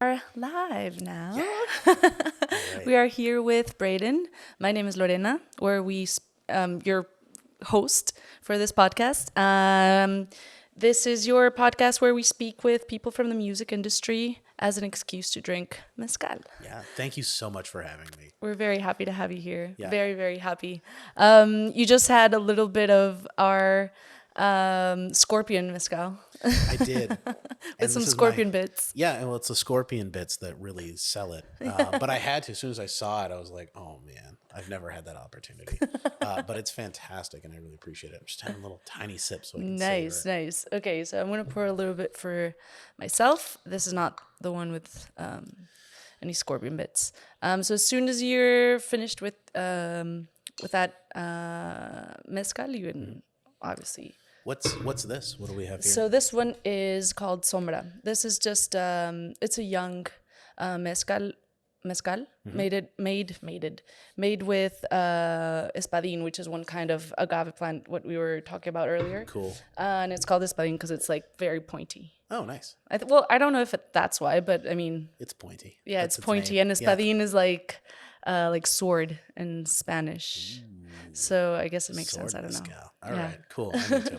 Are live now. Yeah. All right. We are here with Braden. My name is Lorena, where your host for this podcast. This is your podcast where we speak with people from the music industry as an excuse to drink mezcal. Yeah. Thank you so much for having me. We're very happy to have you here. Yeah. Very, very happy. You just had a little bit of our scorpion mezcal I did. with And some this is my scorpion bits. yeah, and well, it's the scorpion bits that really sell it. But I had to, as soon as I saw it, I was like, oh man, I've never had that opportunity. But it's fantastic, and I really appreciate it. I'm just having a little tiny sip so I can savor Nice, it. nice. Okay, so I'm gonna pour a little bit for myself. This is not the one with any scorpion bits. So as soon as you're finished with that mezcal, you can obviously. What's this? What do we have here? So this one is called Sombra. This is just it's a young mezcal made with espadin, which is one kind of agave plant, what we were talking about earlier. Cool. And it's called espadin because it's like very pointy. Oh, nice. Well, I don't know if that's why, but I mean, It's pointy. yeah, That's it's its pointy, name. and Yeah. espadin is like sword in Spanish. So I guess it makes Sword sense. I don't know. mezcal. All Yeah. right. Cool. I'm into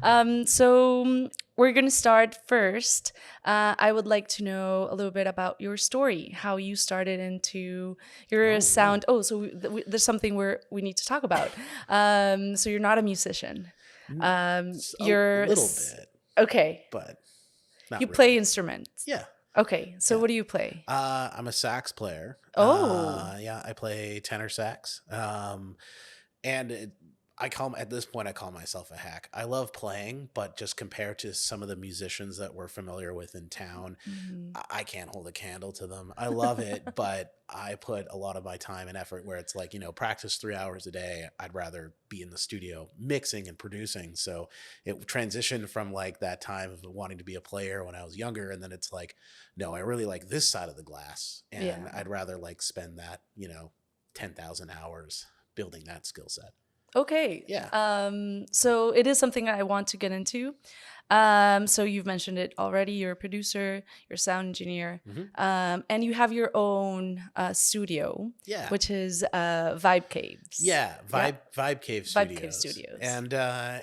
it. So we're going to start first. I would like to know a little bit about your story, how you started into your sound. Oh, so there's something we need to talk about. So you're not a musician. You're A little bit, okay. but not You really. play instruments. Yeah. Okay. So what do you play? I'm a sax player. Oh. Yeah, I play tenor sax. And at this point, I call myself a hack. I love playing, but just compared to some of the musicians that we're familiar with in town, I can't hold a candle to them. I love it, but I put a lot of my time and effort where it's like, practice 3 hours a day. I'd rather be in the studio mixing and producing. So it transitioned from like that time of wanting to be a player when I was younger. And then it's like, no, I really like this side of the glass. And Yeah. I'd rather like spend that, 10,000 hours building that skill set. Okay. Yeah. So it is something I want to get into. So you've mentioned it already. You're a producer, you're a sound engineer, and you have your own studio, Yeah. which is Vibe Caves. Yeah, Vibe Cave Studios. Vibe Cave Studios. And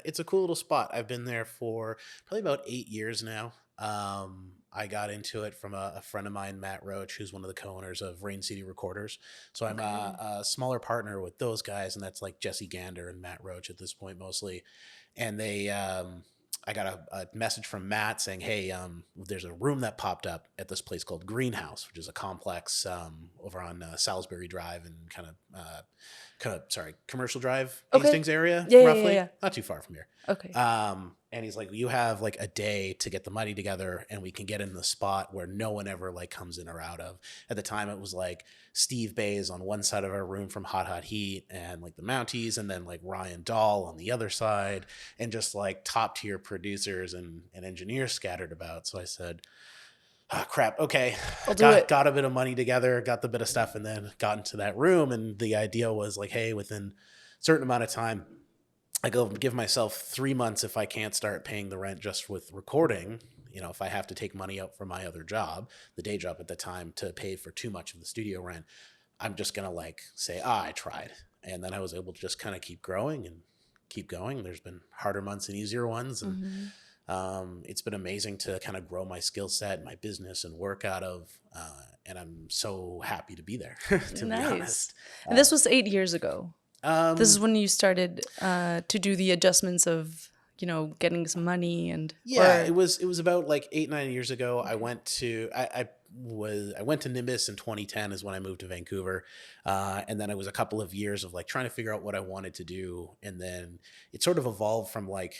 it's a cool little spot. I've been there for probably about 8 years now. I got into it from a friend of mine, Matt Roach, who's one of the co-owners of Rain City Recorders. So I'm a smaller partner with those guys, and that's like Jesse Gander and Matt Roach at this point mostly. And I got a message from Matt saying, hey, there's a room that popped up at this place called Greenhouse, which is a complex over on Salisbury Drive and Commercial Drive, Okay. Hastings area, Yeah, roughly. yeah. Not too far from here. Okay. And he's like, you have like a day to get the money together and we can get in the spot where no one ever like comes in or out of. At the time it was like Steve Bays on one side of our room from Hot Hot Heat and like the Mounties, and then like Ryan Dahl on the other side, and just like top tier producers and engineers scattered about. So I said, oh, crap. Okay. I'll do it. Got a bit of money together, got the bit of stuff, and then got into that room. And the idea was like, hey, within a certain amount of time, I go give myself 3 months if I can't start paying the rent just with recording. If I have to take money out from my other job, the day job at the time, to pay for too much of the studio rent, I'm just going to like say, I tried. And then I was able to just kind of keep growing and keep going. There's been harder months and easier ones. And it's been amazing to kind of grow my skill set, my business, and work out of. And I'm so happy to be there, to be honest. And this was 8 years ago. This is when you started to do the adjustments of, getting some money and. Yeah, it was about like 8-9 years ago. I went to I went to Nimbus in 2010 is when I moved to Vancouver, and then it was a couple of years of like trying to figure out what I wanted to do, and then it sort of evolved from like,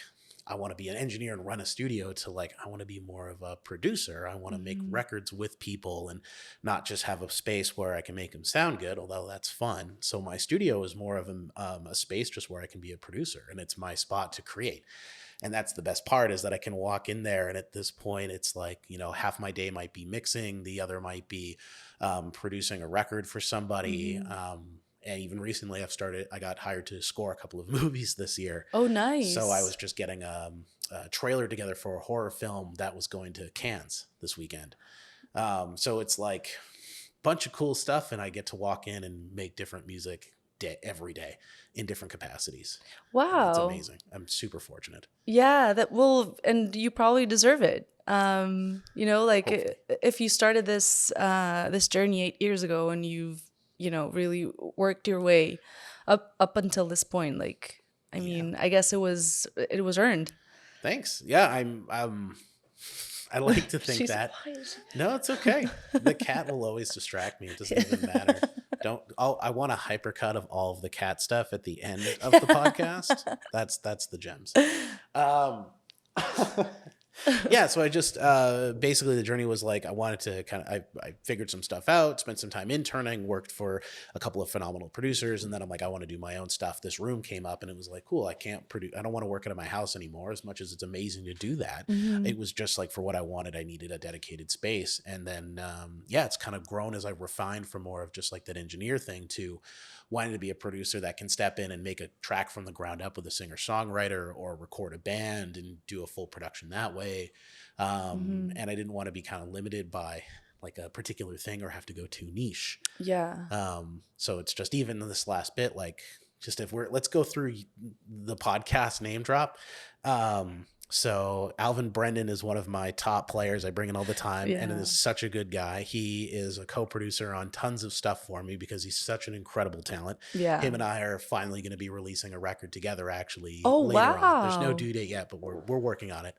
I want to be an engineer and run a studio to like, I want to be more of a producer. I want to make records with people and not just have a space where I can make them sound good, although that's fun. So my studio is more of a space just where I can be a producer, and it's my spot to create. And that's the best part, is that I can walk in there. And at this point, it's like, half my day might be mixing. The other might be producing a record for somebody. And even recently I got hired to score a couple of movies this year. Oh, nice. So I was just getting a trailer together for a horror film that was going to Cannes this weekend. So it's like bunch of cool stuff, and I get to walk in and make different music every day in different capacities, and it's Wow. amazing. I'm super fortunate. Yeah, that will, and you probably deserve it. Like Hopefully. if you started this journey 8 years ago and you've, really worked your way up until this point, like, I Yeah. mean, I guess it was earned. Thanks. Yeah, I like to think She's that. quiet. No, it's okay. The cat will always distract me. It doesn't even matter. Don't. I want a hypercut of all of the cat stuff at the end of the podcast. That's the gems. Um, yeah, so I just basically the journey was like I wanted to kind of I figured some stuff out, spent some time interning, worked for a couple of phenomenal producers, and then I'm like I want to do my own stuff. This room came up and it was like cool. I can't produce. I don't want to work out of my house anymore. As much as it's amazing to do that, Hmm. it was just like for what I wanted, I needed a dedicated space. And then yeah, it's kind of grown as I refined from more of just like that engineer thing to wanting to be a producer that can step in and make a track from the ground up with a singer songwriter or record a band and do a full production that way. Hmm. And I didn't want to be kind of limited by like a particular thing or have to go too niche. Yeah. So it's just even this last bit, like just if let's go through the podcast name drop. So Alvin Brendan is one of my top players. I bring in all the time, and Yeah. is such a good guy. He is a co-producer on tons of stuff for me because he's such an incredible talent. Yeah. Him and I are finally going to be releasing a record together actually Oh, later on. There's no wow. due date yet, but we're working on it.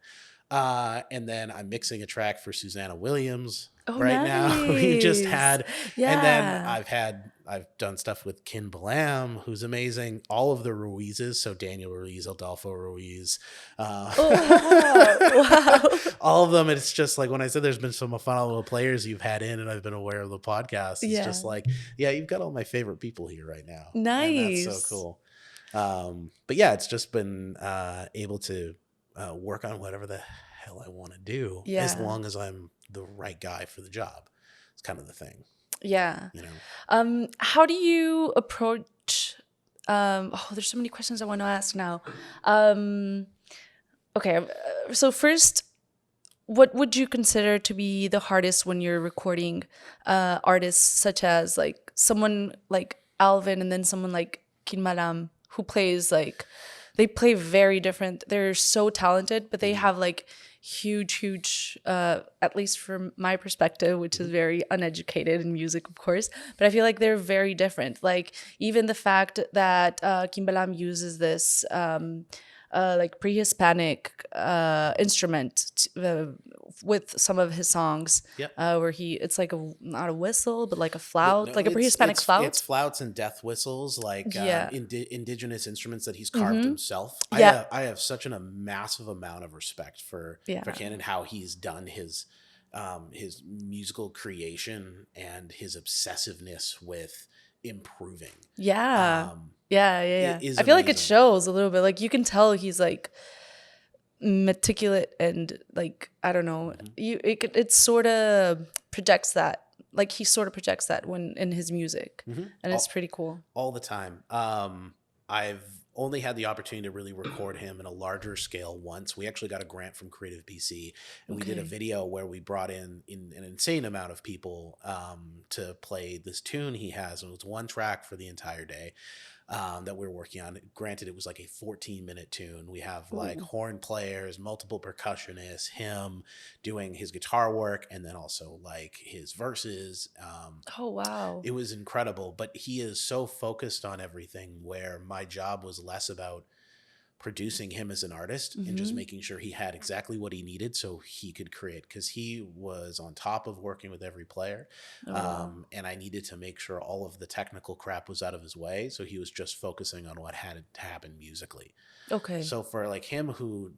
And then I'm mixing a track for Susanna Williams Oh, right now. We just nice. had, and then Yeah. I've done stuff with Kin Blam, who's amazing. All of the Ruizes, so Daniel Ruiz, Adolfo Ruiz, Oh, wow. Wow. all of them. And it's just like when I said there's been some phenomenal players you've had in, and I've been aware of the podcast. It's Yeah. just like, yeah, you've got all my favorite people here right now, and that's so Nice. cool. But yeah, it's just been able to work on whatever the hell I want to do as Yeah. long as I'm the right guy for the job. It's kind of the thing, Yeah. you know. How do you approach there's so many questions I want to ask now. Um okay, so first, what would you consider to be the hardest when you're recording artists such as like someone like Alvin and then someone like Kinmalam who plays like they play very different. They're so talented, but they Mhm. have like huge at least from my perspective, which is Mhm. very uneducated in music, of course, but I feel like they're very different. Like even the fact that Kimbalam uses this like pre-Hispanic instrument with some of his songs, Yep. where it's like a not a whistle, but like a No, flout, no, like a pre-Hispanic it's flout. flauts and death whistles, like Yeah. indigenous instruments that he's carved Mm-hmm. himself. Yeah. I have such a massive amount of respect Yeah. for Ken and how he's done his musical creation and his obsessiveness with improving. Yeah. Um, Yeah, yeah, it yeah. is I feel like it amazing. shows a little bit. Like you can tell he's like meticulous and like I don't know. Mhm. It sort of projects that. Like he sort of projects that when in his music, Mhm. and it's pretty cool. All the time. I've only had the opportunity to really record him in a larger scale once. We actually got a grant from Creative BC, and we did a Okay. video where we brought in an insane amount of people to play this tune he has. And it was one track for the entire day that we were working on. Granted, it was like a 14-minute tune. We have like Ooh. horn players, multiple percussionists, him doing his guitar work, and then also like his verses. Oh wow. It was incredible, but he is so focused on everything where my job was less about producing him as an artist and just Mm-hmm. making sure he had exactly what he needed so he could create, because he was on top of working with every player. Oh wow. And I needed to make sure all of the technical crap was out of his way, so he was just focusing on what had to happen musically. Okay. So for like him, who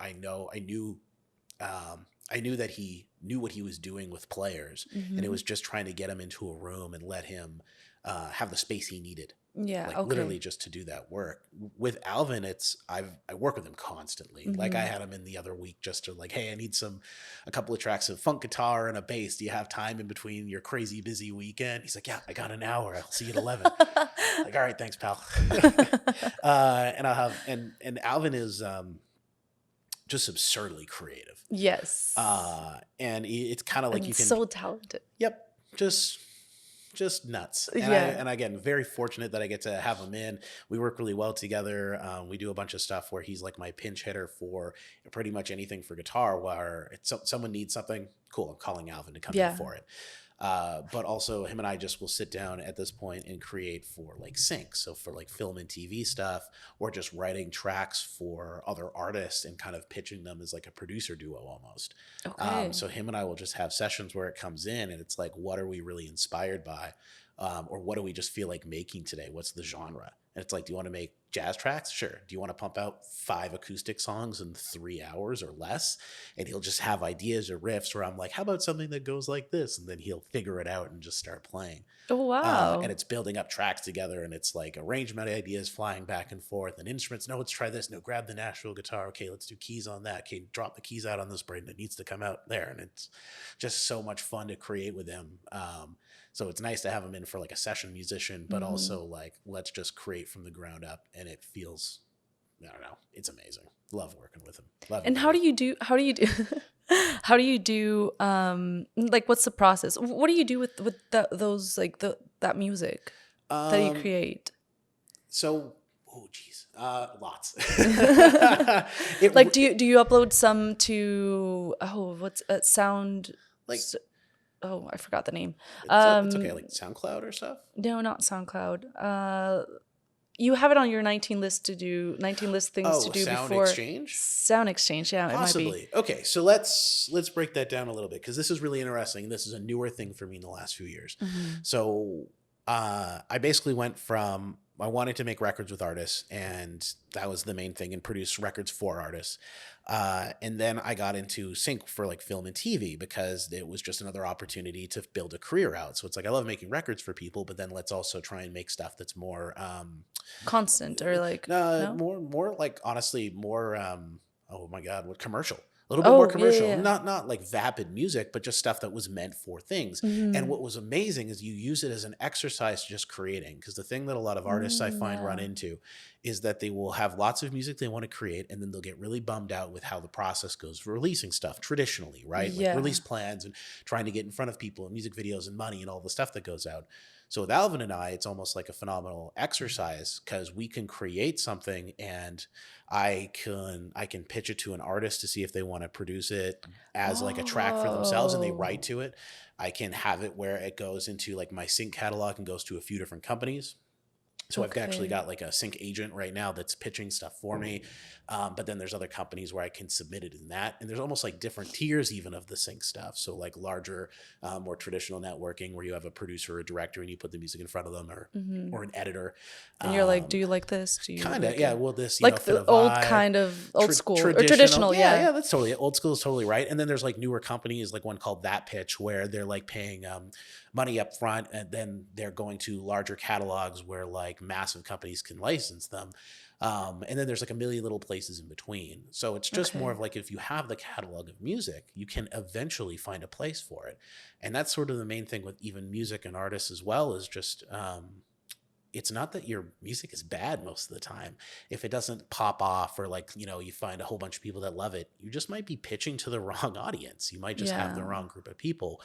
I knew that he knew what he was doing with players, and it Mm-hmm. was just trying to get him into a room and let him have the space he needed, Yeah. like literally Okay. just to do that work. With Alvin, I work with him constantly. Like I Mm-hmm. had him in the other week just to like, hey, I need a couple of tracks of funk guitar and a bass. Do you have time in between your crazy busy weekend? He's like, yeah, I got an hour. I'll see you at 11. Like, all right, thanks, pal. And I'll have and Alvin is just absurdly creative. Yes. And it's kind of like And you can, so talented. yep, just nuts. And Yeah. again, very fortunate that I get to have him in. We work really well together. We do a bunch of stuff where he's like my pinch hitter for pretty much anything for guitar. Where someone needs something, cool, I'm calling Alvin to come in Yeah. for it. But also him and I just will sit down at this point and create for like sync. So for like film and TV stuff, or just writing tracks for other artists and kind of pitching them as like a producer duo almost. Okay. So him and I will just have sessions where it comes in and it's like, what are we really inspired by? Or what do we just feel like making today? What's the genre? And it's like, do you want to make jazz tracks? Sure. Do you want to pump out 5 acoustic songs in 3 hours or less? And he'll just have ideas or riffs where I'm like, how about something that goes like this? And then he'll figure it out and just start playing. Oh, wow. And it's building up tracks together, and it's like arrangement ideas flying back and forth, and instruments. No, let's try this. No, grab the Nashville guitar. Okay, let's do keys on that. Okay, drop the keys out on this braid, and it needs to come out there. And it's just so much fun to create with him. So it's nice to have him in for like a session musician, but also like, let's just create from the ground up, and it feels, I don't know, it's amazing. Love working with him. Love And him. how do you do how do you do like what's the process? What do you do with those like that music that you create? So, oh geez, lots. Like do you upload some to what's sound like I forgot the name. it's okay, like SoundCloud or stuff? No, not SoundCloud. You have it on your 19 list things to do Sound before Exchange? Sound Exchange, yeah, Possibly. it might be. Okay, so let's break that down a little bit because this is really interesting. This is a newer thing for me in the last few years. So I basically went from I wanted to make records with artists, and that was the main thing, and produce records for artists. And then I got into sync for like film and TV because it was just another opportunity to build a career out. So it's like I love making records for people, but then let's also try and make stuff that's more Constant or like no? more like honestly more oh my god, what commercial? A little bit more commercial, yeah. not like vapid music, but just stuff that was meant for things. And what was amazing is you use it as an exercise to just creating. Because the thing that a lot of artists I find run into is that they will have lots of music they want to create, and then they'll get really bummed out with how the process goes for releasing stuff traditionally, right? Like release plans and trying to get in front of people and music videos and money and all the stuff that goes out. So with Alvin and I, it's almost like a phenomenal exercise because we can create something, and I can pitch it to an artist to see if they want to produce it as like a track for themselves, and they write to it. I can have it where it goes into like my sync catalog and goes to a few different companies. So I've actually got like a sync agent right now that's pitching stuff for me. But then there's other companies where I can submit it in that. And there's almost like different tiers even of the sync stuff. So like larger, more traditional networking where you have a producer or a director and you put the music in front of them or an editor. And you're like, do you like this? Do you kind of, like yeah. Well, this, like the old kind of old school or traditional. Yeah, that's totally, old school is totally right. And then there's like newer companies, like one called That Pitch, where they're like paying money up front, and then they're going to larger catalogs where like massive companies can license them. And then there's like a million little places in between. So it's just more of like, if you have the catalog of music, you can eventually find a place for it. And that's sort of the main thing with even music and artists as well, is just, it's not that your music is bad most of the time. If it doesn't pop off, or like, you find a whole bunch of people that love it, you just might be pitching to the wrong audience. You might just have the wrong group of people.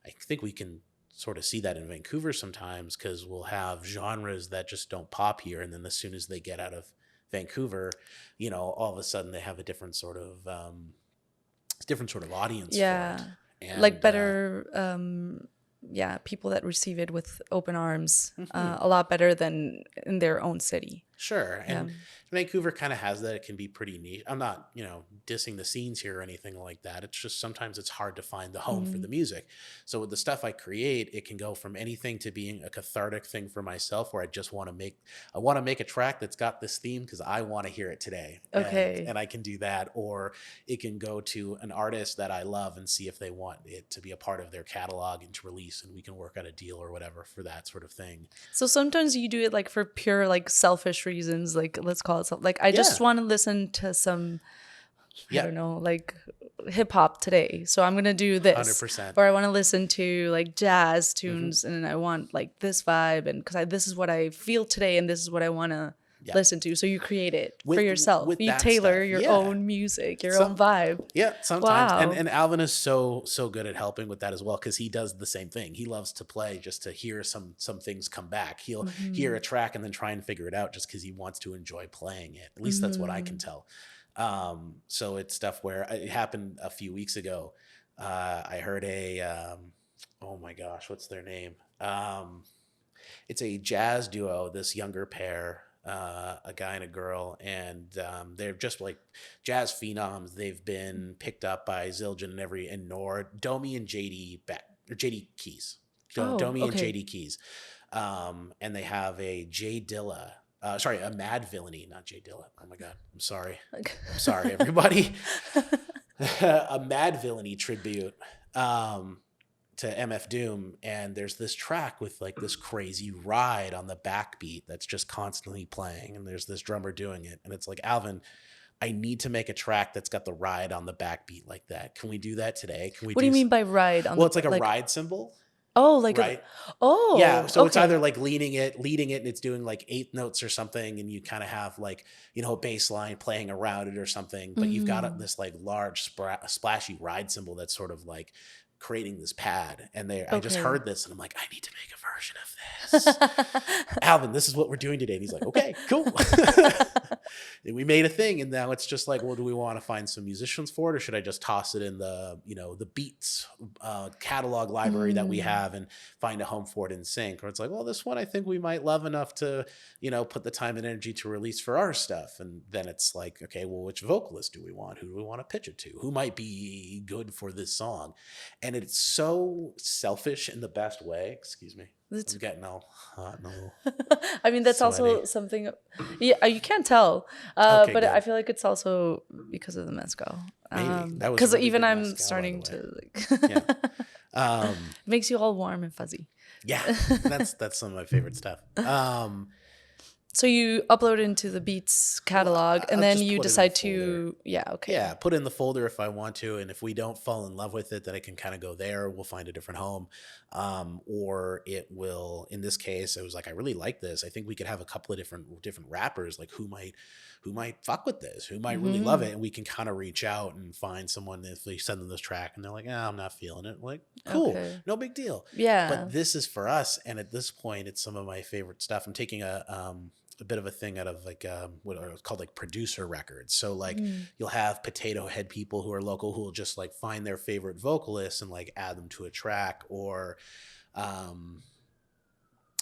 I think we can sort of see that in Vancouver sometimes, because we'll have genres that just don't pop here. And then as soon as they get out of Vancouver, all of a sudden they have a different sort of audience. Yeah. For it. And, like better, people that receive it with open arms, a lot better than in their own city. Sure. And Vancouver kind of has that. It can be pretty niche. I'm not, dissing the scenes here or anything like that. It's just sometimes it's hard to find the home for the music. So with the stuff I create, it can go from anything to being a cathartic thing for myself, where I just want to make a track that's got this theme because I want to hear it today. Okay. And I can do that. Or it can go to an artist that I love and see if they want it to be a part of their catalog and to release, and we can work out a deal or whatever for that sort of thing. So sometimes you do it like for pure like selfish reasons, like let's call it like I just want to listen to some I don't know, like hip hop today, so I'm gonna do this. 100%. Or I want to listen to like jazz tunes, and I want like this vibe, and because this is what I feel today, and this is what I want to Yeah. listen to. So you create it for yourself. With You that stuff. tailor your Yeah. own music, your own Some vibe. Yeah, sometimes. And Wow. and Alvin is so good at helping with that as well, because he does the same thing. He loves to play just to hear some things come back. He'll hear Hmm. a track and then try and figure it out just because he wants to enjoy playing it. At least that's what I can Hmm. tell. So it's stuff where it happened a few weeks ago. I heard oh my gosh, what's their name? It's a jazz duo, this younger pair, a guy and a girl, and they're just like jazz phenoms. They've been picked up by Zildjian and Nord, Domi and JD Beck, or JD Keys, Oh, Domi and okay. JD Keys, and they have a J Dilla. Sorry, a Mad Villainy, not J Dilla. Oh my God, I'm sorry, everybody. A Mad Villainy tribute. To MF Doom, and there's this track with like this crazy ride on the backbeat that's just constantly playing, and there's this drummer doing it, and it's like, Alvin, I need to make a track that's got the ride on the backbeat like that. Can we do that today? Can we What do do you mean by ride on Well, the it's like a like? ride cymbal, Oh, like a. right? Yeah, Oh, so it's either okay. like leading it, and it's doing like eighth notes or something, and you kind of have like, a bass line playing around it or something, but you've got Hmm. this like large splashy ride cymbal that's sort of like creating this pad. And I just Okay. heard this, and I'm like, I need to make a version of this. Alvin, this is what we're doing today. And he's like, okay, cool. And we made a thing, and now it's just like, well, do we want to find some musicians for it, or should I just toss it in the Beats catalog library that we Mm. have and find a home for it in sync? Or it's like, well, this one I think we might love enough to, put the time and energy to release for our stuff. And then it's like, okay, well, which vocalist do we want? Who do we want to pitch it to? Who might be good for this song? And it's so selfish in the best way. Excuse me. That's I'm getting all hot and a little I mean, that's sweaty. also something. Yeah, you can't tell, Okay, but I good. feel like it's also because of the mezcal. Maybe that was Because really even good I'm mezcal, by the starting way. to Yeah. like, Um, makes you all warm and fuzzy. yeah, that's some of my favorite stuff. So you upload into the Beats Well, catalog, and I'll then just you put it in the decide folder. to, yeah, okay. Yeah, put it in the folder if I want to, and if we don't fall in love with it, then it can kind of go there. We'll find a different home, or it will. In this case, I was like, I really like this. I think we could have a couple of different rappers, like who might fuck with this, who might really love Hmm. it, and we can kind of reach out and find someone if we send them this track and they're like, I'm not feeling it. Like, cool, Okay. no big deal. Yeah. But this is for us, and at this point, it's some of my favorite stuff. I'm taking a bit of a thing out of like what are called like producer records. So like Mm. you'll have Potato Head people who are local who will just like find their favorite vocalists and like add them to a track, or um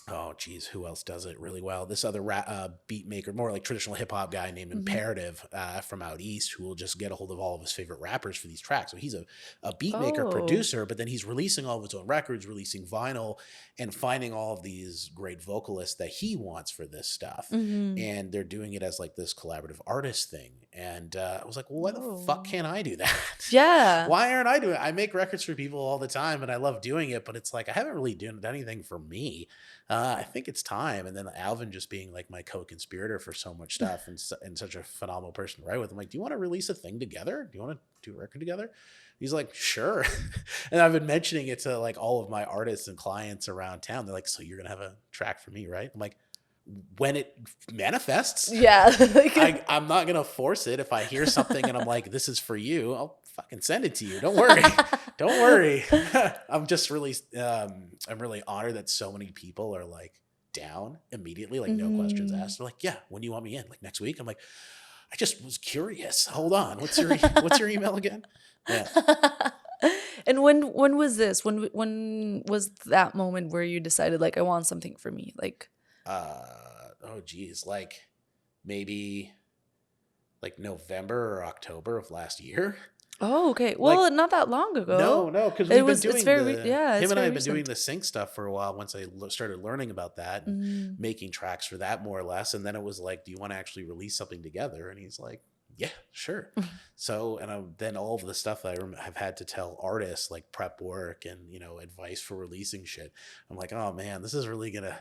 oh geez, who else does it really well? This other beat maker, more like traditional hip hop guy named Hmm. Imperative from out east, who will just get a hold of all of his favorite rappers for these tracks. So he's a beat maker, Oh. producer, but then he's releasing all of his own records, releasing vinyl, and finding all of these great vocalists that he wants for this stuff. Hmm. And they're doing it as like this collaborative artist thing. And I was like, well, why the fuck Oh. can't I do that? Yeah. Why aren't I doing it? I make records for people all the time, and I love doing it, but it's like I haven't really done anything for me. I think it's time. And then Alvin just being like my co-conspirator for so much stuff, and such a phenomenal person to write with. I'm like, do you want to release a thing together? Do you want to do a record together? He's like, sure. And I've been mentioning it to like all of my artists and clients around town. They're like, so you're going to have a track for me, right? I'm like, when it manifests, Yeah. I'm not going to force it. If I hear something and I'm like, this is for you, I'll fucking send it to you. Don't worry. Don't worry. I'm just really, I'm really honored that so many people are like down immediately, like no questions Hmm. asked. They're like, yeah, when do you want me in? Like next week? I'm like, I just was curious. Hold on. What's your email again? Yeah. And when was this? When was that moment where you decided like I want something for me? Like, Oh geez. Like maybe like November or October of last year. oh, okay. Like, Well, not that long no, ago. no, because It we've been was. It's doing very. Yeah, him it's and I very have been doing recent. the sync stuff for a while once I started learning about that and Mm. making tracks for that more or less. And then it was like, do you want to actually release something together? And he's like, yeah, sure. So, and then all of the stuff that have had to tell artists, like prep work and, advice for releasing shit. I'm like, oh man, this is really going to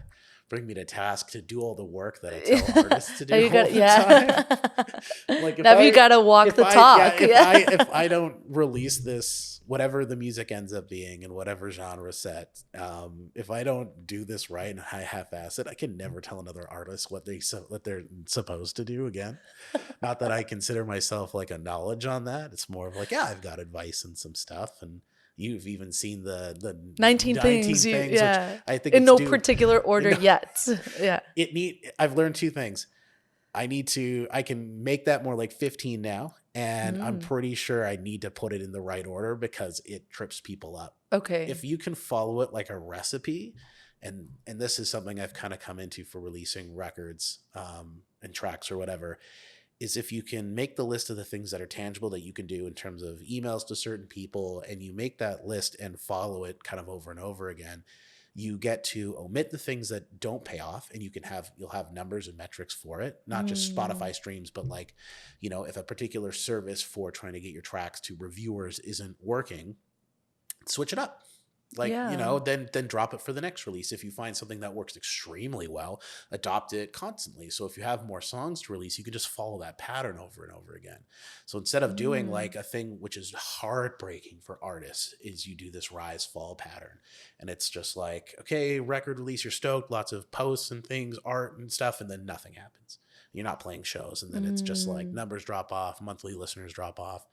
bring me to task to do all the work that I tell artists to Now do you all got the time. yeah. Like Now you gotta walk the talk. Yeah. if I don't release this, whatever the music ends up being in whatever genre set, if I don't do this right and I half-ass it, I can never tell another artist what they're supposed to do again. Not that I consider myself like a knowledge on that. It's more of like, yeah, I've got advice and some stuff, and you've even seen the 19 19 things you things, which yeah. I think In it's no due. particular order No, yet. Yeah. I've learned two things. I can make that more like 15 now. And I'm Mm. pretty sure I need to put it in the right order because it trips people up. Okay. If you can follow it like a recipe, and this is something I've kind of come into for releasing records and tracks or whatever, is if you can make the list of the things that are tangible that you can do in terms of emails to certain people, and you make that list and follow it kind of over and over again, you get to omit the things that don't pay off, and you'll have numbers and metrics for it, not just Mm. Spotify streams, but like, if a particular service for trying to get your tracks to reviewers isn't working, switch it up. Like, Yeah. then drop it for the next release. If you find something that works extremely well, adopt it constantly. So if you have more songs to release, you can just follow that pattern over and over again. So instead of doing Mm. like a thing which is heartbreaking for artists, is you do this rise fall pattern. And it's just like, okay, record release, you're stoked, lots of posts and things, art and stuff, and then nothing happens. You're not playing shows, and then it's just like Mm. numbers drop off, monthly listeners drop off,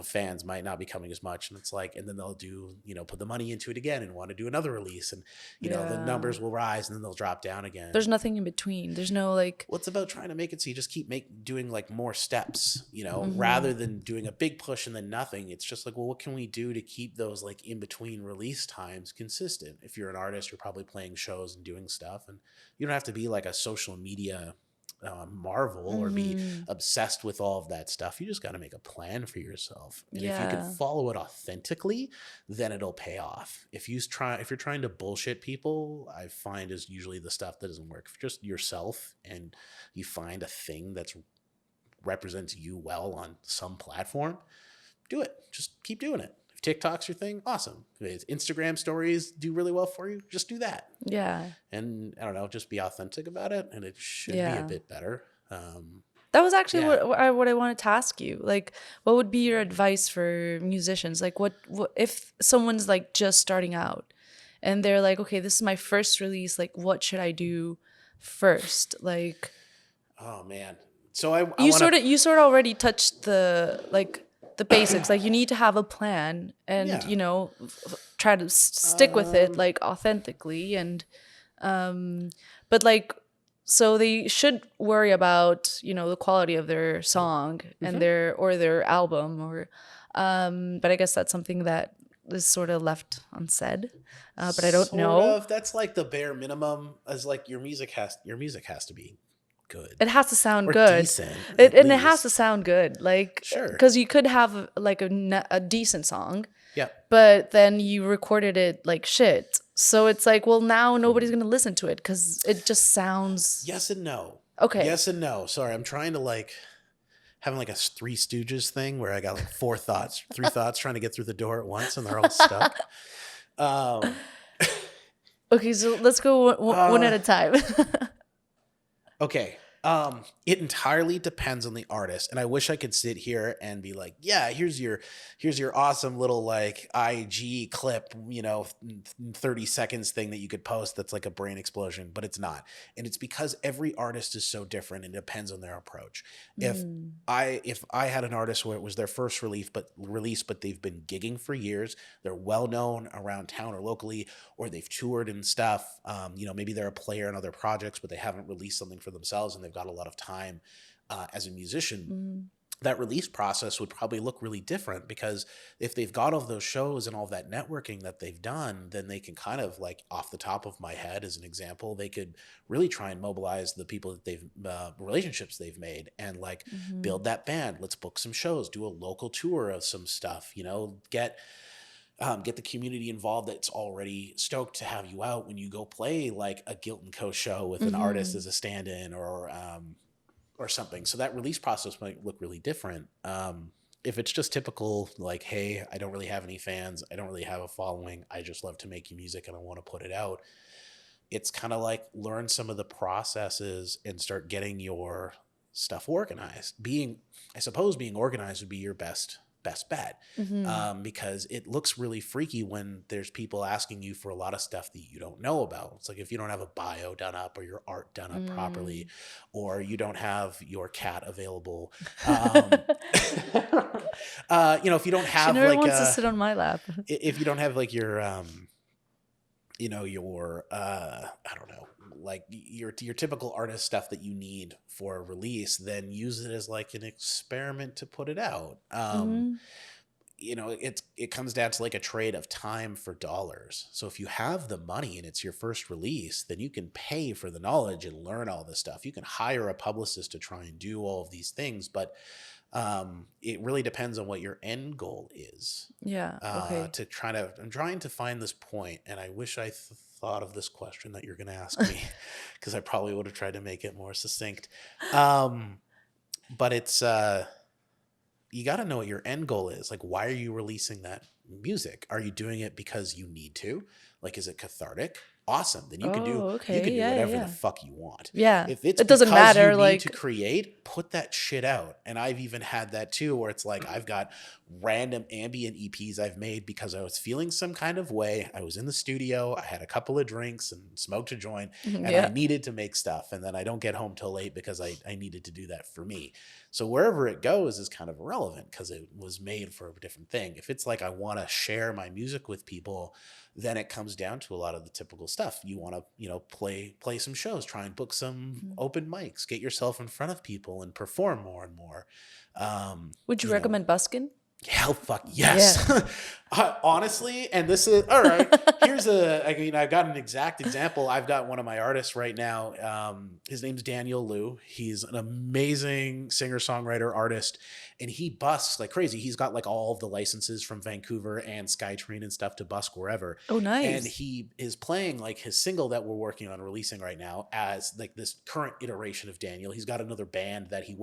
fans might not be coming as much, and it's like, and then they'll do, put the money into it again and want to do another release, and the Yeah. numbers will rise and then they'll drop down There's again. nothing in between. There's no like Well, it's about trying to make it so you just keep doing like more steps, mhm. rather than doing a big push and then nothing. It's just like, well, what can we do to keep those like in between release times consistent? If you're an artist, you're probably playing shows and doing stuff, and you don't have to be like a social media marvel or be Mhm. obsessed with all of that stuff. You just got to make a plan for yourself, and if you can Yeah. follow it authentically, then it'll pay off. If you're trying to bullshit people, I find is usually the stuff that doesn't work. If you're just yourself and you find a thing that represents you well on some platform, do it. Just keep doing it. If TikTok's your thing, awesome. If Instagram stories do really well for you, just do that. Yeah. And I don't know, just be authentic about it, and it should be a Yeah. bit better. That was actually Yeah. what I wanted to ask you. Like, what would be your advice for musicians? Like, what if someone's like just starting out and they're like, okay, this is my first release. Like, what should I do first? Like, Oh man. So I you want to. sort of already touched the like the basics. Like, you need to have a plan and Yeah. try to stick with it Um. like authentically and but like so they should worry about the quality of their song and Mhm. their album or but I guess that's something that is sort of left unsaid, but I don't Sort know. of. That's like the bare minimum. As like your music has to be good It has to sound or good. decent It at and it has to least. sound good, like Sure. because you could have like a decent song Yeah. but then you recorded it like shit. So it's like, well, now nobody's Hmm. gonna listen to it because it just sounds Yes and no. okay. Yes and no. Sorry, I'm trying to like having like a Three Stooges thing where I got like three thoughts trying to get through the door at once, and they're all stuck. Um. Okay, so let's go one Uh. at a time. Okay. It entirely depends on the artist, and I wish I could sit here and be like, "Yeah, here's your awesome little like IG clip, 30 seconds thing that you could post that's like a brain explosion," but it's not, and it's because every artist is so different, and it depends on their approach. If Mm, I had an artist where it was their first release, but they've been gigging for years, they're well known around town or locally, or they've toured and stuff. Maybe they're a player in other projects, but they haven't released something for themselves, and they've got a lot of time as a musician. mm, That release process would probably look really different, because if they've got all those shows and all that networking that they've done, then they can kind of like, off the top of my head, as an example, they could really try and mobilize the people that they've relationships they've made, and like mhm, build that band. Let's book some shows, do a local tour of some stuff. Get the community involved that's already stoked to have you out when you go play like a Guilt and Co show with an artist mhm. as a stand-in, or something. So that release process might look really different. If it's just typical, like, hey, I don't really have any fans, I don't really have a following, I just love to make music and I want to put it out, it's kind of like learn some of the processes and start getting your stuff organized. I suppose being organized would be your best bet, Hmm. because it looks really freaky when there's people asking you for a lot of stuff that you don't know about. It's like if you don't have a bio done up or your art done up properly, Mm. or you don't have your cat available. If you don't She have never like wants to sit on my lap. if you don't have like your your I don't know, like your typical artist stuff that you need for a release, then use it as like an experiment to put it out. Hmm. It comes down to like a trade of time for dollars. So if you have the money and it's your first release, then you can pay for the knowledge and learn all this stuff. You can hire a publicist to try and do all of these things, but it really depends on what your end goal is. Yeah. Okay. I'm trying to find this point, and I wish I thought of this question that you're going to ask me, because I probably would have tried to make it more succinct. Um, but it's you got to know what your end goal is. Like, why are you releasing that music? Are you doing it because you need to? Like, is it cathartic? Awesome. Then Oh, you can okay. do Yeah, yeah, whatever the yeah. fuck you want. Yeah. If it's It doesn't because you matter. need to Like, create, put that shit out. And I've even had that too, where it's like I've got random ambient EPs I've made because I was feeling some kind of way. I was in the studio, I had a couple of drinks and smoked a joint, and I yeah. needed to make stuff. And then I don't get home till late because I needed to do that for me. So wherever it goes is kind of irrelevant because it was made for a different thing. If it's like I want to share my music with people, then it comes down to a lot of the typical stuff. You want to, play some shows, try and book some Mhm. open mics, get yourself in front of people and perform more and more. Um, Would you you know, recommend buskin? Hell fuck Yeah. yes. Honestly, and this is all right. I've got an exact example. I've got one of my artists right now. His name's Daniel Liu. He's an amazing singer-songwriter artist, and he busks like crazy. He's got like all of the licenses from Vancouver and Skytrain and stuff to busk wherever. Oh, And nice. he is playing like his single that we're working on releasing right now as like this current iteration of Daniel. He's got another band that he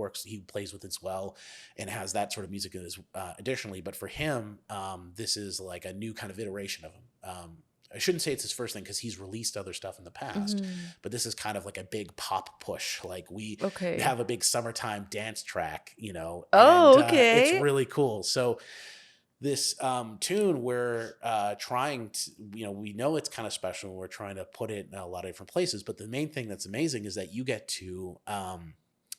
plays with as well, and has that sort of music as additionally. But for him, this is like a new kind of iteration of him. I shouldn't say it's his first thing because he's released other stuff in the past, Hmm. but this is kind of like a big pop push. Like we Okay. have a big summertime dance track, and Oh, it's okay. really cool. So this tune we're trying to, we know it's kind of special. We're trying to put it in a lot of different places, but the main thing that's amazing is that you get to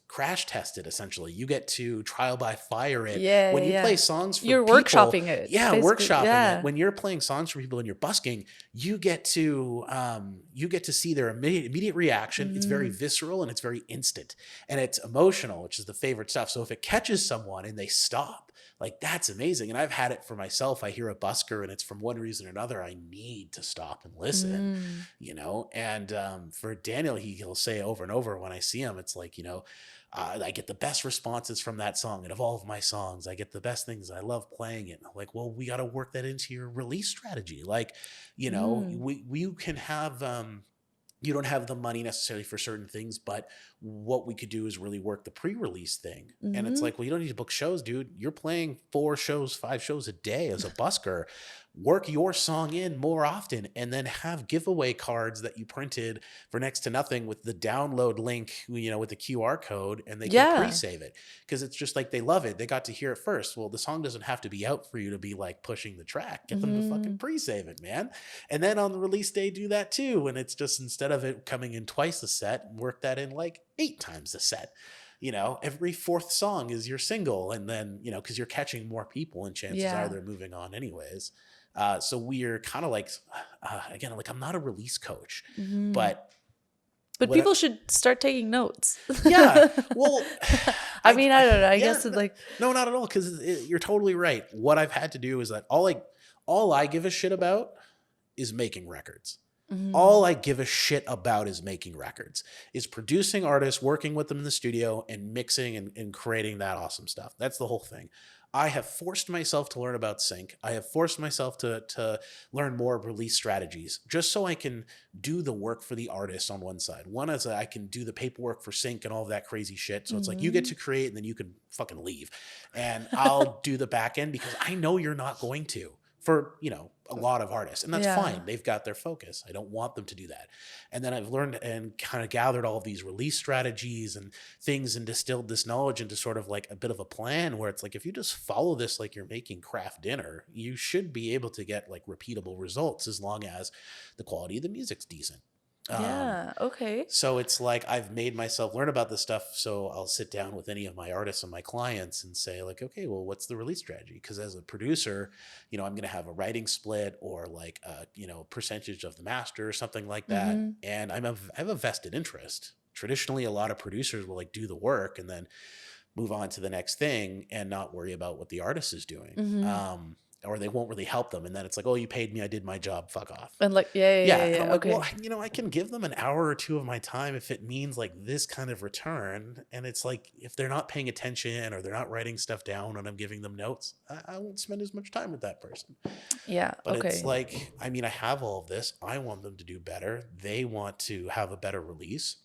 crash test it. Essentially, you get to trial by fire it Yeah, when yeah, you yeah. play songs for You're people. workshopping it, Yeah, basically. workshopping it. Yeah. When you're playing songs for people and you're busking, you get to see their immediate reaction. It's very Hmm. visceral and it's very instant, and it's emotional, which is the favorite stuff. So if it catches someone and they stop, like that's amazing. And I've had it for myself. I hear a busker and it's from one reason or another. I need to stop and listen, Mm. And for Daniel, he'll say over and over when I see him, it's like, I get the best responses from that song, and of all of my songs, I get the best things. I love playing it. I'm like, well, we got to work that into your release strategy. Like, Mm. we can have, you don't have the money necessarily for certain things, but what we could do is really work the pre-release thing. And it's Hmm. like, well, you don't need to book shows, dude. You're playing 4 shows, 5 shows a day as a busker. Work your song in more often, and then have giveaway cards that you printed for next to nothing with the download link, with the QR code, and they can Yeah. pre-save it because it's just like they love it. They got to hear it first. Well, the song doesn't have to be out for you to be like pushing the track. Get them to fucking Hmm. pre-save it, man. And then on the release day, do that too. And it's just instead of it coming in twice a set, work that in like 8 times a set. Every 4th song is your single. And then, because you're catching more people and chances are Yeah. they're moving on anyways. So we're kind of like, again, like I'm not a release coach, Hmm. but But what, people should start taking notes. yeah, well, I mean, I don't know. I yeah, guess it's like, no, not at all. Cause you're totally right. What I've had to do is that all I give a shit about is making records. All mhm. I give a shit about is making records, is producing artists, working with them in the studio, and mixing and creating that awesome stuff. That's the whole thing. I have forced myself to learn about sync. I have forced myself to learn more release strategies just so I can do the work for the artist on one side. One is I can do the paperwork for sync and all of that crazy shit. So it's like you get Mhm. to create and then you can fucking leave. And I'll do the back end because I know you're not going to. For a lot of artists, and that's Yeah. fine. They've got their focus. I don't want them to do that. And then I've learned and kind of gathered all of these release strategies and things and distilled this knowledge into sort of like a bit of a plan where it's like, if you just follow this like you're making craft dinner, you should be able to get like repeatable results as long as the quality of the music's decent. Um, Yeah. Okay. so it's like I've made myself learn about this stuff. So I'll sit down with any of my artists and my clients and say like, okay, well, what's the release strategy? Because as a producer, I'm going to have a writing split or like a, percentage of the master or something like that. Mm-hmm. And I have a vested interest. Traditionally, a lot of producers will like do the work and then move on to the next thing and not worry about what the artist is doing. Mm-hmm. Or they won't really help them. And then it's like, oh, you paid me, I did my job, fuck off. And like, yeah, yeah, Yeah. yeah, And I'm yeah. like, well, Okay. I can give them an hour or two of my time if it means like this kind of return. And it's like, if they're not paying attention or they're not writing stuff down when I'm giving them notes, I won't spend as much time with that person. Yeah. But it's Okay. like, I have all of this. I want them to do better. They want to have a better release.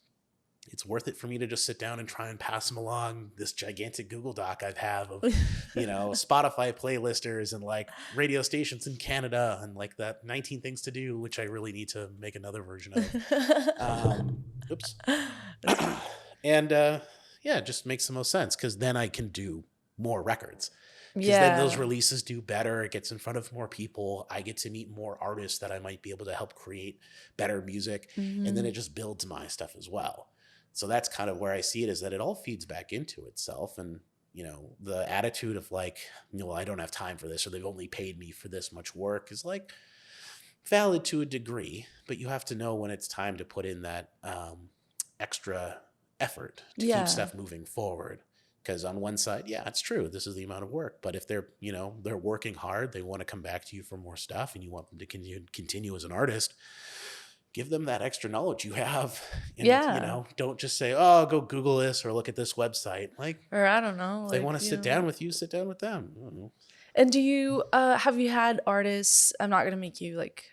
It's worth it for me to just sit down and try and pass them along this gigantic Google Doc I have of, Spotify playlisters and like radio stations in Canada and like that 19 things to do, which I really need to make another version of. Oops. And yeah, it just makes the most sense because then I can do more records. Because then those Yeah. releases do better. It gets in front of more people. I get to meet more artists that I might be able to help create better music. And then Mm-hmm. it just builds my stuff as well. So that's kind of where I see it, is that it all feeds back into itself. And, the attitude of like, I don't have time for this, or they've only paid me for this much work, is like valid to a degree, but you have to know when it's time to put in that extra effort to keep Yeah. stuff moving forward. Because on one side, yeah, it's true, this is the amount of work. But if they're, they're working hard, they want to come back to you for more stuff, and you want them to continue as an artist, give them that extra knowledge you have. And, Yeah. don't just say, oh, go Google this or look at this website. Like, Or I don't know, if they like, want to sit down with you, sit down with them. I don't know. And do you have you had artists, I'm not gonna make you like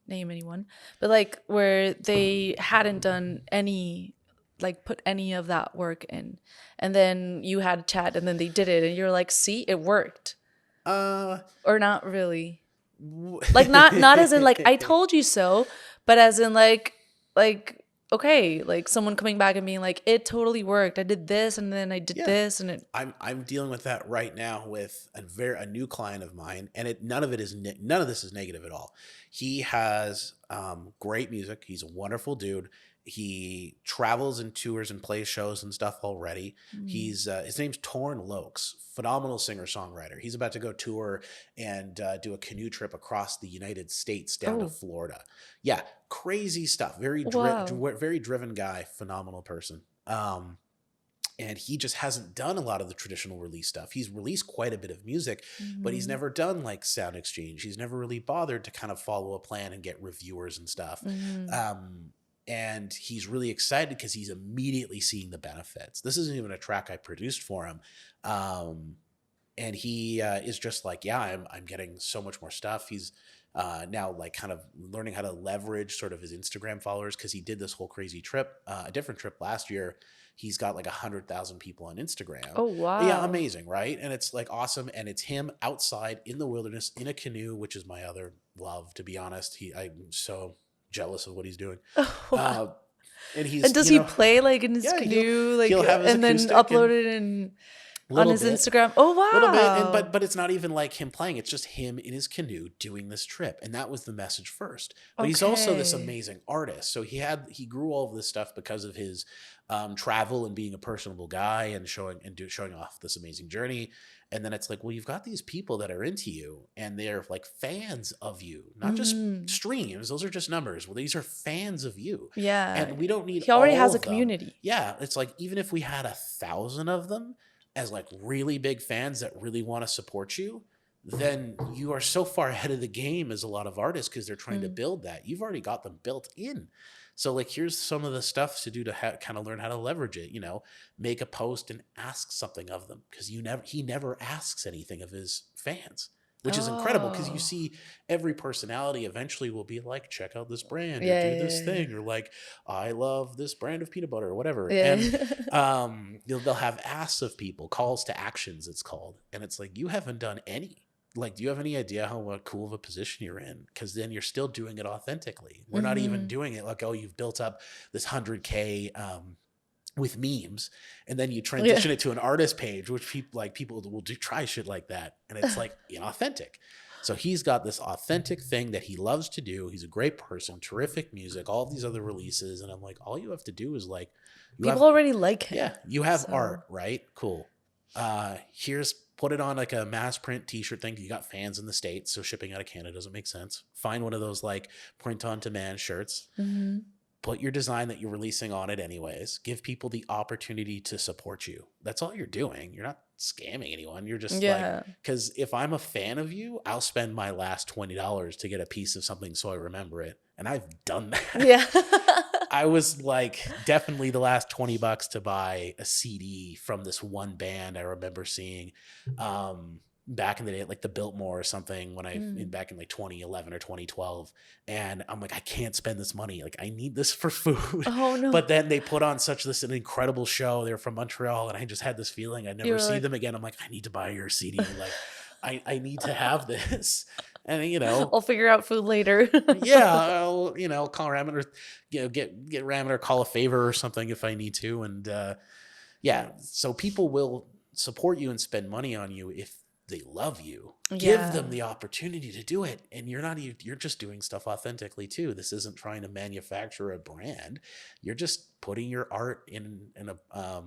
name anyone, but like where they hadn't done any, like put any of that work in, and then you had a chat and then they did it and you're like, see, it worked. Or not really. Like not as in like I told you so, but as in like okay, like someone coming back and being like, it totally worked. I did this and then I did Yeah. this and it I'm dealing with that right now with a new client of mine, and none of this is negative at all. He has great music. He's a wonderful dude. He travels and tours and plays shows and stuff already. He's his name's Torn Lokes, phenomenal singer songwriter. He's about to go tour and do a canoe trip across the United States down to Florida. Yeah, crazy stuff. Very very driven guy, phenomenal person. And he just hasn't done a lot of the traditional release stuff. He's released quite a bit of music, but he's never done like Sound Exchange. He's never really bothered to kind of follow a plan and get reviewers and stuff. And he's really excited because he's immediately seeing the benefits. This isn't even a track I produced for him. And he is just like, yeah, I'm getting so much more stuff. He's now like kind of learning how to leverage sort of his Instagram followers, because he did this whole crazy trip, a different trip last year. He's got like 100,000 people on Instagram. Oh, wow. Yeah, amazing, right? And it's like awesome. And it's him outside in the wilderness in a canoe, which is my other love, to be honest. I'm so jealous of what he's doing. Wow. And does he play like in his yeah, canoe, like, he'll have his and then acoustic upload and- it in on Little his bit. Instagram? Oh wow! A little bit, but it's not even like him playing. It's just him in his canoe doing this trip, and that was the message first. But he's also this Okay. amazing artist. So he grew all of this stuff because of his travel and being a personable guy and showing off this amazing journey. And then it's like, well, you've got these people that are into you, and they're like fans of you, not just streams. Those are just numbers. Well, these are fans of you. Yeah, And we don't need. He already all has a of them. community. Yeah, it's like even if we had 1,000 of them as like really big fans that really want to support you, then you are so far ahead of the game as a lot of artists, because they're trying to build that. You've already got them built in. So like, here's some of the stuff to do to kind of learn how to leverage it. Make a post and ask something of them, because he never asks anything of his fans, which is incredible, because you see every personality eventually will be like, check out this brand, or do this thing, or like, I love this brand of peanut butter, or whatever. Yeah. And they'll have asks of people, calls to actions, it's called. And it's like, you haven't done any. like, do you have any idea how cool of a position you're in? Because then you're still doing it authentically. We're not even Hmm. doing it like, oh, you've built up this 100K with memes, and then you Yeah. transition it to an artist page, which people will do try shit like that, and it's like inauthentic. So he's got this authentic thing that he loves to do. He's a great person, terrific music, all these other releases, and I'm like, all you have to do is like, you People have, already like him. yeah, you have So art, right? Cool. Here's put it on like a mass print t-shirt thing. You got fans in the States, so shipping out of Canada doesn't make sense. Find one of those like print on demand shirts. mhm. Put your design that you're releasing on it anyways. Give people the opportunity to support you. That's all you're doing. You're not scamming anyone. You're just like, Yeah. because if I'm a fan of you, I'll spend my last $20 to get a piece of something so I remember it. And I've done that. Yeah. I was like, definitely the last $20 to buy a CD from this one band I remember seeing back in the day, like the Biltmore or something, when back in like 2011 or 2012. And I'm like, I can't spend this money. Like, I need this for food. Oh no. But then they put on an incredible show. They're from Montreal, and I just had this feeling I'd You never were see like, them again. I'm like, I need to buy your CD. Like, I need to have this. And you know, I'll figure out food later. yeah, I'll, call Ramen, or get Ramen, or call a favor or something if I need to. And yeah, so people will support you and spend money on you if they love you. Give Yeah. them the opportunity to do it. And you're just doing stuff authentically too. This isn't trying to manufacture a brand. You're just putting your art in a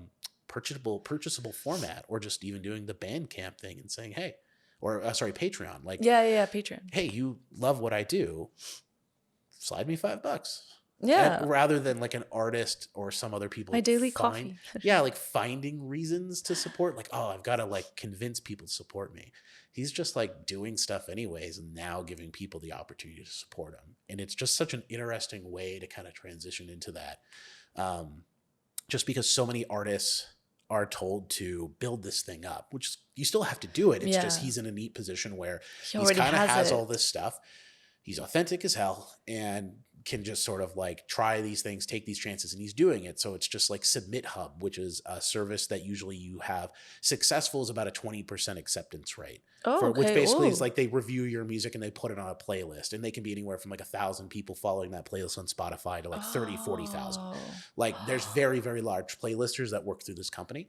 purchasable format, or just even doing the Bandcamp thing and saying, hey, or sorry, Patreon. Like, Yeah, Patreon. hey, you love what I do, slide me $5. Yeah. And rather than like an artist or some other people My daily coffee. yeah, like finding reasons to support, like, oh, I've got to like convince people to support me. He's just like doing stuff anyways, and now giving people the opportunity to support him. And it's just such an interesting way to kind of transition into that. Just because so many artists are told to build this thing up, which you still have to do it. It's just Yeah. he's in a neat position where He he's already kind of has it. all this stuff. He's authentic as hell and can just sort of like try these things, take these chances, and he's doing it. So it's just like Submit Hub, which is a service that usually you have successful is about a 20% acceptance rate. Oh, Which okay. basically is Ooh. like they review your music and they put it on a playlist, and they can be anywhere from like 1,000 people following that playlist on Spotify to like 30, 40,000. Oh. Like there's very, very large playlisters that work through this company.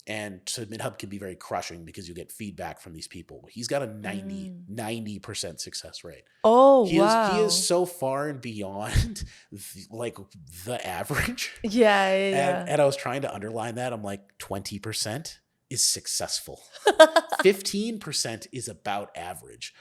And Submit Hub can be very crushing because you get feedback from these people. He's got a 90% success rate. Oh, He wow. is so far and beyond the average. Yeah. And I was trying to underline that. I'm like, 20% is successful. 15% is about average.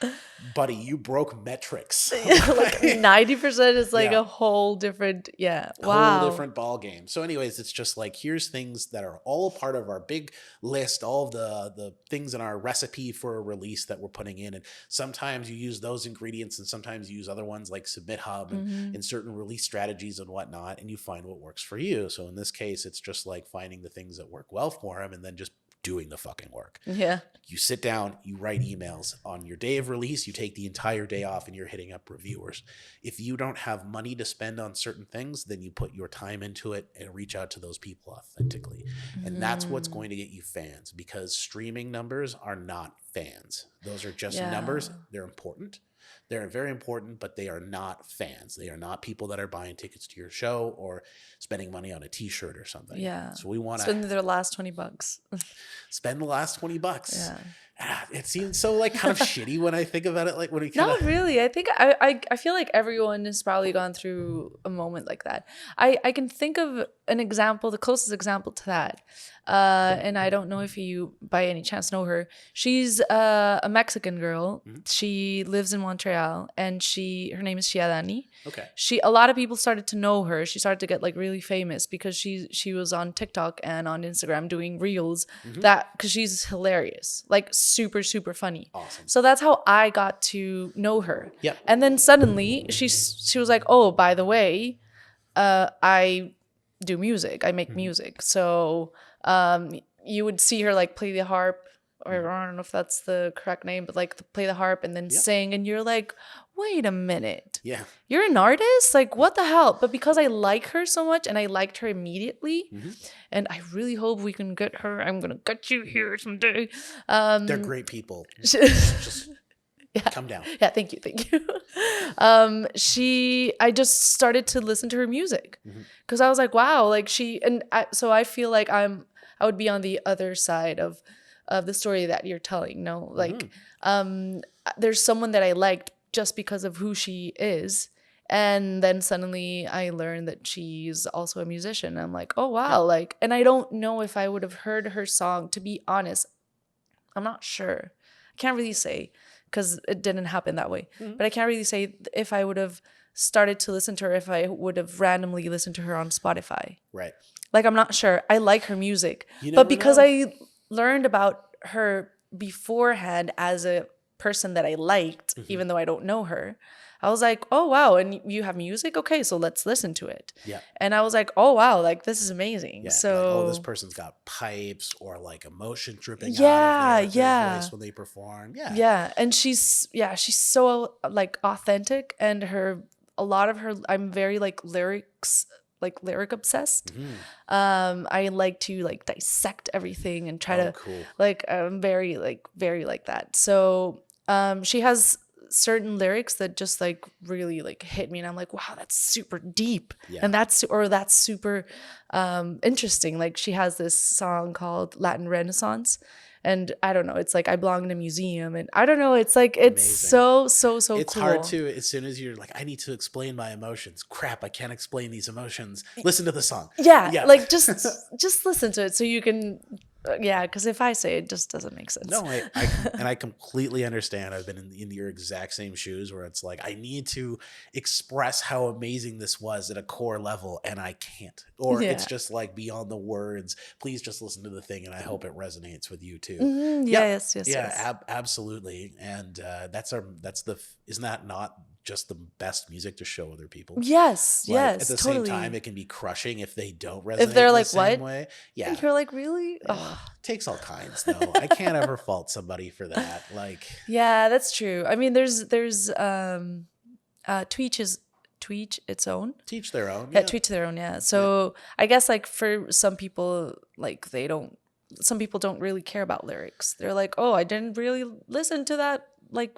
Buddy, you broke metrics. Like 90% is like Yeah. a whole different, wow. Whole different ball game. So anyways, it's just like, here's things that are all part of our big list, all of the things in our recipe for a release that we're putting in. And sometimes you use those ingredients, and sometimes you use other ones like Submit Hub and certain release strategies and whatnot, and you find what works for you. So in this case, it's just like finding the things that work well for him and then just doing the fucking work. Yeah. You sit down, you write emails. On your day of release, you take the entire day off and you're hitting up reviewers. If you don't have money to spend on certain things, then you put your time into it and reach out to those people authentically. And that's what's going to get you fans, because streaming numbers are not fans. Those are just numbers. They're important. They're very important, but they are not fans. They are not people that are buying tickets to your show or spending money on a t-shirt or something. Yeah. So we want to spend their last $20. spend the last $20. Yeah. It seems so like kind of shitty when I think about it. Like when we kind Not of really. I think I feel like everyone has probably gone through a moment like that. I can think of an example, the closest example to that. And I don't know if you by any chance know her. She's a Mexican girl. She lives in Montreal, and her name is Shiadani. okay. A lot of people started to know her. She started to get like really famous because she was on TikTok and on Instagram doing reels because she's hilarious, like super, super funny. Awesome. So that's how I got to know her. Yep. And then suddenly she was like, oh, by the way, I do music. I make music. So you would see her like play the harp, or I don't know if that's the correct name, but like play the harp and then sing, and you're like, wait a minute. Yeah. You're an artist? Like, what the hell? But because I like her so much and I liked her immediately, and I really hope we can get her. I'm going to get you here someday. They're great people. Just Yeah. come down. Yeah, thank you. I just started to listen to her music because I was like, wow, like so I feel like I would be on the other side of the story that you're telling. No, like, there's someone that I liked just because of who she is. And then suddenly I learned that she's also a musician. I'm like, oh, wow. Like, and I don't know if I would have heard her song, to be honest. I'm not sure. I can't really say because it didn't happen that way. But I can't really say if I would have started to listen to her, if I would have randomly listened to her on Spotify. Right. Like, I'm not sure. I like her music. You But never because know. I learned about her beforehand as a person that I liked, even though I don't know her, I was like, oh, wow. And you have music? Okay, so let's listen to it. Yeah. And I was like, oh, wow, like, this is amazing. Yeah. So, like, oh, this person's got pipes or like emotion dripping Yeah, out of their yeah. voice when they perform. Yeah. yeah. And she's so like authentic, and a lot of her, I'm very like lyric obsessed. I like to like dissect everything and try to Cool. like, I'm very like that. So she has certain lyrics that just like really like hit me, and I'm like, wow, that's super deep. Yeah. And that's super interesting. Like, she has this song called Latin Renaissance, and I don't know, it's like I belong in a museum, and I don't know, it's like, it's Amazing. so It's cool. hard to, as soon as you're like, I need to explain my emotions. Crap, I can't explain these emotions. Listen to the song. Yeah. Like, just listen to it so you can, because if I say it just doesn't make sense. No, I completely understand. I've been in your exact same shoes where it's like, I need to express how amazing this was at a core level, and I can't. Or it's just like beyond the words. Please just listen to the thing, and I hope it resonates with you too. Yes. Absolutely. And isn't that not just the best music to show other people? Yes, Like, yes, at the totally. same time, it can be crushing if they don't resonate. If they're in like, the same what? way. Yeah. And you're like, really? Yeah. Takes all kinds, though. I can't ever fault somebody for that. Like, Yeah, that's true. I mean, there's tweech its own. teach their own. Yeah, tweech their own. Yeah. So I guess like for some people, like some people don't really care about lyrics. They're like, oh, I didn't really listen to that like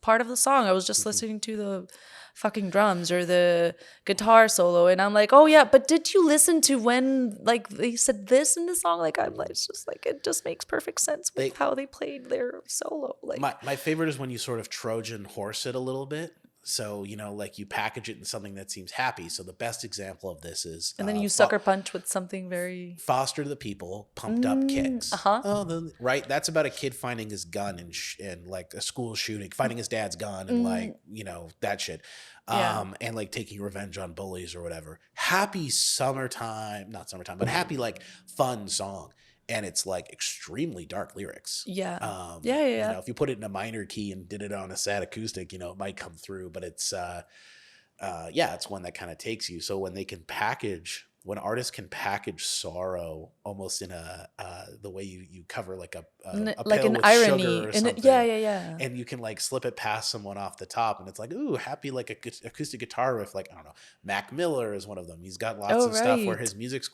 part of the song. I was just listening to the fucking drums or the guitar solo, and I'm like, oh yeah, but did you listen to when like they said this in the song? Like, I'm like, it's just like, it just makes perfect sense with how they played their solo. Like, my favorite is when you sort of Trojan horse it a little bit. So, like you package it in something that seems happy. So the best example of this is, and then you sucker punch with something very Foster the People, Pumped Up Kicks. Right. That's about a kid finding his gun in like a school shooting, finding his dad's gun, and like, that shit. And like taking revenge on bullies or whatever. Happy summertime, not summertime, but happy, like, fun song. And it's like extremely dark lyrics. Yeah. If you put it in a minor key and did it on a sad acoustic, it might come through, but it's it's one that kind of takes you. So when artists can package sorrow almost in the way you cover like a like pill an with irony sugar or in something, it, and you can like slip it past someone off the top, and it's like, ooh, happy, like a acoustic guitar riff. Like, I don't know, Mac Miller is one of them. He's got lots of stuff where his music's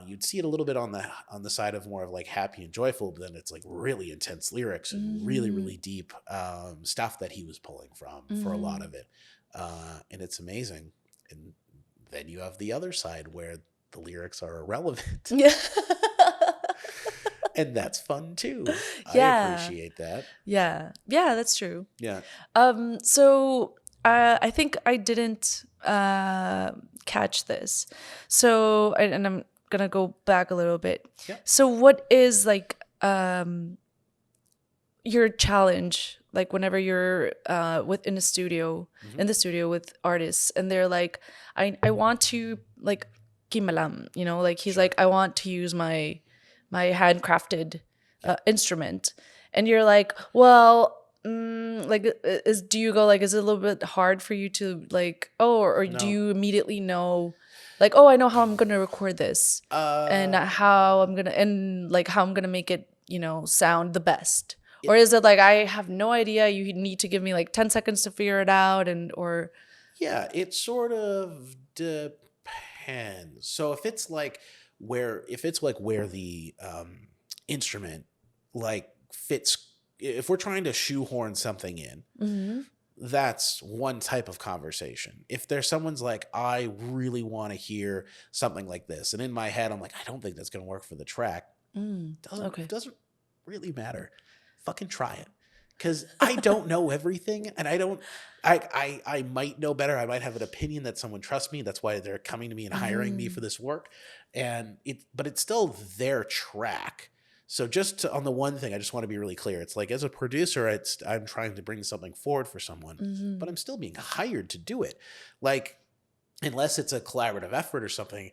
you'd see it a little bit on the side of more of like happy and joyful, but then it's like really intense lyrics and really, really deep stuff that he was pulling from for a lot of it. And it's amazing. And then you have the other side where the lyrics are irrelevant. Yeah. And that's fun too. Yeah. I appreciate that. Yeah. Yeah, that's true. Yeah. So I think I didn't catch this. So, and I'm gonna go back a little bit. Yeah. So what is like your challenge, like whenever you're in the studio with artists, and they're like, I want to like kimalam, like he's like, I want to use my handcrafted instrument, and you're like, well, like, do you go like, is it a little bit hard for you to like, or No. do you immediately know, like, oh, I know how I'm gonna record this, and how I'm gonna make it, sound the best? Or is it like, I have no idea, you need to give me like 10 seconds to figure it out, and or Yeah, it sort of depends. So if it's like where the instrument like fits, if we're trying to shoehorn something in, Mhm. that's one type of conversation. If there's someone's like, I really want to hear something like this, and in my head I'm like, I don't think that's going to work for the track. Okay. Doesn't really matter. Fucking try it. Because I don't know everything, and I might know better. I might have an opinion that someone trusts me. That's why they're coming to me and hiring me for this work. But it's still their track. So on the one thing, I just want to be really clear. It's like, as a producer, I'm trying to bring something forward for someone, but I'm still being hired to do it. Like, unless it's a collaborative effort or something,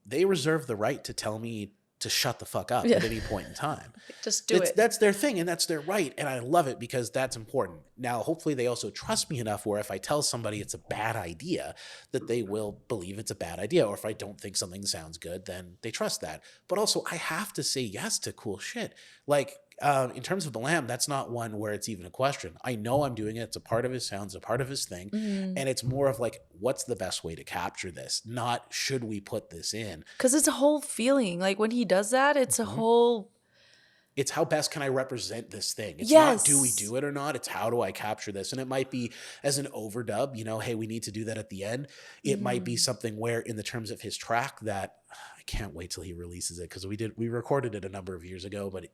they reserve the right to tell me to shut the fuck up Yeah. at any point in time. Just do it. That's their thing, and that's their right, and I love it because that's important. Now, hopefully they also trust me enough where if I tell somebody it's a bad idea, that they will believe it's a bad idea, or if I don't think something sounds good, then they trust that. But also, I have to say yes to cool shit. Like, in terms of the Lamb, that's not one where it's even a question. I know I'm doing it. It's a part of his sound, it's a part of his thing. And it's more of like, what's the best way to capture this? Not, should we put this in? Because it's a whole feeling. Like when he does that, it's a whole. It's how best can I represent this thing? It's not, do we Yes. do it or not? It's how do I capture this? And it might be as an overdub, hey, we need to do that at the end. It might be something where, in the terms of his track, that I can't wait till he releases it, because we recorded it a number of years ago, but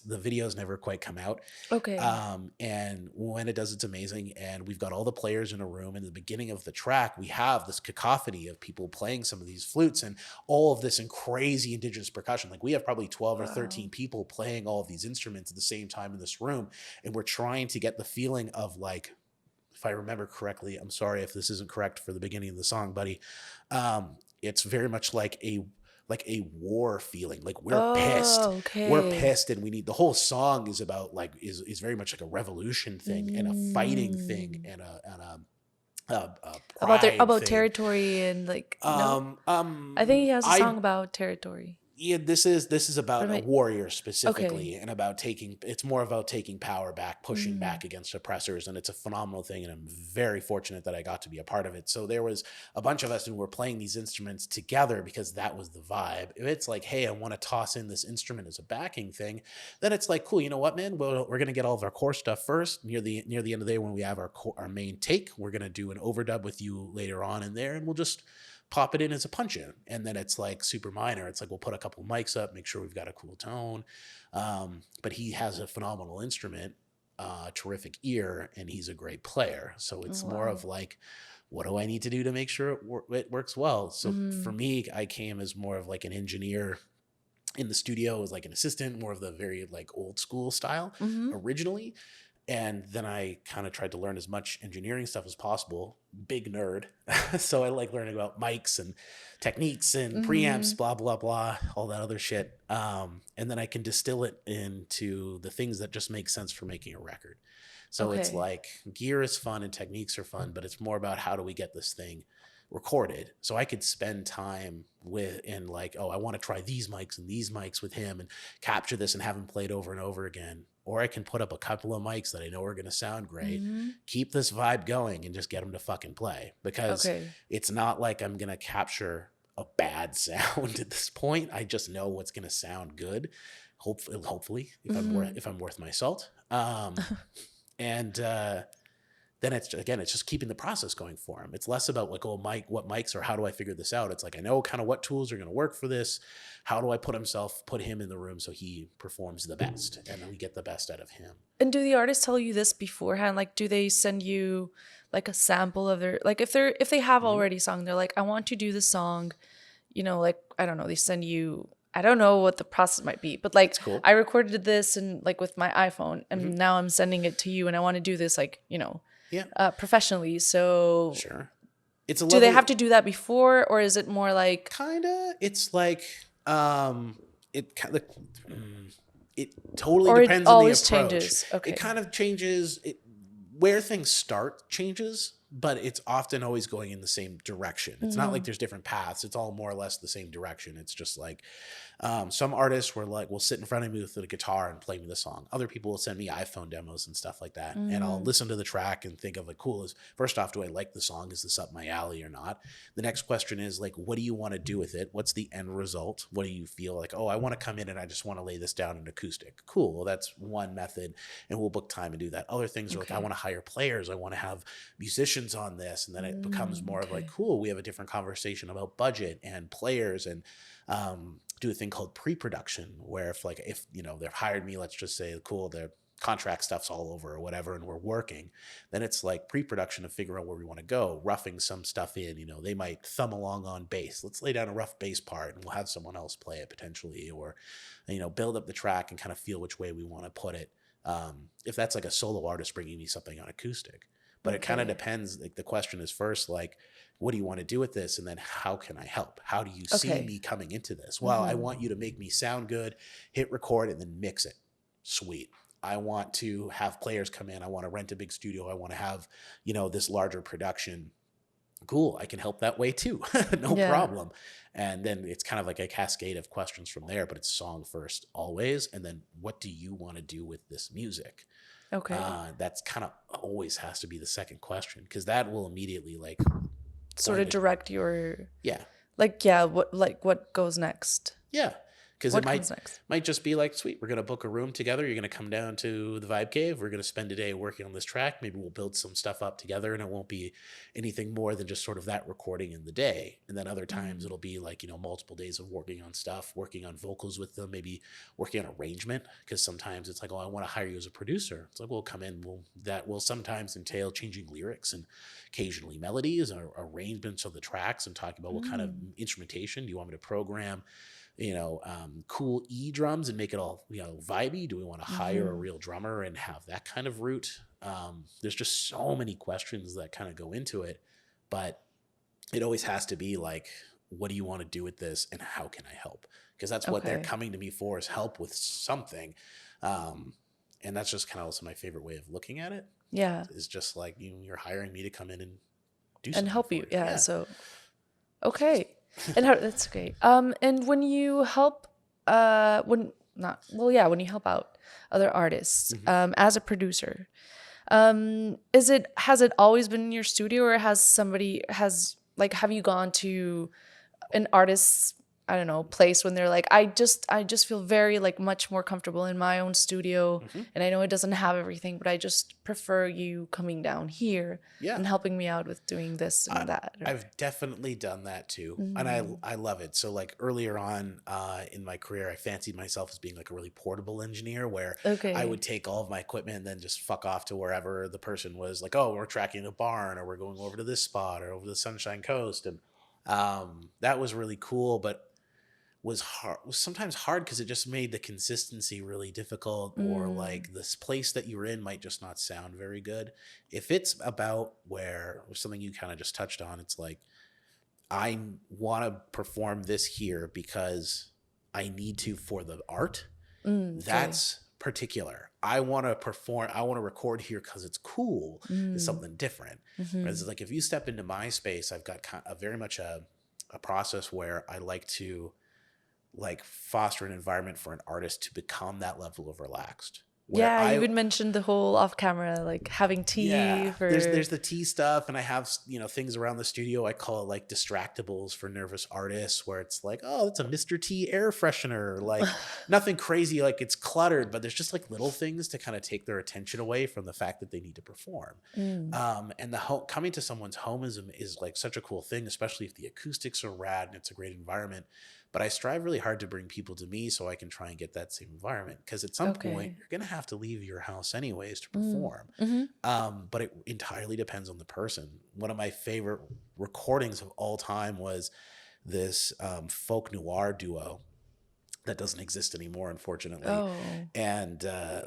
the videos never quite come out. Okay. And when it does, it's amazing. And we've got all the players in a room. And at the beginning of the track, we have this cacophony of people playing some of these flutes and all of this crazy indigenous percussion. Like, we have probably 12 or 13 people playing all of these instruments at the same time in this room. And we're trying to get the feeling of, like, if I remember correctly, I'm sorry if this isn't correct for the beginning of the song, buddy. It's very much like a war feeling. Like, we're pissed. Oh, okay. We're pissed, and we need, the whole song is about, like, is very much like a revolution thing and a fighting thing and a pride About thing. territory and like no. I think he has a I song about territory. Yeah, this is about a warrior Okay. specifically, and it's more about taking power back, pushing back against oppressors, and it's a phenomenal thing, and I'm very fortunate that I got to be a part of it. So there was a bunch of us who were playing these instruments together because that was the vibe. If it's like, hey, I want to toss in this instrument as a backing thing, then it's like, cool, you know what, man? Well, we're gonna get all of our core stuff first. Near the end of the day, when we have our main take, we're gonna do an overdub with you later on in there, and we'll just pop it in as a punch in. And then it's like super minor. It's like, we'll put a couple mics up, make sure we've got a cool tone. But he has a phenomenal instrument, terrific ear, and he's a great player. So it's more of like, what do I need to do to make sure it works well? So for me, I came as more of like an engineer in the studio, as like an assistant, more of the very like old school style originally. And then I kind of tried to learn as much engineering stuff as possible. Big nerd. So I like learning about mics and techniques and preamps, blah, blah, blah, all that other shit. And then I can distill it into the things that just make sense for making a record. So it's like, gear is fun and techniques are fun, but it's more about how do we get this thing recorded. So I could spend time like, oh, I want to try these mics and these mics with him and capture this and have him played over and over again. Or I can put up a couple of mics that I know are going to sound great, keep this vibe going, and just get them to fucking play. Because it's not like I'm going to capture a bad sound at this point. I just know what's going to sound good. Hopefully, if I'm worth my salt. And then it's just keeping the process going for him. It's less about like, oh, what mics, or how do I figure this out? It's like, I know kind of what tools are going to work for this. How do I put him in the room so he performs the best, and then we get the best out of him. And do the artists tell you this beforehand? Like, do they send you like a sample of their, like if they have already sung, they're like, I want to do this song, like, I don't know, they send you, I don't know what the process might be, but like, cool. I recorded this and like with my iPhone, and now I'm sending it to you, and I want to do this like, professionally. So sure. Do they have to do that before, or is it more like kinda? It's like it totally depends on the approach. Changes. Okay. It kind of changes. Where things start changes, but it's often always going in the same direction. It's not like there's different paths. It's all more or less the same direction. It's just like Some artists were like, will sit in front of me with a guitar and play me the song. Other people will send me iPhone demos and stuff like that. And I'll Mm, listen to the track and think of like, cool, is first off, do I like the song? Is this up my alley or not? The next question is like, what do you want to do with it? What's the end result? What do you feel like? Oh, I want to come in and I just want to lay this down in acoustic. Cool. Well, that's one method, and we'll book time and do that. Other things are like, I okay. want to hire players. I want to have musicians on this. And then it becomes more of like, Okay. cool, we have a different conversation about budget and players, and do a thing called pre-production, where if they've hired me, let's just say, cool, their contract stuff's all over or whatever, and we're working, then it's like pre-production to figure out where we want to go, roughing some stuff in. They might thumb along on bass, let's lay down a rough bass part and we'll have someone else play it potentially, or build up the track and kind of feel which way we want to put it, if that's like a solo artist bringing me something on acoustic. But it kind of Okay. depends. Like, the question is first, like, what do you want to do with this? And then how can I help? How do you see Okay. me coming into this? Well, I Mm-hmm. want you to make me sound good, hit record, and then mix it. Sweet. I want to have players come in. I want to rent a big studio. I want to have, this larger production. Cool. I can help that way too. No Yeah. problem. And then it's kind of like a cascade of questions from there, but it's song first always. And then what do you want to do with this music? Okay. That's kind of always has to be the second question, because that will immediately like Sort point of it. direct your Yeah. like yeah, what goes next? Yeah. Because it What might comes next? might just be like, sweet, we're gonna book a room together. You're gonna come down to the Vibe Cave. We're gonna spend a day working on this track. Maybe we'll build some stuff up together, and it won't be anything more than just sort of that recording in the day. And then other times Mm. it'll be like, multiple days of working on stuff, working on vocals with them, maybe working on arrangement. Because sometimes it's like, oh, I want to hire you as a producer. It's like, we'll come in. That will sometimes entail changing lyrics and occasionally melodies or arrangements of the tracks, and talking about what kind of Mm. instrumentation do you want me to program, cool drums and make it all, vibey? Do we want to hire a Mm-hmm. real drummer and have that kind of route? There's just so many questions that kind of go into it, but it always has to be like, what do you want to do with this and how can I help? Because that's what they're Okay. coming to me for, is help with something. Um, and that's just kind of also my favorite way of looking at it, Yeah. is just like, you're hiring me to come in and do And something help for you. you. Yeah. Yeah. So okay. And how that's great. And when you help when not well, yeah, when you help out other artists Mhm. as a producer, is it has it always been in your studio, or has somebody has like have you gone to an artist's, I don't know, place when they're like, I just feel very like much more comfortable in my own studio, Mhm. and I know it doesn't have everything, but I just prefer you coming down here Yeah. and helping me out with doing this I, and that, or I've definitely done that too, and I mm, I love it. So like earlier on in my career, I fancied myself as being like a really portable engineer, where I would okay. take all of my equipment and then just fuck off to wherever the person was. Like, oh, we're tracking a barn, or we're going over to this spot, or over the Sunshine Coast, and that was really cool, but was sometimes hard because it just made the consistency really difficult, or Mm, like this place that you were in might just not sound very good. If it's about where something you kind of just touched on, it's like, I want to perform this here because I need to for the art. okay. That's particular. I want to perform, I want to record here because it's cool. It's Mm, something different. mhm. Whereas like, if you step into my space, I've got a very much a process where I like to like foster an environment for an artist to become that level of relaxed, where Yeah, you I had mentioned the whole off camera, like having tea yeah, there's for. there's the tea stuff, and I have things around the studio. I call it like distractables for nervous artists, where it's like, oh, it's a Mr. T air freshener, like nothing crazy, like it's cluttered, but there's just like little things to kind of take their attention away from the fact that they need to perform. Mm, And the coming to someone's home is like such a cool thing, especially if the acoustics are rad and it's a great environment. But I strive really hard to bring people to me so I can try and get that same environment, because at some point okay. you're gonna have to leave your house anyways to Mm, perform. mhm. But it entirely depends on the person. One of my favorite recordings of all time was this folk noir duo that doesn't exist anymore, unfortunately. Oh. And a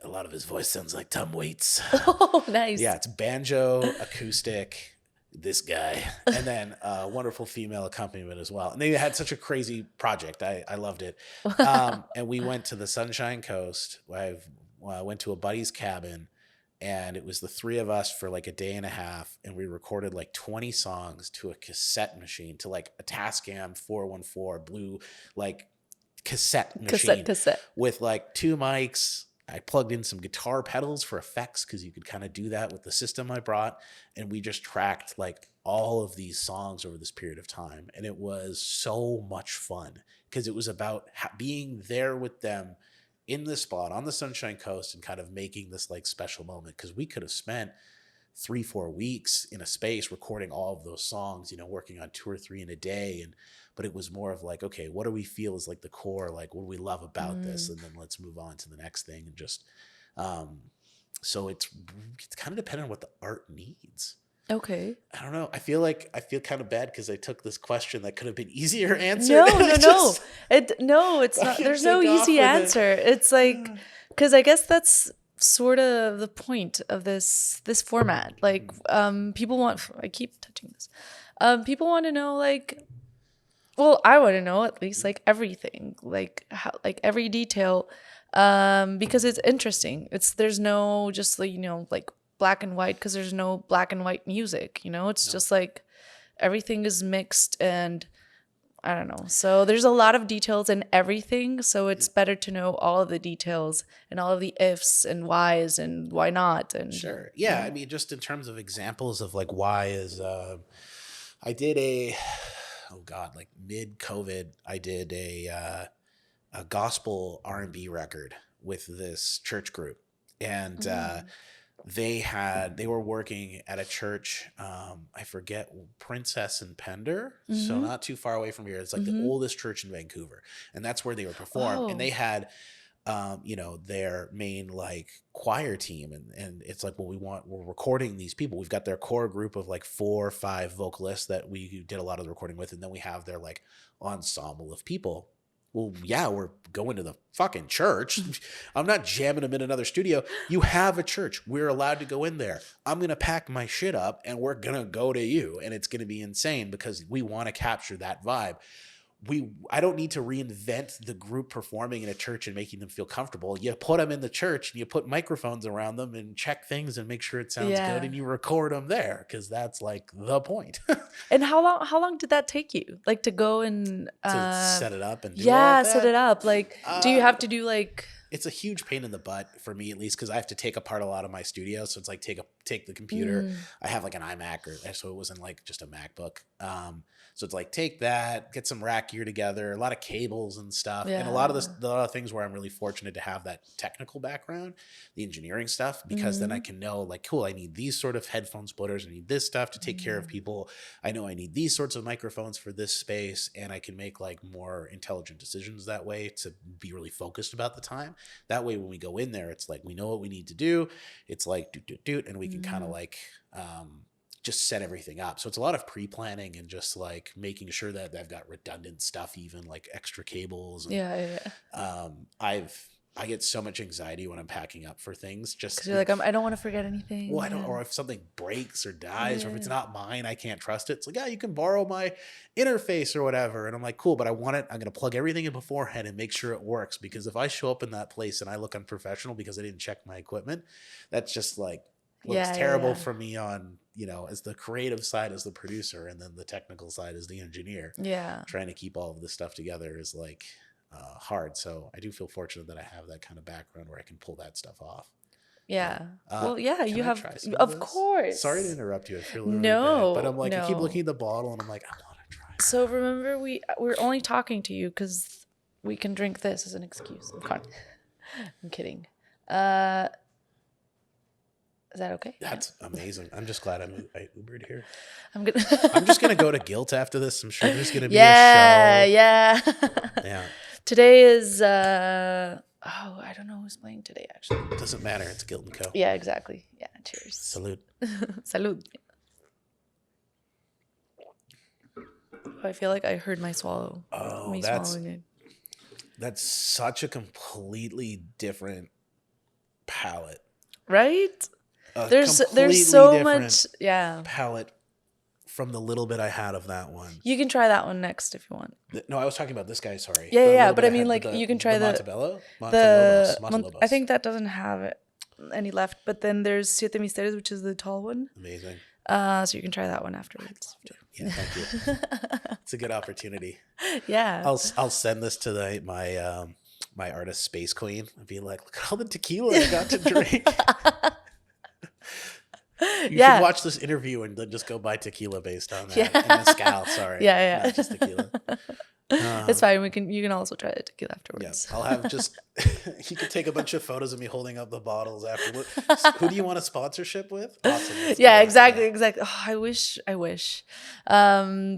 lot of his voice sounds like Tom Waits. Oh, Yeah, nice. it's banjo, acoustic, this guy, and then wonderful female accompaniment as well. And they had such a crazy project. I loved it. And we went to the Sunshine Coast. I went to a buddy's cabin, and it was the three of us for like a day and a half, and we recorded like 20 songs to a cassette machine, to like a Tascam 414 blue, like cassette machine Cassette. with like 2 mics. I plugged in some guitar pedals for effects because you could kind of do that with the system I brought. And we just tracked like all of these songs over this period of time. And it was so much fun because it was about being there with them in the spot on the Sunshine Coast and kind of making this like special moment, because we could have spent 3-4 weeks in a space recording all of those songs, you know, working on 2 or 3 in a day. But it was more of like, okay, what do we feel is like the core, like what do we love about this, and then let's move on to the next thing. And just so it's kind of dependent on what the art needs. Okay. I don't know. I feel kind of bad because I took this question that could have been easier answered. No. It's not. There's no easy answer. It's like, because I guess that's sort of the point of this format. Like, people want. I keep touching this. People want to know, like, well, I want to know at least like everything, like how, like every detail, because it's interesting. There's no just like, you know, like black and white, because there's no black and white music, you know. It's just like everything is mixed, and I don't know. So there's a lot of details in everything, so it's better to know all of the details and all of the ifs and whys and why not. And sure. Yeah. I mean, just in terms of examples of like why is I did like mid-COVID, I did a gospel R&B record with this church group, and they were working at a church, I forget, Princess and Pender, so not too far away from here. It's like the oldest church in Vancouver, and that's where they would perform. And they had you know, their main like choir team, and it's like, well, we're recording these people. We've got their core group of like 4 or 5 vocalists that we did a lot of the recording with, and then we have their like ensemble of people. Well, yeah, we're going to the fucking church. I'm not jamming them in another studio. You have a church. We're allowed to go in there. I'm going to pack my shit up and we're going to go to you. And it's going to be insane because we want to capture that vibe. I don't need to reinvent the group performing in a church and making them feel comfortable. You put them in the church and you put microphones around them and check things and make sure it sounds good, and you record them there, because that's like the point. And how long did that take you? Like to go and to set it up and do all that? set it up. Like, do you have to do like? It's a huge pain in the butt for me, at least, because I have to take apart a lot of my studio. So it's like take the computer. I have like an iMac, so it wasn't like just a MacBook. So it's like take that, get some rack gear together, a lot of cables and stuff, and a lot of things where I'm really fortunate to have that technical background, the engineering stuff, because then I can know like, cool, I need these sort of headphone splitters, I need this stuff to take care of people. I know I need these sorts of microphones for this space, and I can make like more intelligent decisions that way to be really focused about the time. That way, when we go in there, it's like we know what we need to do. It's like doot, and we can kind of like just set everything up. So it's a lot of pre-planning and just like making sure that I've got redundant stuff, even like extra cables. And, I get so much anxiety when I'm packing up for things. Just because you're like, I don't want to forget anything. Well, I don't, or if something breaks or dies, or if it's not mine, I can't trust it. It's like, yeah, you can borrow my interface or whatever. And I'm like, cool, but I want it. I'm going to plug everything in beforehand and make sure it works. Because if I show up in that place and I look unprofessional because I didn't check my equipment, that's just like, looks terrible for me on, you know, as the creative side as the producer, and then the technical side as the engineer. Yeah. Trying to keep all of this stuff together is like hard. So I do feel fortunate that I have that kind of background where I can pull that stuff off. Yeah. Well, yeah, you have, of course. Sorry to interrupt you. I feel really bad, but I'm like, I keep looking at the bottle and I'm like, I want to try. So remember, we're only talking to you because we can drink this as an excuse. I'm kidding. Is that okay? That's amazing. I'm just glad I Ubered here. I'm just gonna go to Guilt after this. I'm sure there's gonna be a show. Yeah. Today is I don't know who's playing today actually. It doesn't matter. It's Guilt and Co. Yeah, exactly. Yeah. Cheers. Salute. Salud. I feel like I heard my swallow. Oh, that's such a completely different palette. Right? There's so much palette from the little bit I had of that one. You can try that one next if you want. No, I was talking about this guy, sorry. Yeah, but I mean like you can try the Montelobos. I think that doesn't have any left, but then there's Siete Misterios, which is the tall one. Amazing. So you can try that one afterwards. Yeah, thank you. It's a good opportunity. Yeah. I'll send this to my artist Space Queen and be like, look at all the tequila I got to drink. You should Yeah. watch this interview and then just go buy tequila based on that. And Yeah. mezcal, sorry, Yeah, not just tequila. yeah. It's Um, fine. You can also try the tequila yeah, afterwards. I'll have just you could take a bunch of photos of me holding up the bottles after. Who do you want a sponsorship with? Awesome, let's do Yeah, that. exactly, Yeah. exactly. Oh, I wish.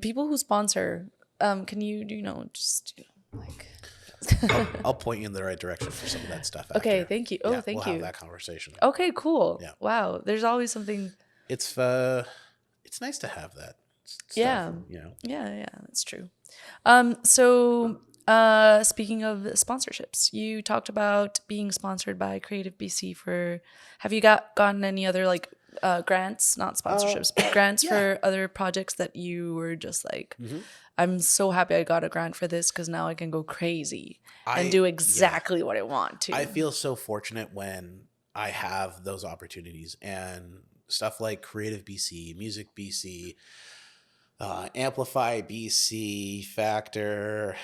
People who sponsor, can you, just, like I'll point you in the right direction for some of that stuff Okay, after. thank you. Oh, Yeah, we'll thank have you. that conversation. Okay, cool. Yeah. Wow. There's always something. It's it's nice to have that stuff, Yeah. you know. Yeah, that's true. So speaking of sponsorships, you talked about being sponsored by Creative BC for, have you gotten any other like grants, not Uh sponsorships, but grants yeah. for other projects that you were just like, hmm I'm so happy I got a grant for this because now I can go crazy and I do yeah. exactly what I want I to. feel so fortunate when I have those opportunities and stuff like Creative BC, Music BC, Amplify BC, Factor,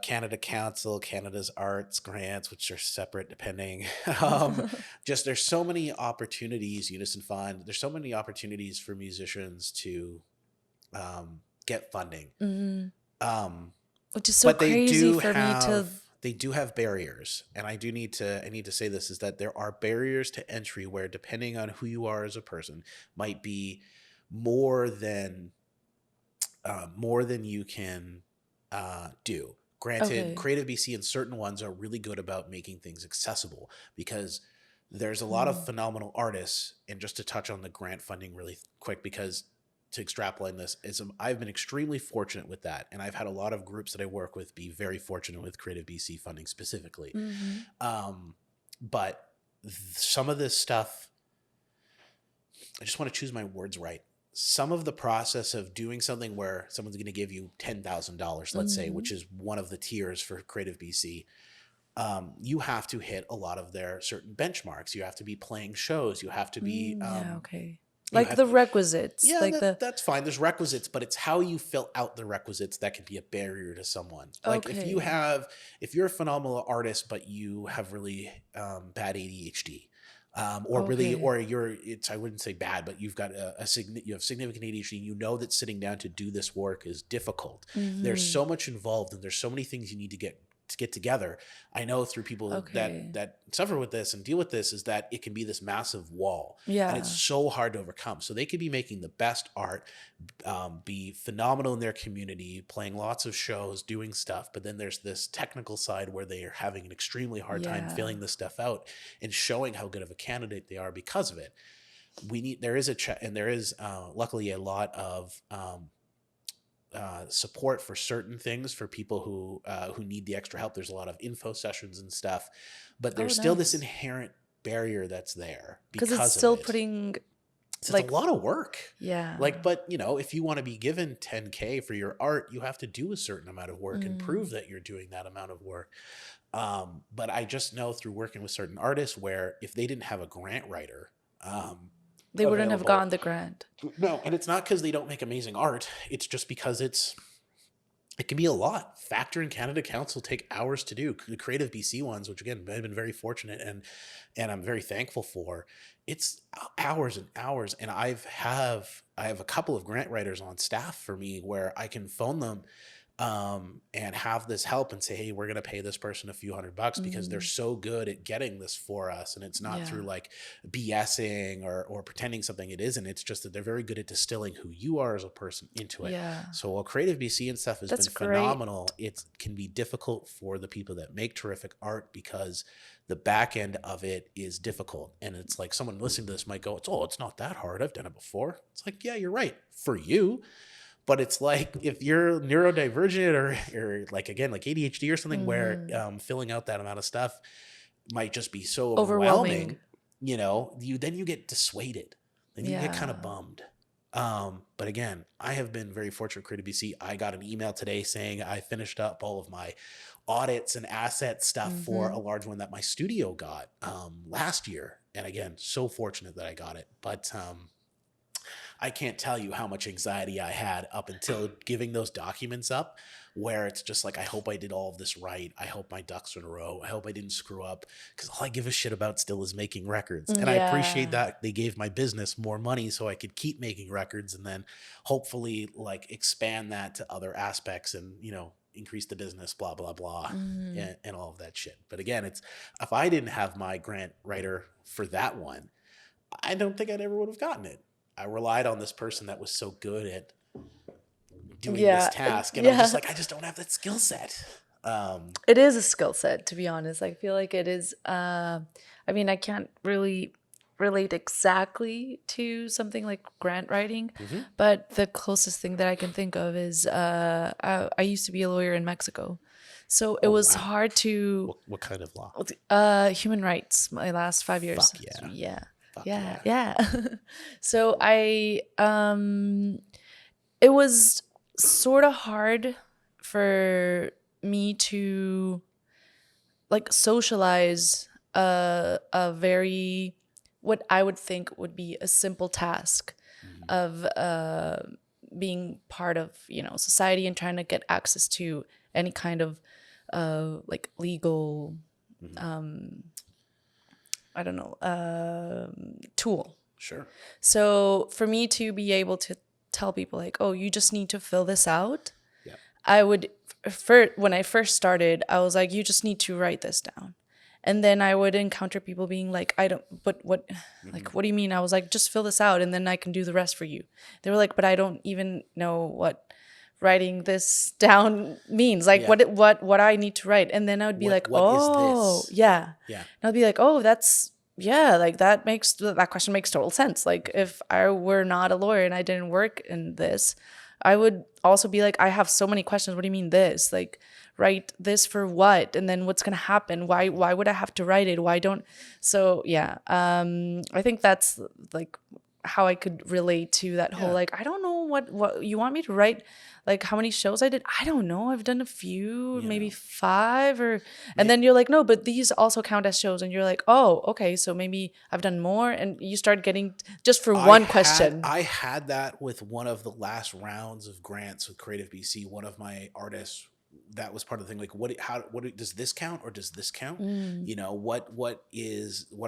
Canada Council, Canada's Arts Grants, which are separate depending. Just there's so many opportunities, Unison Fund. There's so many opportunities for musicians to get funding. Mhm. Um, Which is so but they crazy do for me have to. barriers, and I need to say this is that there are barriers to entry where, depending on who you are as a person, might be more than you can do. Granted, Okay. Creative BC and certain ones are really good about making things accessible because there's a lot of Mm. phenomenal artists. And just to touch on the grant funding really quick, because to extrapolate this is I've been extremely fortunate with that, and I've had a lot of groups that I work with be very fortunate with Creative BC funding specifically. Mhm. Um, but some of this stuff, I just want to choose my words right. Some of the process of doing something where someone's going to give you $10,000, let's say, which Mhm. is one of the tiers for Creative BC, you have to hit a lot of their certain benchmarks. You have to be playing shows. You have to be, Yeah, okay. you Like have, the requisites, yeah, like the. that's fine. There's requisites, but it's how you fill out the requisites that can be a barrier to someone. Like Okay. if you're a phenomenal artist, but you have really bad ADHD, or really, Okay. or I wouldn't say bad, but you've got you have significant ADHD. You know that sitting down to do this work is difficult. There's Mhm. so much involved, and there's so many things you need to get together. I know through people Okay. that suffer with this and deal with this is that it can be this massive wall, and it's Yeah. so hard to overcome. So they could be making the best art, be phenomenal in their community, playing lots of shows, doing stuff, but then there's this technical side where they are having an extremely hard time Yeah. filling this stuff out and showing how good of a candidate they are because of it. There is and there is luckily a lot of support for certain things for people who need the extra help. There's a lot of info sessions and stuff, but Oh, there's still this nice. inherent barrier that's there Because it's because of still it. putting So it's a like, lot of work. yeah. Like, but if you want to be given 10K for your art, you have to do a certain amount of work and Mm. prove that you're doing that amount of work. But I just know through working with certain artists where if they didn't have a grant writer They wouldn't have available, gotten the grant. no, and it's not because they don't make amazing art. It's just because it can be a lot. Factor and Canada Council take hours to do. The Creative BC ones, which again I've been very fortunate and I'm very thankful for. It's hours and hours, and I have a couple of grant writers on staff for me where I can phone them and have this help and say, hey, we're going to pay this person a few $100 because they're Mm. so good at getting this for us. And it's not through Yeah. like BSing or pretending something it isn't. It's just that they're very good at distilling who you are as a person into it. Yeah. So while Creative BC and stuff has That's been great. phenomenal, it can be difficult for the people that make terrific art because the back end of it is difficult. And it's like someone listening to this might go, it's not that hard. I've done it before. It's like, yeah, you're right. For you. But it's like if you're neurodivergent or like, again, like ADHD or something where Mhm. filling out that amount of stuff might just be so Overwhelming. overwhelming, you get dissuaded. Then you get kind of Yeah. bummed. But again, I have been very fortunate with Creative BC. I got an email today saying I finished up all of my audits and asset stuff for a Mhm. large one that my studio got last year. And again, so fortunate that I got it. But I can't tell you how much anxiety I had up until giving those documents up, where it's just like, I hope I did all of this right. I hope my ducks are in a row. I hope I didn't screw up, because all I give a shit about still is making records. And I appreciate Yeah. that they gave my business more money so I could keep making records, and then hopefully like expand that to other aspects, and, increase the business, blah, blah, blah, Mm. and all of that shit. But again, if I didn't have my grant writer for that one, I don't think I'd ever would have gotten it. I relied on this person that was so good at doing this Yeah. task, and I'm just Yeah. like, I just don't have that skill set. It is a skill set, to be honest. I feel like it is. I mean, I can't really relate exactly to something like grant writing, Mhm. but the closest thing that I can think of is I used to be a lawyer in Mexico. So it Oh was wow, hard to what kind of law? human rights my last 5 years. Fuck yeah, Yeah. fuck Yeah. yeah. Yeah. So it was sort of hard for me to like socialize a very what I would think would be a simple task Mhm. of being part of society and trying to get access to any kind of like legal Mhm. I don't know tool. Sure. So for me to be able to tell people like, oh, you just need to fill this out, Yeah. I would when I first started, I was like, you just need to write this down. And then I would encounter people being like, I don't, but what, Mhm. like, what do you mean? I was like, just fill this out and then I can do the rest for you. They were like, but I don't even know what writing this down means. Like, Yeah. what I need to write. And then I would be like, What is oh, this? yeah. Yeah. And I'd be like, oh, yeah, like that question makes total sense. Like, if I were not a lawyer and I didn't work in this, I would also be like, I have so many questions. What do you mean this? Like, write this for what? And then what's gonna happen? Why would I have to write it? Why don't so yeah. I think that's like how I could relate to that whole Yeah. like, I don't know what you want me to write, like how many shows I did. I don't know. I've done a few, maybe Yeah. 5 or and Yeah. then you're like, no, but these also count as shows. And you're like, oh, okay, so maybe I've done more. And you start getting just for one question. I had that with one of the last rounds of grants with Creative BC. One of my artists, that was part of the thing. Like, what does this count, or does this count? Mm. What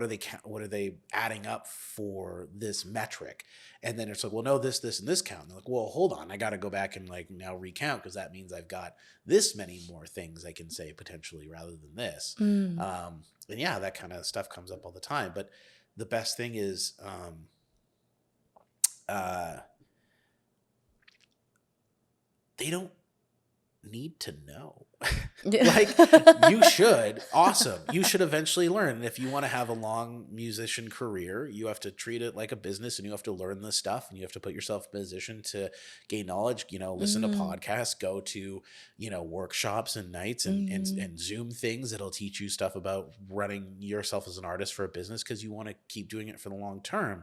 are they adding up for this metric? And then it's like, well, no, this and this count. And they're like, well, hold on, I got to go back and like now recount, because that means I've got this many more things I can say potentially rather than this. Mm. And yeah, that kind of stuff comes up all the time. But the best thing is, they don't need to know. Like, you should. Awesome. You should eventually learn. And if you want to have a long musician career, you have to treat it like a business, and you have to learn this stuff, and you have to put yourself in a position to gain knowledge, listen to podcasts, go to, workshops and nights and Zoom things that'll teach you stuff about running yourself as an artist for a business, because you want to keep doing it for the long term.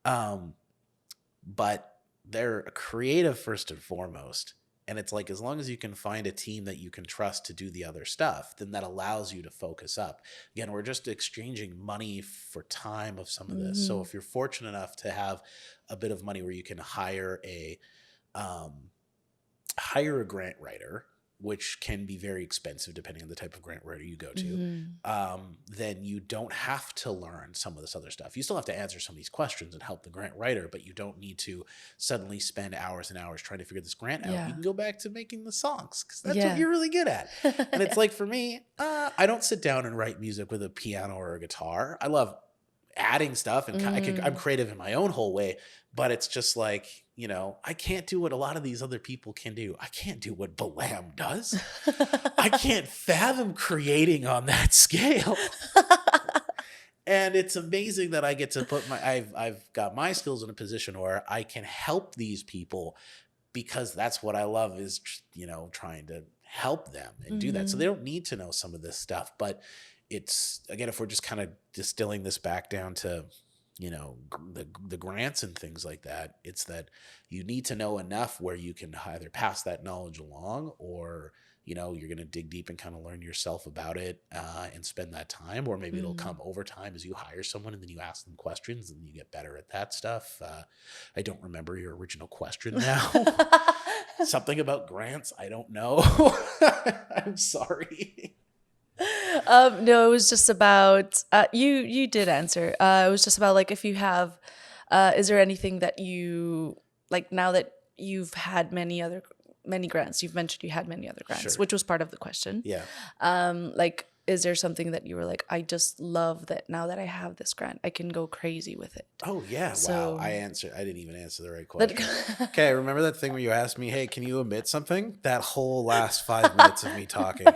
But they're creative first and foremost. And it's like, as long as you can find a team that you can trust to do the other stuff, then that allows you to focus up. Again, we're just exchanging money for time of some of this. So if you're fortunate enough to have a bit of money where you can hire a grant writer, which can be very expensive depending on the type of grant writer you go to, then you don't have to learn some of this other stuff. You still have to answer some of these questions and help the grant writer, but you don't need to suddenly spend hours and hours trying to figure this grant out. Yeah. You can go back to making the songs, because that's Yeah. what you're really good at. And it's like, for me, I don't sit down and write music with a piano or a guitar. I love adding stuff, and I'm creative in my own whole way, but it's just like, I can't do what a lot of these other people can do. I can't do what Balam does. I can't fathom creating on that scale. And it's amazing that I get to put I've got my skills in a position where I can help these people, because that's what I love, is, trying to help them and do that. So they don't need to know some of this stuff. But it's, again, if we're just kind of distilling this back down to, the grants and things like that, it's that you need to know enough where you can either pass that knowledge along, or you're going to dig deep and kind of learn yourself about it and spend that time. Or maybe it'll come over time as you hire someone and then you ask them questions and you get better at that stuff. I don't remember your original question now. Something about grants. I don't know. I'm sorry. No, it was just about you did answer. It was just about like if you have is there anything that you like now that you've had many grants, you've mentioned you had many other grants, Sure. which was part of the question. Yeah. Like is there something that you were like, I just love that now that I have this grant, I can go crazy with it? Oh yeah. So- Wow. I didn't even answer the right question. Okay. Remember that thing where you asked me, hey, can you omit something? That whole last 5 minutes of me talking.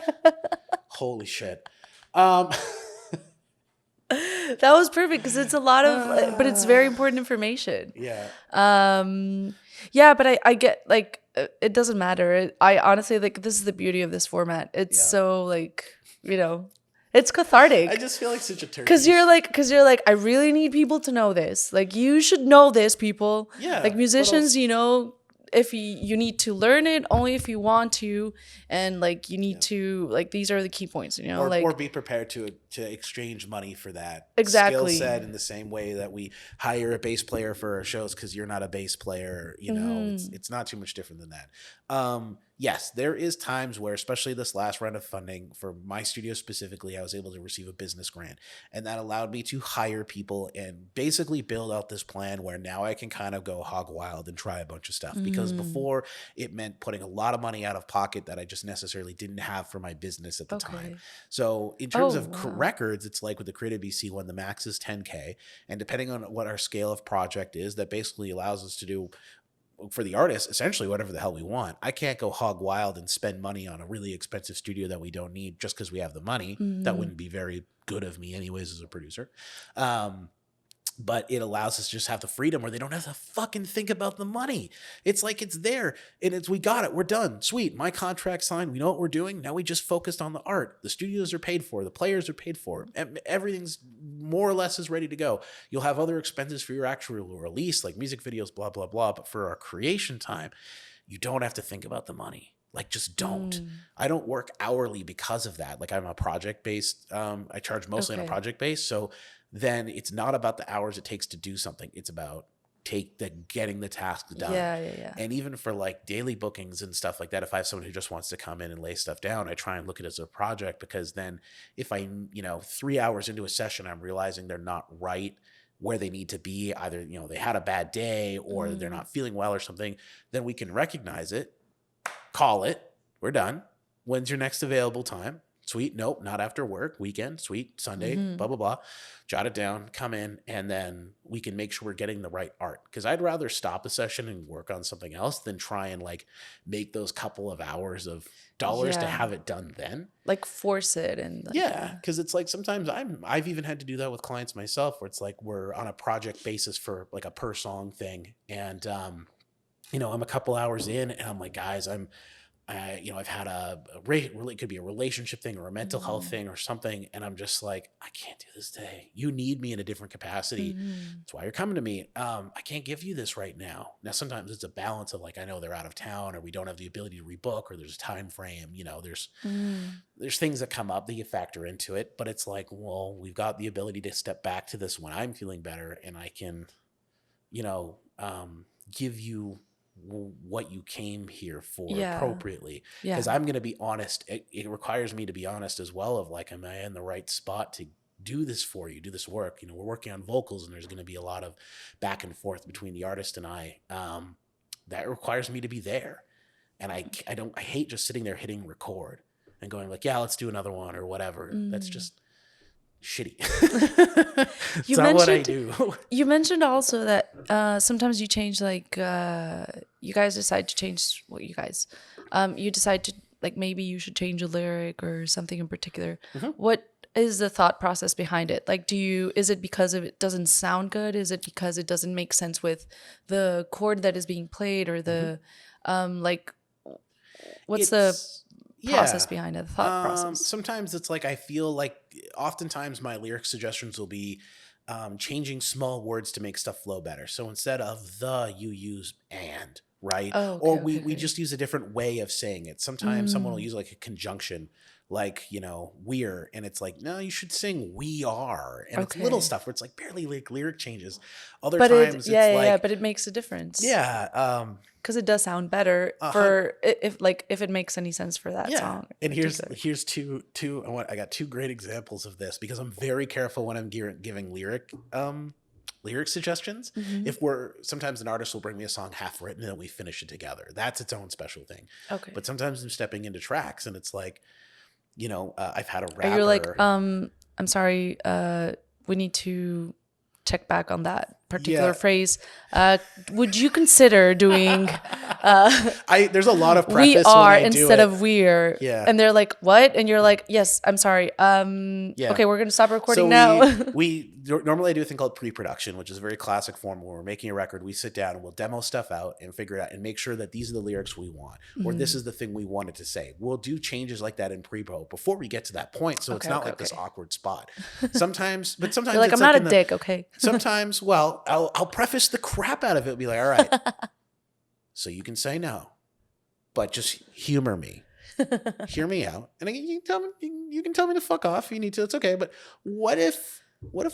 Holy shit. That was perfect because it's a lot of, but it's very important information. Yeah. Yeah, but I get like it doesn't matter. I honestly like this is the beauty of this format. It's Yeah. so like it's cathartic. I just feel like such a turkey. Because you're like, I really need people to know this. Like, you should know this, people. Yeah, Like, musicians, if you need to learn it only if you want to, and like you need to like these are the key points, or be prepared to exchange money for that Exactly. skill set in the same way that we hire a bass player for our shows because you're not a bass player. It's not too much different than that. Yes, there is times where, especially this last round of funding for my studio specifically, I was able to receive a business grant, and that allowed me to hire people and basically build out this plan where now I can kind of go hog wild and try a bunch of stuff. Because before, it meant putting a lot of money out of pocket that I just necessarily didn't have for my business at the time. So in terms of records, it's like with the Creative BC one, the max is 10K, and depending on what our scale of project is, that basically allows us to do for the artist essentially whatever the hell we want. I can't go hog wild and spend money on a really expensive studio that we don't need just because we have the money. That wouldn't be very good of me anyways as a producer. But it allows us to just have the freedom where they don't have to fucking think about the money. It's like it's there and we got it. We're done. Sweet. My contract signed. We know what we're doing. Now we just focused on the art. The studios are paid for. The players are paid for. Everything's more or less is ready to go. You'll have other expenses for your actual release, like music videos, blah, blah, blah. But for our creation time, you don't have to think about the money. Like, just don't. I don't work hourly because of that. Like, I'm a project-based. I charge mostly on a project base. So then it's not about the hours it takes to do something. It's about getting the tasks done. Yeah. And even for like daily bookings and stuff like that, if I have someone who just wants to come in and lay stuff down, I try and look at it as a project, because then if I, 3 hours into a session, I'm realizing they're not right where they need to be, either, they had a bad day or they're not feeling well or something, then we can recognize it, call it, we're done. When's your next available time? Sweet. Nope, not after work. Weekend. Sweet. Sunday. Blah, blah, blah. Jot it down. Come in. And then we can make sure we're getting the right art. Because I'd rather stop a session and work on something else than try and like make those couple of hours of dollars to have it done then. Like force it. And like, because it's like sometimes I've even had to do that with clients myself, where it's like we're on a project basis for like a per song thing. And, I'm a couple hours in and I'm like, guys, I've had it could be a relationship thing or a mental health thing or something. And I'm just like, I can't do this today. You need me in a different capacity. That's why you're coming to me. I can't give you this right now. Now, sometimes it's a balance of like, I know they're out of town or we don't have the ability to rebook or there's a time frame, there's things that come up that you factor into it, but it's like, well, we've got the ability to step back to this when I'm feeling better and I can, give you what you came here for appropriately. Because I'm going to be honest. It requires me to be honest as well of like, am I in the right spot to do this for you, do this work? We're working on vocals and there's going to be a lot of back and forth between the artist and I. That requires me to be there. And I hate just sitting there hitting record and going like, yeah, let's do another one or whatever. That's just shitty. That's not what I do. You mentioned also that sometimes you change, like you guys decide to change you decide to like maybe you should change a lyric or something in particular. What is the thought process behind it? Like, is it because it doesn't sound good? Is it because it doesn't make sense with the chord that is being played or the like what's the process behind it, the thought process? Sometimes it's like I feel like oftentimes my lyric suggestions will be changing small words to make stuff flow better. So instead of you use and, right? Oh, Or okay, we okay, we okay. just use a different way of saying it. Sometimes someone will Mm, use like a conjunction, like, we're, and it's like, no, you should sing we are. And it's little okay. stuff where it's like barely like lyric changes. Other But it, times yeah, it's yeah, yeah, like, but it makes a difference yeah, because it does sound better a hun- for if it makes any sense for that yeah. song in And here's particular. here's two I got two great examples of this because I'm very careful when I'm giving lyric suggestions. Hmm. If we're sometimes an artist will bring me a song half written and then we finish it together. That's its own special thing. Okay. But sometimes I'm stepping into tracks and it's like, I've had a Are you like, rapper. I'm sorry, we need to check back on that particular Yeah. phrase. Would you consider doing There's a lot of we preface when are I do instead it. of we're? Yeah. And they're like, what? And you're like, yes, I'm sorry. Yeah. Okay, we're gonna stop recording So now. we normally do a thing called pre-production, which is a very classic form when we're making a record. We sit down and we'll demo stuff out and figure it out and make sure that these are the lyrics we want, or this Mhm. is the thing we wanted to say. We'll do changes like that in pre-pro before we get to that point, so it's Okay, not okay, like this okay. awkward spot. Sometimes, but You're sometimes like, I'm it's not like a in the dick, okay? sometimes. Well, I'll preface the crap out of it. Be like, all right, so you can say no, but just humor me. Hear me out, and you can tell me to fuck off if you need to. It's okay. But what if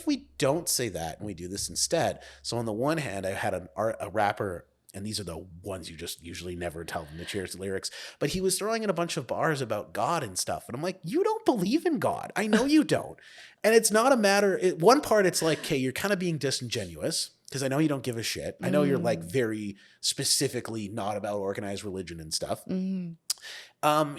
we don't say that and we do this instead? So on the one hand, I had a rapper, and these are the ones you just usually never tell them to change the lyrics. But he was throwing in a bunch of bars about God and stuff, and I'm like, you don't believe in God. I know you don't, and it's not a matter. One part, it's like, okay, you're kind of being disingenuous. Because I know you don't give a shit. I know you're like Mm, very specifically not about organized religion and stuff. mm.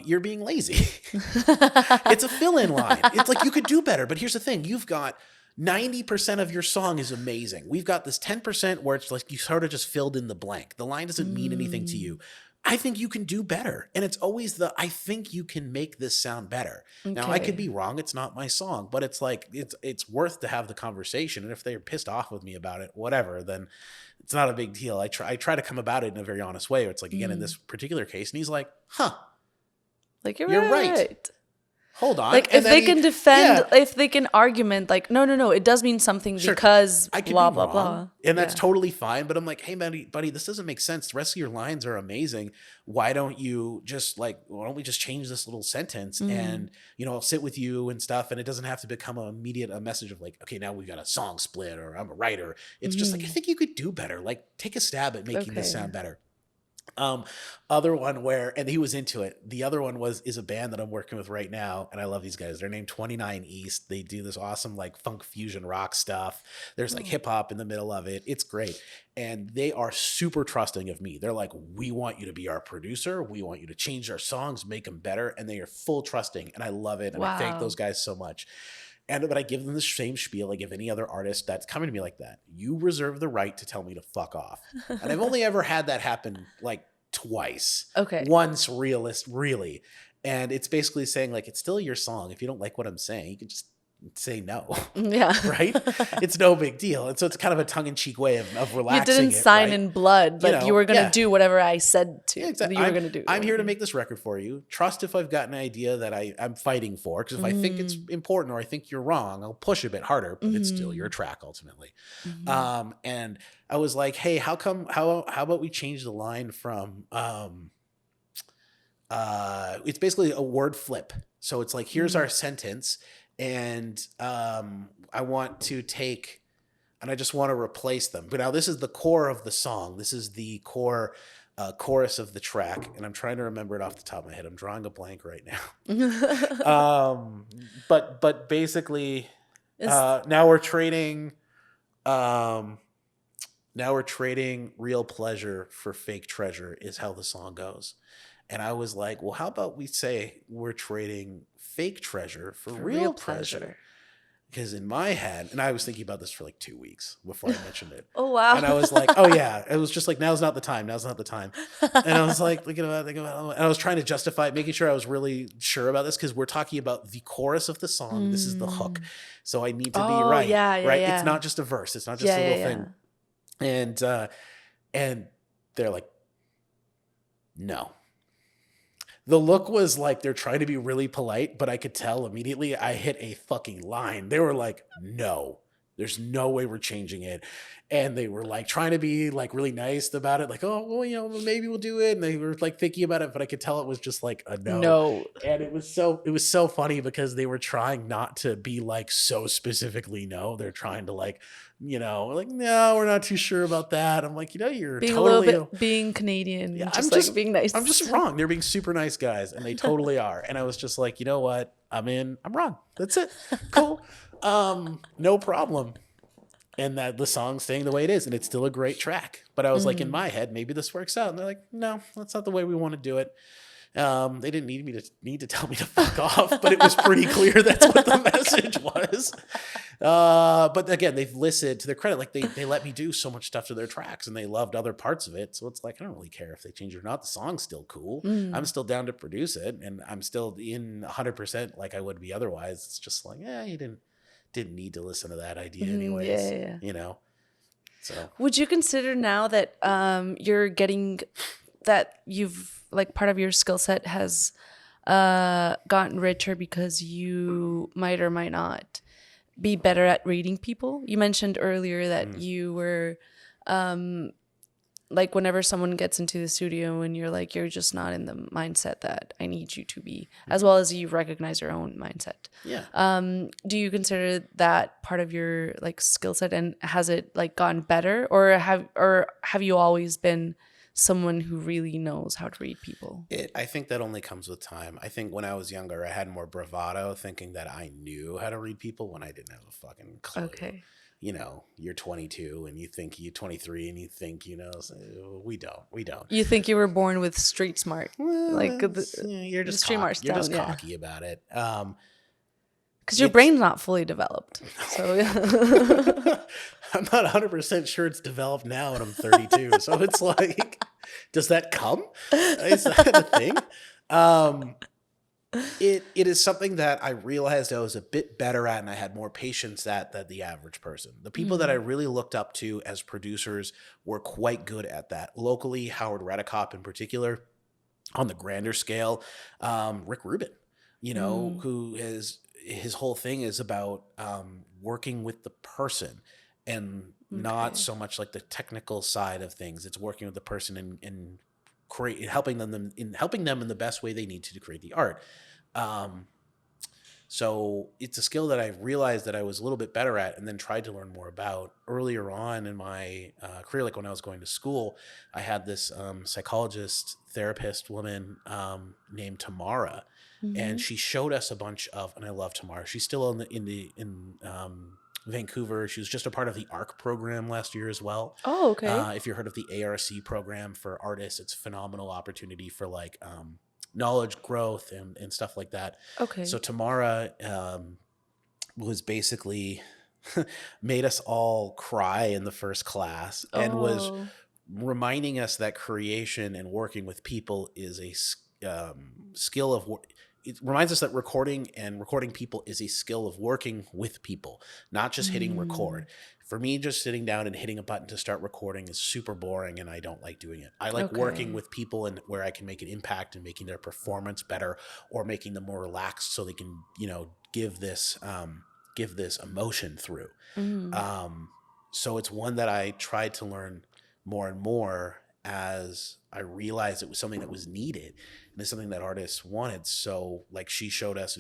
You're being lazy. It's a fill-in line. It's like you could do better, but here's the thing: you've got 90% of your song is amazing. We've got this 10% where it's like you sort of just filled in the blank. The line doesn't mean anything to Mm, you. I think you can do better. And it's always I think you can make this sound better. Now I could okay. be wrong. It's not my song, but it's like it's worth to have the conversation. And if they're pissed off with me about it, whatever, then it's not a big deal. I try to come about it in a very honest way. It's like, again, in Mm. this particular case, and he's like, huh, Like, you're you're right, right. right. Hold on. Like, And if then they can yeah, defend, if they can argument, like, no, no, no, it does mean something sure, because I could be blah, blah, wrong. blah. And that's Yeah. totally fine. But I'm like, hey, buddy, this doesn't make sense. The rest of your lines are amazing. Why don't you just why don't we just change this little sentence Mm, and, I'll sit with you and stuff. And it doesn't have to become a message of like, okay, now we've got a song split or I'm a writer. It's just like, I mhm. think you could do better. Like, take a stab at making this Okay. sound better. Um, Other one and he was into it. The other one is a band that I'm working with right now, and I love these guys. They're named 29 East. They do this awesome like funk fusion rock stuff. There's like Oh. hip hop in the middle of it. It's great. And they are super trusting of me. They're like, we want you to be our producer. We want you to change our songs, make them better. And they are full trusting. And I love it. And I thank those Wow. guys so much. But I give them the same spiel I give any other artist that's coming to me like that. You reserve the right to tell me to fuck off. And I've only ever had that happen like twice. Okay. Once really. And it's basically saying like, it's still your song. If you don't like what I'm saying, you can just say no. Yeah. Right? It's no big deal. And so it's kind of a tongue-in-cheek way of You relaxing didn't it, sign right? in blood, but you were gonna Yeah. do whatever I said to Yeah, that exactly. you were gonna do. I'm here to Okay. make this record for you. Trust if I've got an idea that I'm fighting for. Because if I think it's Mm, important or I think you're wrong, I'll push a bit harder, but it's still your mhm, track ultimately. mhm. And I was like, hey, how about we change the line from it's basically a word flip. So it's like, here's Mm. our sentence, and I want to take, and I just want to replace them. But now this is the core of the song. This is the core chorus of the track, and I'm trying to remember it off the top of my head. I'm drawing a blank right now. But basically, Is now we're trading. Now we're trading real pleasure for fake treasure is how the song goes. And I was like, well, how about we say we're trading fake treasure for for real real pleasure? pleasure. Because in my head, and I was thinking about this for like 2 weeks before I mentioned it. Oh wow. And I was like, oh yeah, it was just like, now's not the time. Now's not the time. And I was like, thinking about it, and I was trying to justify it, making sure I was really sure about this because we're talking about the chorus of the song. This is the hook. Mm. So I need to be Oh right, yeah, yeah, right? It's yeah. not just a verse. It's not just Yeah, a yeah, little yeah. thing. And they're like, no. The look was like they're trying to be really polite, but I could tell immediately I hit a fucking line. They were like, no, There's no way we're changing it. And they were like trying to be like really nice about it, like, oh, well, maybe we'll do it. And they were like thinking about it, but I could tell it was just like a no. No. And it was so funny because they were trying not to be like so specifically no. They're trying to like, no, we're not too sure about that. I'm like, you're Being a little totally bit being Canadian, yeah, just like being nice. I'm just wrong. They're being super nice guys, and they totally are. And I was just like, you know what? I'm wrong. That's it. Cool. No problem. And that the song's staying the way it is, and it's still a great track. But I was like, in my head, maybe this works out. And they're like, no, that's not the way we want to do it. They didn't need to tell me to fuck off, but it was pretty clear that's what the message was. But again, they've listened, to their credit, like they let me do so much stuff to their tracks, and they loved other parts of it. So it's like, I don't really care if they change it or not. The song's still cool. I'm still down to produce it, and I'm still in 100% like I would be otherwise. It's just like, you didn't need to listen to that idea anyways. Yeah. So Would you consider now that you're getting that you've like part of your skill set has gotten richer because you might or might not be better at reading people? You mentioned earlier that you were like whenever someone gets into the studio and you're like, you're just not in the mindset that I need you to be, as well as you recognize your own mindset. yeah. Do you consider that part of your like skill set, and has it like gotten better, or have you always been someone who really knows how to read people? I think that only comes with time. I think when I was younger, I had more bravado thinking that I knew how to read people when I didn't have a fucking clue. Okay. You're 22 and you think you're 23 and you think, so we don't. You think you were born with street smart, Well, like you're just street cocky. smart You're just down, yeah. cocky about it. Because your brain's not fully developed. So I'm not 100% sure it's developed now and I'm 32. So it's like, does that come? Is that a thing? It is something that I realized I was a bit better at, and I had more patience at than the average person. The people that I really looked up to as producers were quite good at that. Locally, Howard Redicop in particular. On the grander scale, Rick Rubin, who is his whole thing is about working with the person and not so much like the technical side of things. It's working with the person and helping them in the best way they need to create the art. So it's a skill that I realized that I was a little bit better at, and then tried to learn more about earlier on in my career. Like when I was going to school, I had this psychologist, therapist woman named Tamara, and she showed us a bunch of. And I love Tamara. She's still in Vancouver. She was just a part of the ARC program last year as well. Oh, okay. If you heard of the ARC program for artists, it's a phenomenal opportunity for like knowledge growth and stuff like that. Okay. So Tamara was basically made us all cry in the first class and was reminding us that creation and working with people is a skill of it reminds us that recording people is a skill of working with people, not just hitting record. For me, just sitting down and hitting a button to start recording is super boring, and I don't like doing it. I like working with people and where I can make an impact and making their performance better, or making them more relaxed so they can, give this emotion through. So it's one that I tried to learn more and more as I realized it was something that was needed, and it's something that artists wanted. So like she showed us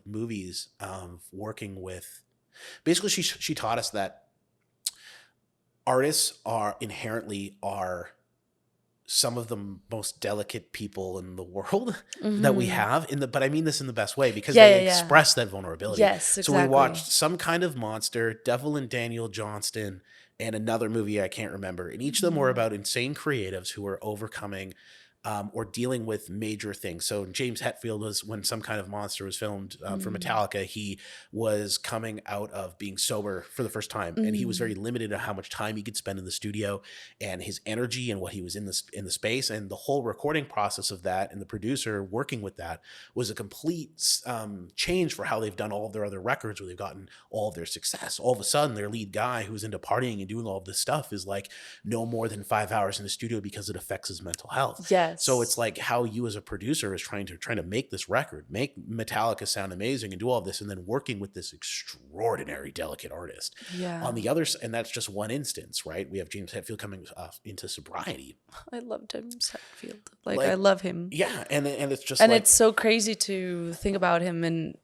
movies working with. Basically, she taught us that artists are inherently some of the most delicate people in the world that we have but I mean this in the best way, because they express that vulnerability. Yes, exactly. So we watched Some Kind of Monster, Devil and Daniel Johnston, and another movie I can't remember. And each of them were about insane creatives who were overcoming or dealing with major things. So James Hetfield was, when Some Kind of Monster was filmed for Metallica, he was coming out of being sober for the first time, and he was very limited on how much time he could spend in the studio and his energy and what he was in the space. And the whole recording process of that and the producer working with that was a complete change for how they've done all of their other records, where they've gotten all of their success. All of a sudden, their lead guy who's into partying and doing all of this stuff is like no more than 5 hours in the studio because it affects his mental health. Yes. So Yes. it's like how you as a producer is trying to make this record, make Metallica sound amazing and do all this, and then working with this extraordinary, delicate artist Yeah. on the other and that's just one instance, right? We have James Hetfield coming into sobriety. I loved him, Hetfield. Like, I Like, love him. yeah, and it's just And like, it's so crazy to think about him, and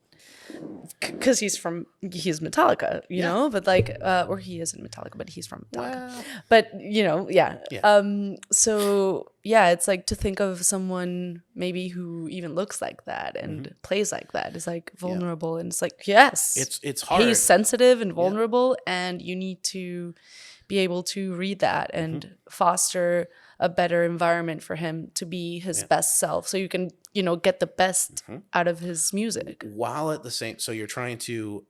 because he's Metallica, you yeah, know, but like, or he isn't Metallica, but he's from Metallica. well, But you know, yeah. yeah. So yeah, it's like to think of someone maybe who even looks like that and plays like that is like Yeah. vulnerable, and it's like, yes, It's hard. he's sensitive and vulnerable, and you need to be able to read that and foster a better environment for him to be his best self, so you can, you know, get the best out of his music. While at the same, so you're trying to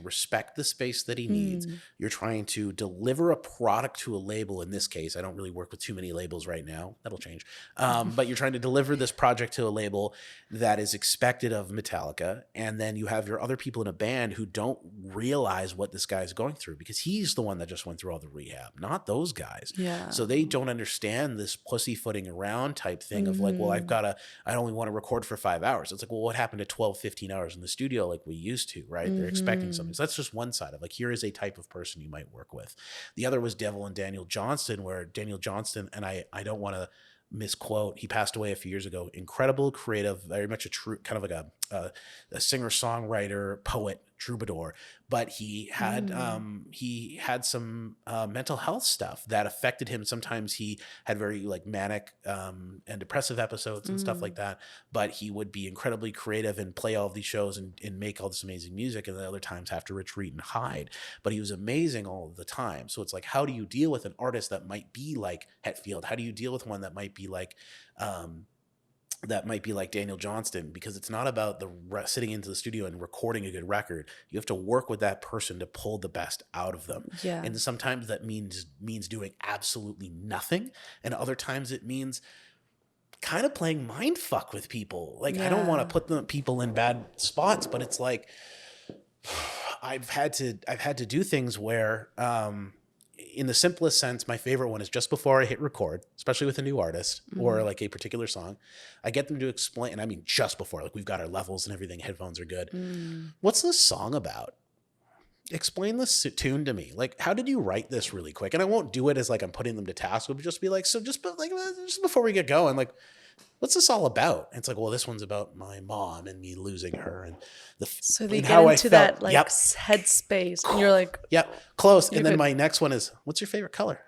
respect the space that he needs. You're trying to deliver a product to a label. In this case, I don't really work with too many labels right now. That'll change. But you're trying to deliver this project to a label that is expected of Metallica, and then you have your other people in a band who don't realize what this guy's going through, because he's the one that just went through all the rehab, not those guys. Yeah. So they don't understand this pussyfooting around type thing of like, well, I only want to record for 5 hours. It's like, well, what happened to 12, 15 hours in the studio like we used to, right? They're expecting something. So that's just one side of like, here is a type of person you might work with. The other was Devil and Daniel Johnston, where Daniel Johnston, and I don't want to misquote, he passed away a few years ago, incredible, creative, very much a true kind of like a singer-songwriter, poet, troubadour, but he had some mental health stuff that affected him. Sometimes he had very like manic and depressive episodes and stuff like that, but he would be incredibly creative and play all of these shows and make all this amazing music, and the other times have to retreat and hide. But he was amazing all of the time. So it's like, how do you deal with an artist that might be like Hetfield? How do you deal with one that might be like Daniel Johnston? Because it's not about sitting into the studio and recording a good record. You have to work with that person to pull the best out of them. Yeah. And sometimes that means doing absolutely nothing, and other times it means kind of playing mind fuck with people. Like, I don't want to put the people in bad spots, but it's like I've had to do things where in the simplest sense, my favorite one is just before I hit record, especially with a new artist or like a particular song, I get them to explain, and I mean just before, like we've got our levels and everything, headphones are good. What's this song about? Explain this tune to me. Like, how did you write this really quick? And I won't do it as like I'm putting them to task. It would just be like, so just before we get going, like, what's this all about? And it's like, well, this one's about my mom and me losing her, and So they and get how into I felt. that like Yep. headspace, and you're like, Yep, close. You're And then good. my next one is, what's your favorite color?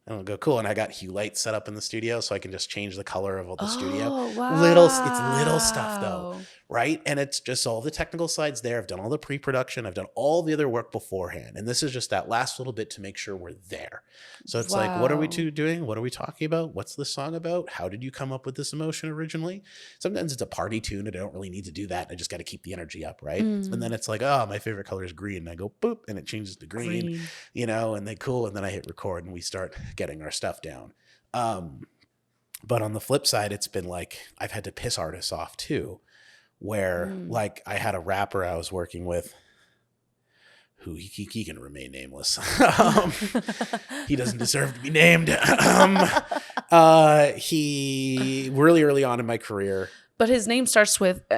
And I'll go, cool. And I got hue lights set up in the studio, so I can just change the color of all the studio. wow, It's little stuff though, right? And it's just all the technical sides there. I've done all the pre-production. I've done all the other work beforehand. And this is just that last little bit to make sure we're there. So it's like, what are we Wow. two doing? What are we talking about? What's the song about? How did you come up with this emotion originally? Sometimes it's a party tune and I don't really need to do that. I just got to keep the energy up, right? And then it's like, oh, my favorite color is green. And I go, boop, and it changes to green. You know, and they cool. And then I hit record and we start getting our stuff down. But on the flip side, it's been like, I've had to piss artists off too, where like I had a rapper I was working with who he can remain nameless. He doesn't deserve to be named. He really early on in my career, But his name starts with. I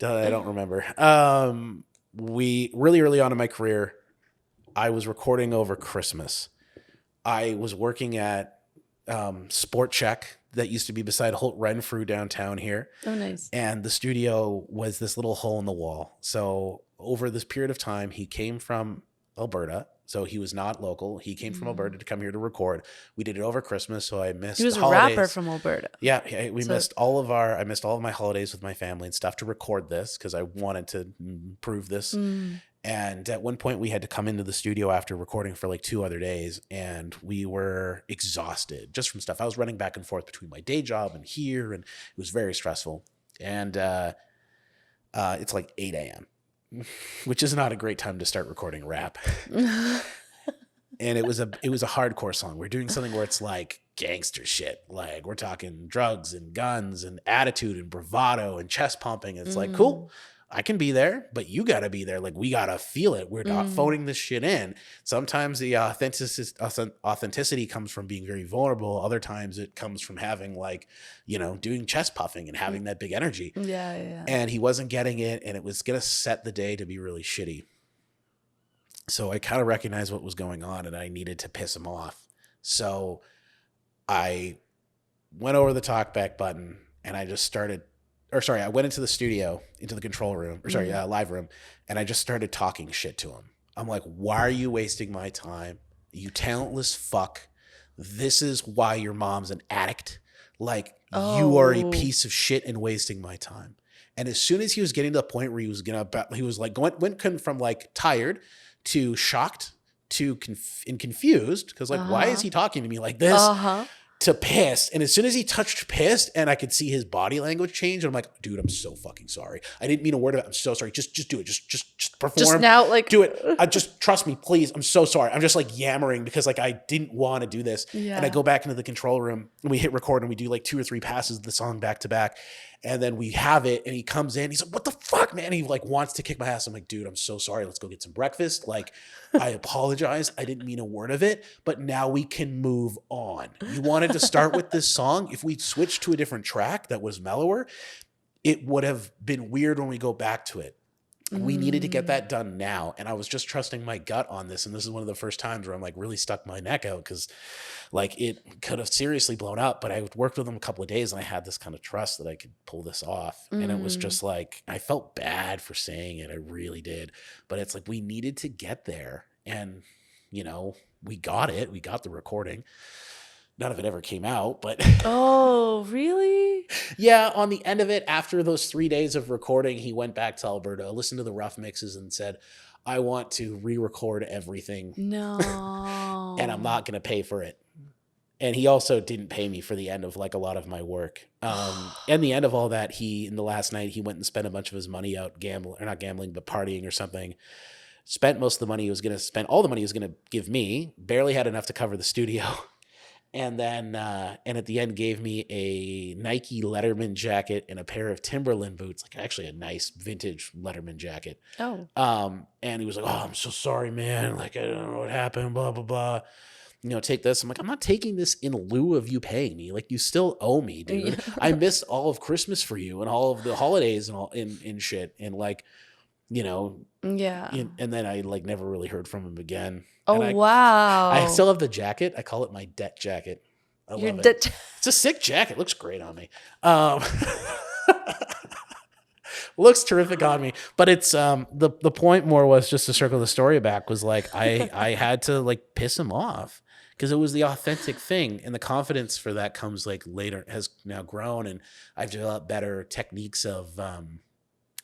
don't remember. We really early on in my career, I was recording over Christmas. I was working at Sport Check that used to be beside Holt Renfrew downtown here. Oh, nice. And the studio was this little hole in the wall. So over this period of time, he came from Alberta. So he was not local. He came from Alberta to come here to record. We did it over Christmas, so I missed He was a holidays. rapper from Alberta. Yeah, I missed all of my holidays with my family and stuff to record this because I wanted to prove this. And at one point we had to come into the studio after recording for like 2 other days, and we were exhausted just from stuff. I was running back and forth between my day job and here, and it was very stressful. And it's like 8 a.m., which is not a great time to start recording rap. And it was a hardcore song. We're doing something where it's like gangster shit. Like we're talking drugs and guns and attitude and bravado and chest pumping. It's like, cool. I can be there, but you got to be there. Like, we got to feel it. We're not Mm. phoning this shit in. Sometimes the authenticity comes from being very vulnerable. Other times it comes from having, like, doing chest puffing and having that big energy. Yeah, yeah. And he wasn't getting it, and it was going to set the day to be really shitty. So I kind of recognized what was going on, and I needed to piss him off. So I went over the talkback button, and I just started, I went into the studio, into the control room, live room, and I just started talking shit to him. I'm like, why are you wasting my time? You talentless fuck. This is why your mom's an addict. Like, you are a piece of shit and wasting my time. And as soon as he was getting to the point where he was like went from like tired to shocked to confused, because like, why is he talking to me like this? To pissed. And as soon as he touched pissed, and I could see his body language change, and I'm like, dude, I'm so fucking sorry. I didn't mean a word of it. I'm so sorry. Just do it. Just perform. Just now, like, do it. Just trust me, please. I'm so sorry. I'm just like yammering because like I didn't want to do this. Yeah. And I go back into the control room, and we hit record, and we do like 2 or 3 passes of the song back to back. And then we have it, and he comes in. He's like, what the fuck, man? He like wants to kick my ass. I'm like, dude, I'm so sorry. Let's go get some breakfast. Like, I apologize. I didn't mean a word of it, but now we can move on. You wanted to start with this song. If we switched to a different track that was mellower, it would have been weird when we go back to it. We needed to get that done now. And I was just trusting my gut on this. And this is one of the first times where I'm like really stuck my neck out, because like it could have seriously blown up, but I worked with him a couple of days, and I had this kind of trust that I could pull this off. And it was just like, I felt bad for saying it. I really did. But it's like, we needed to get there, and we got it. We got the recording. None of it ever came out, but Oh, really? yeah, on the end of it, after those 3 days of recording, he went back to Alberta, listened to the rough mixes, and said, I want to re-record everything. No. And I'm not going to pay for it. And he also didn't pay me for the end of like a lot of my work. And the end of all that, in the last night, he went and spent a bunch of his money out not gambling, but partying or something. Spent most of the money he was going to spend, all the money he was going to give me, barely had enough to cover the studio. And then, and at the end gave me a Nike Letterman jacket and a pair of Timberland boots, like actually a nice vintage Letterman jacket. Oh. And he was like, oh, I'm so sorry, man. Like, I don't know what happened, blah, blah, blah. Take this. I'm like, I'm not taking this in lieu of you paying me. Like, you still owe me, dude. I missed all of Christmas for you and all of the holidays and all in shit. And like, yeah. And then I like never really heard from him again. Oh, wow. I still have the jacket. I call it my debt jacket. I love it. It's a sick jacket. Looks great on me. Looks terrific on me. But it's the point more was just to circle the story back, was like I had to like piss him off, because it was the authentic thing, and the confidence for that comes like later, has now grown, and I've developed better techniques of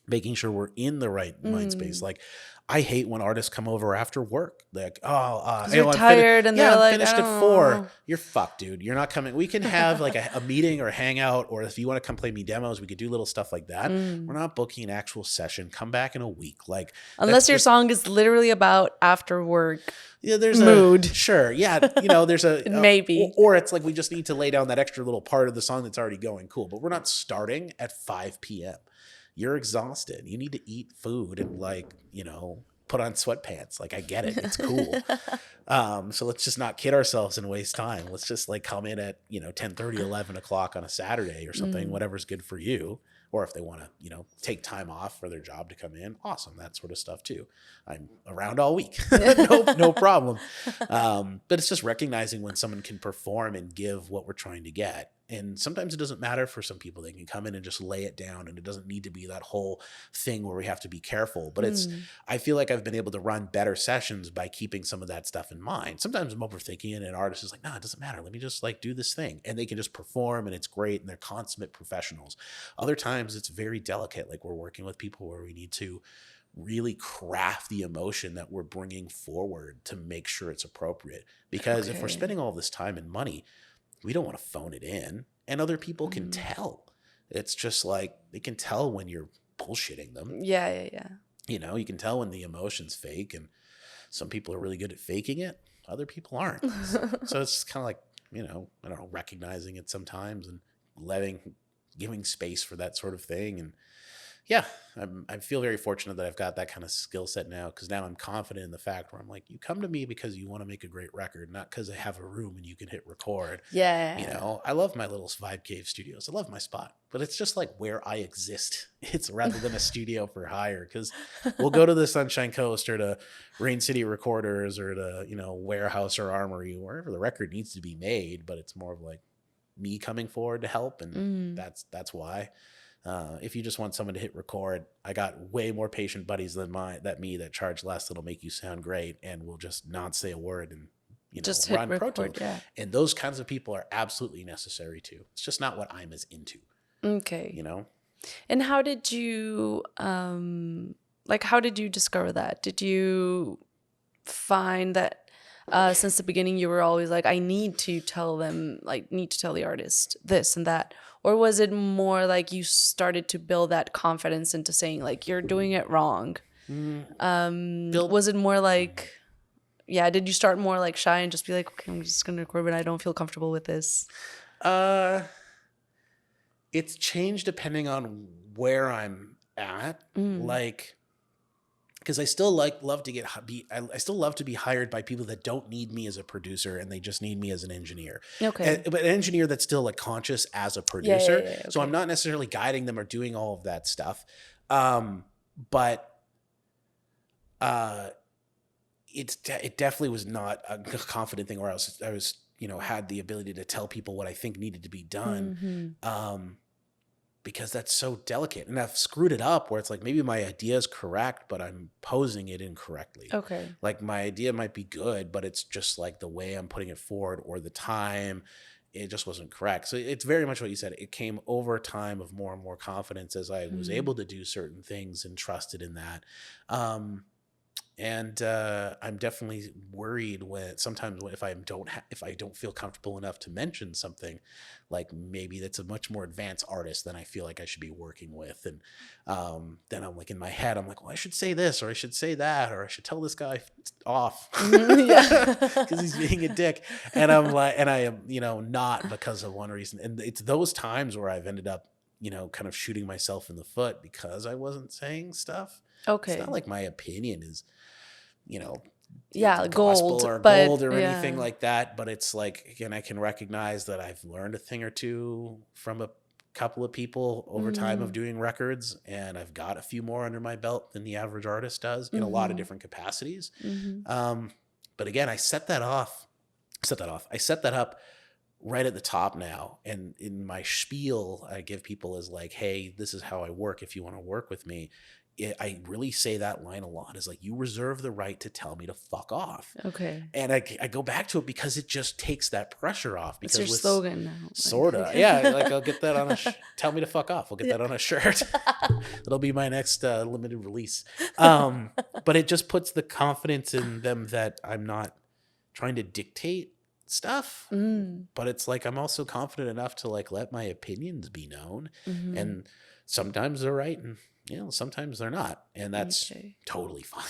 making sure we're in the right mind space. Like, I hate when artists come over after work. Like, you're tired, and they're like, finished at 4. You're fucked, dude. You're not coming. We can have like a meeting or hang out, or if you want to come play me demos, we could do little stuff like that. We're not booking an actual session. Come back in a week. Like, unless your song is literally about after work. Yeah, there's mood. Sure. Yeah. There's a maybe, or it's like, we just need to lay down that extra little part of the song that's already going. Cool. But we're not starting at 5 p.m. You're exhausted. You need to eat food and like, put on sweatpants. Like, I get it. It's cool. So let's just not kid ourselves and waste time. Let's just like come in at, 10:30, 11 o'clock on a Saturday or something, whatever's good for you. Or if they want to, take time off for their job to come in, awesome. That sort of stuff too. I'm around all week. No problem. But it's just recognizing when someone can perform and give what we're trying to get. And sometimes it doesn't matter for some people. They can come in and just lay it down, and it doesn't need to be that whole thing where we have to be careful. But I feel like I've been able to run better sessions by keeping some of that stuff in mind. Sometimes I'm overthinking it, and an artist is like, nah, it doesn't matter. Let me just like do this thing. And they can just perform, and it's great, and they're consummate professionals. Other times it's very delicate. Like, we're working with people where we need to really craft the emotion that we're bringing forward to make sure it's appropriate. Because if we're spending all this time and money, we don't want to phone it in, and other people can tell. It's just like, they can tell when you're bullshitting them. Yeah. You can tell when the emotion's fake, and some people are really good at faking it. Other people aren't. So it's just kind of like, I don't know, recognizing it sometimes and giving space for that sort of thing. And Yeah, I feel very fortunate that I've got that kind of skill set now, because now I'm confident in the fact where I'm like, you come to me because you want to make a great record, not because I have a room and you can hit record. You Yeah. know, I love my little Vibe Cave studios. I love my spot, but it's just like where I exist. It's rather than a studio for hire, because we'll go to the Sunshine Coast or to Rain City Recorders or to, Warehouse or Armory, wherever the record needs to be made. But it's more of like me coming forward to help, and Mm. that's why. If you just want someone to hit record, I got way more patient buddies than me that charge less, that'll make you sound great and will just not say a word and Just hit run Pro Tools. record. Yeah. And those kinds of people are absolutely necessary too. It's just not what I'm as into, Okay. you know. And how did you like how did you discover that? Did you find that since the beginning you were always like, I need to tell them, like need to tell the artist this and that? Or was it more like you started to build that confidence into saying like you're doing it wrong? Build Was it more like, yeah, did you start more like shy and just be like, okay, I'm just gonna record, but I don't feel comfortable with this? uh it's changed depending on where I'm at. Like, because I still love to I still love to be hired by people that don't need me as a producer and they just need me as an engineer. Okay. But an engineer that's still like conscious as a Yeah, producer. yeah, So I'm okay. not necessarily guiding them or doing all of that stuff. But uh, it definitely was not a confident thing where I was had the ability to tell people what I think needed to be done. Because that's so delicate, and I've screwed it up where it's like maybe my idea is correct, but I'm posing it incorrectly. Okay. Like my idea might be good, but it's just like the way I'm putting it forward or the time, it just wasn't correct. So it's very much what you said. It came over time of more and more confidence as I was able to do certain things and trusted in that. And I'm definitely worried if I don't feel comfortable enough to mention something, like maybe that's a much more advanced artist than I feel like I should be working with, and then I'm like in my head I'm like, well, I should say this or I should say that or I should tell this guy off Yeah. because he's being a dick, and I'm like, and I am not because of one reason, and it's those times where I've ended up kind of shooting myself in the foot because I wasn't saying stuff. It's not Okay. like my opinion is you know, Yeah, gospel gold, or but gold or anything yeah. like that. But it's like, again, I can recognize that I've learned a thing or two from a couple of people over time of doing records, and I've got a few more under my belt than the average artist does in a lot of different capacities. But again, I set that up right at the top now. And in my spiel, I give people is like, hey, this is how I work. If you want to work with me, I really say that line a lot, is like, you reserve the right to tell me to fuck off. Okay. And I go back to it because it just takes that pressure off. It's Because your with slogan now. sorta, yeah, like I'll get that on tell me to fuck off. I'll get that on a shirt. It'll be my next limited release. But it just puts the confidence in them that I'm not trying to dictate stuff, but it's like I'm also confident enough to like let my opinions be known, and sometimes they're right and sometimes they're not, and that's Okay. totally fine.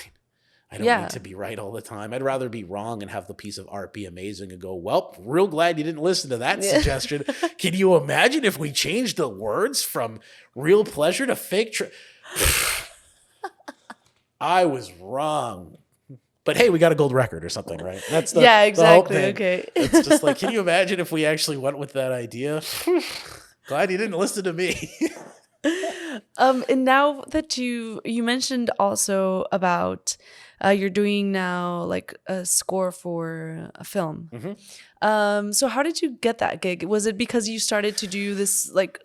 I don't Yeah. need to be right all the time. I'd rather be wrong and have the piece of art be amazing and go, well, real glad you didn't listen to that Yeah. suggestion. Can you imagine if we changed the words from real pleasure to fake I was wrong. But hey, we got a gold record or something, right? That's the Yeah, the whole exactly. thing. Okay. It's just like, can you imagine if we actually went with that idea? Glad you didn't listen to me. And now that you mentioned also about you're doing now like a score for a film. So how did you get that gig? Was it because you started to do this like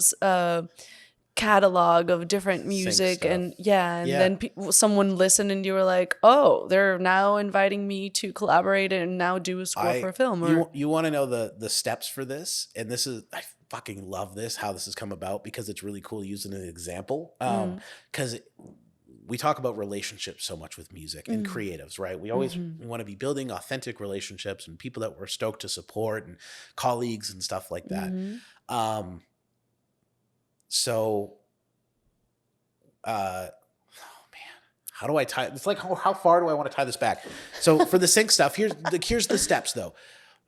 catalog of different music stuff. and Yeah. then someone listened and you were like, oh, they're now inviting me to collaborate and now do a score for a film? Or You want to know the steps for this, and this is, I fucking love this, how this has come about, because it's really cool using an example. Because we talk about relationships so much with music and creatives, right? We always we want to be building authentic relationships and people that we're stoked to support and colleagues and stuff like that. So, oh man, how do I tie? It's like, how far do I want to tie this back? So for the sync stuff, here's the steps though.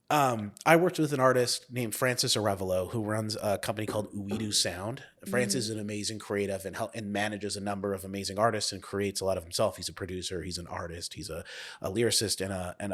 I worked with an artist named Francis Arevalo who runs a company called Uidu Sound. Francis is an amazing creative and manages a number of amazing artists and creates a lot of himself. He's a producer, he's an artist, he's a lyricist and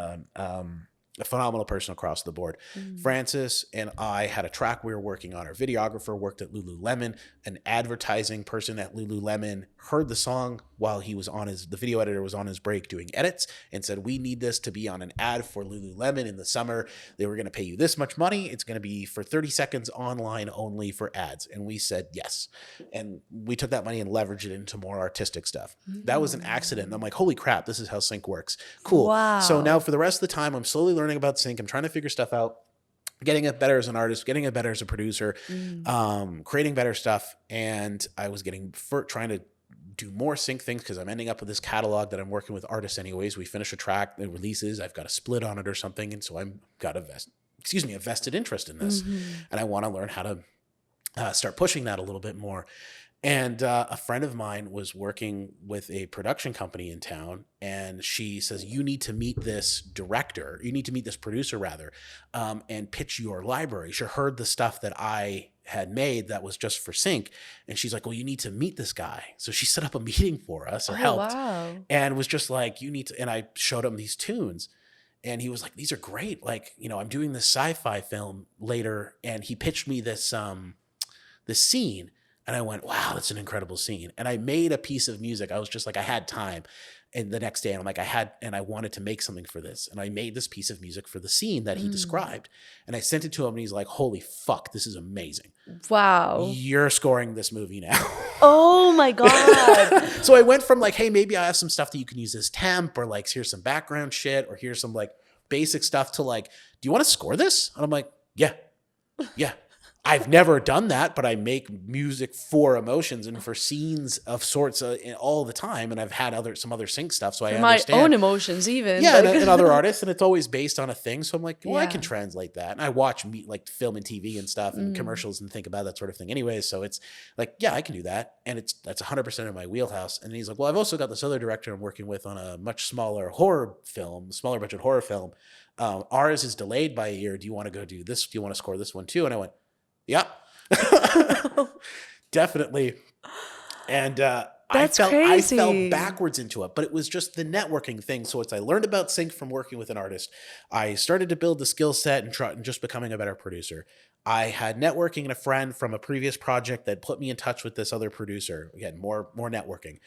a phenomenal person across the board. Mm. Francis and I had a track we were working on. Our videographer worked at Lululemon. An advertising person at Lululemon heard the song while he was the video editor was on his break doing edits and said, we need this to be on an ad for Lululemon in the summer. They were going to pay you this much money. It's going to be for 30 seconds online only for ads. And we said yes. And we took that money and leveraged it into more artistic stuff. That was an accident. And I'm like, holy crap, this is how sync works. Cool. Wow. So now for the rest of the time, I'm slowly learning about sync. I'm trying to figure stuff out, getting it better as an artist, getting it better as a producer, creating better stuff. And I was trying to do more sync things because I'm ending up with this catalog that I'm working with artists anyways. We finish a track, it releases, I've got a split on it or something. And so I've got a vested interest in this. And I want to learn how to start pushing that a little bit more. And a friend of mine was working with a production company in town, and she says, you need to meet this director. You need to meet this producer, rather, and pitch your library. She heard the stuff that I had made that was just for sync. And she's like, well, you need to meet this guy. So she set up a meeting for us or helped. Wow. And was just like, you need to, and I showed him these tunes. And he was like, these are great. Like, I'm doing this sci-fi film later. And he pitched me this scene. And I went, wow, that's an incredible scene. And I made a piece of music. I was just like, I had time. And the next day, and I'm like, I wanted to make something for this. And I made this piece of music for the scene that he described. And I sent it to him, and he's like, holy fuck, this is amazing. Wow. You're scoring this movie now. Oh my God. So I went from like, hey, maybe I have some stuff that you can use as temp, or like, here's some background shit, or here's some like basic stuff, to like, do you want to score this? And I'm like, yeah. I've never done that, but I make music for emotions and for scenes of sorts all the time. And I've had some other sync stuff, so I understand. My own emotions even. Yeah, and other artists, and it's always based on a thing. So I'm like, well, I Yeah. can translate that. And I watch like film and TV and stuff and commercials and think about that sort of thing anyway. So it's like, yeah, I can do that. And that's 100% in my wheelhouse. And he's like, well, I've also got this other director I'm working with on a much smaller budget horror film. Ours is delayed by a year. Do you want to go do this? Do you want to score this one too? And I went, yeah. Definitely. And I fell backwards into it, but it was just the networking thing. So I learned about sync from working with an artist. I started to build the skill set and just becoming a better producer. I had networking and a friend from a previous project that put me in touch with this other producer. Again, more networking.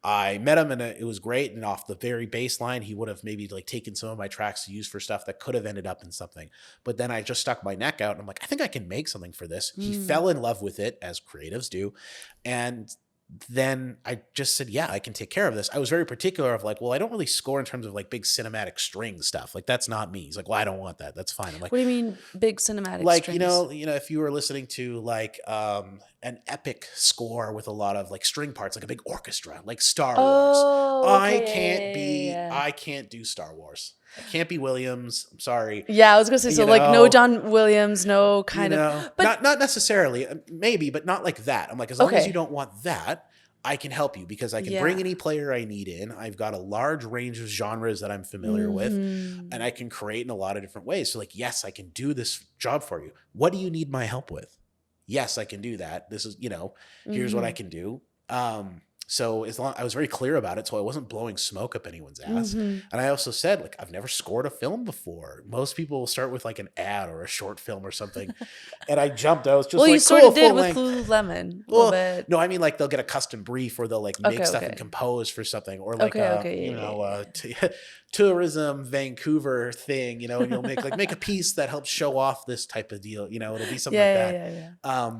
I met him, and it was great. And off the very baseline, he would have maybe like taken some of my tracks to use for stuff that could have ended up in something. But then I just stuck my neck out, and I'm like, I think I can make something for this. He fell in love with it, as creatives do. And then I just said, yeah, I can take care of this. I was very particular of like, well, I don't really score in terms of like big cinematic string stuff. Like, that's not me. He's like, well, I don't want that. That's fine. I'm like, What do you mean big cinematic like, strings? if you were listening to like an epic score with a lot of like string parts, like a big orchestra, like Star Wars. Oh, I can't do Star Wars. I can't be Williams. I'm sorry. Yeah, I was gonna say, so like no John Williams, no kind of, but not necessarily, maybe, but not like that. I'm like, as long as you don't want that, I can help you, because I can bring any player I need in. I've got a large range of genres that I'm familiar with, and I can create in a lot of different ways. So like, yes, I can do this job for you. What do you need my help with? Yes, I can do that. This is, here's what I can do. So I was very clear about it, so I wasn't blowing smoke up anyone's ass. And I also said, like, I've never scored a film before. Most people will start with like an ad or a short film or something. And I jumped. I was just you sort of did with Lululemon a little bit. No, I mean, like, they'll get a custom brief, or they'll like make stuff and compose for something, or like tourism Vancouver thing, and you'll make a piece that helps show off this type of deal. It'll be something like that. Yeah.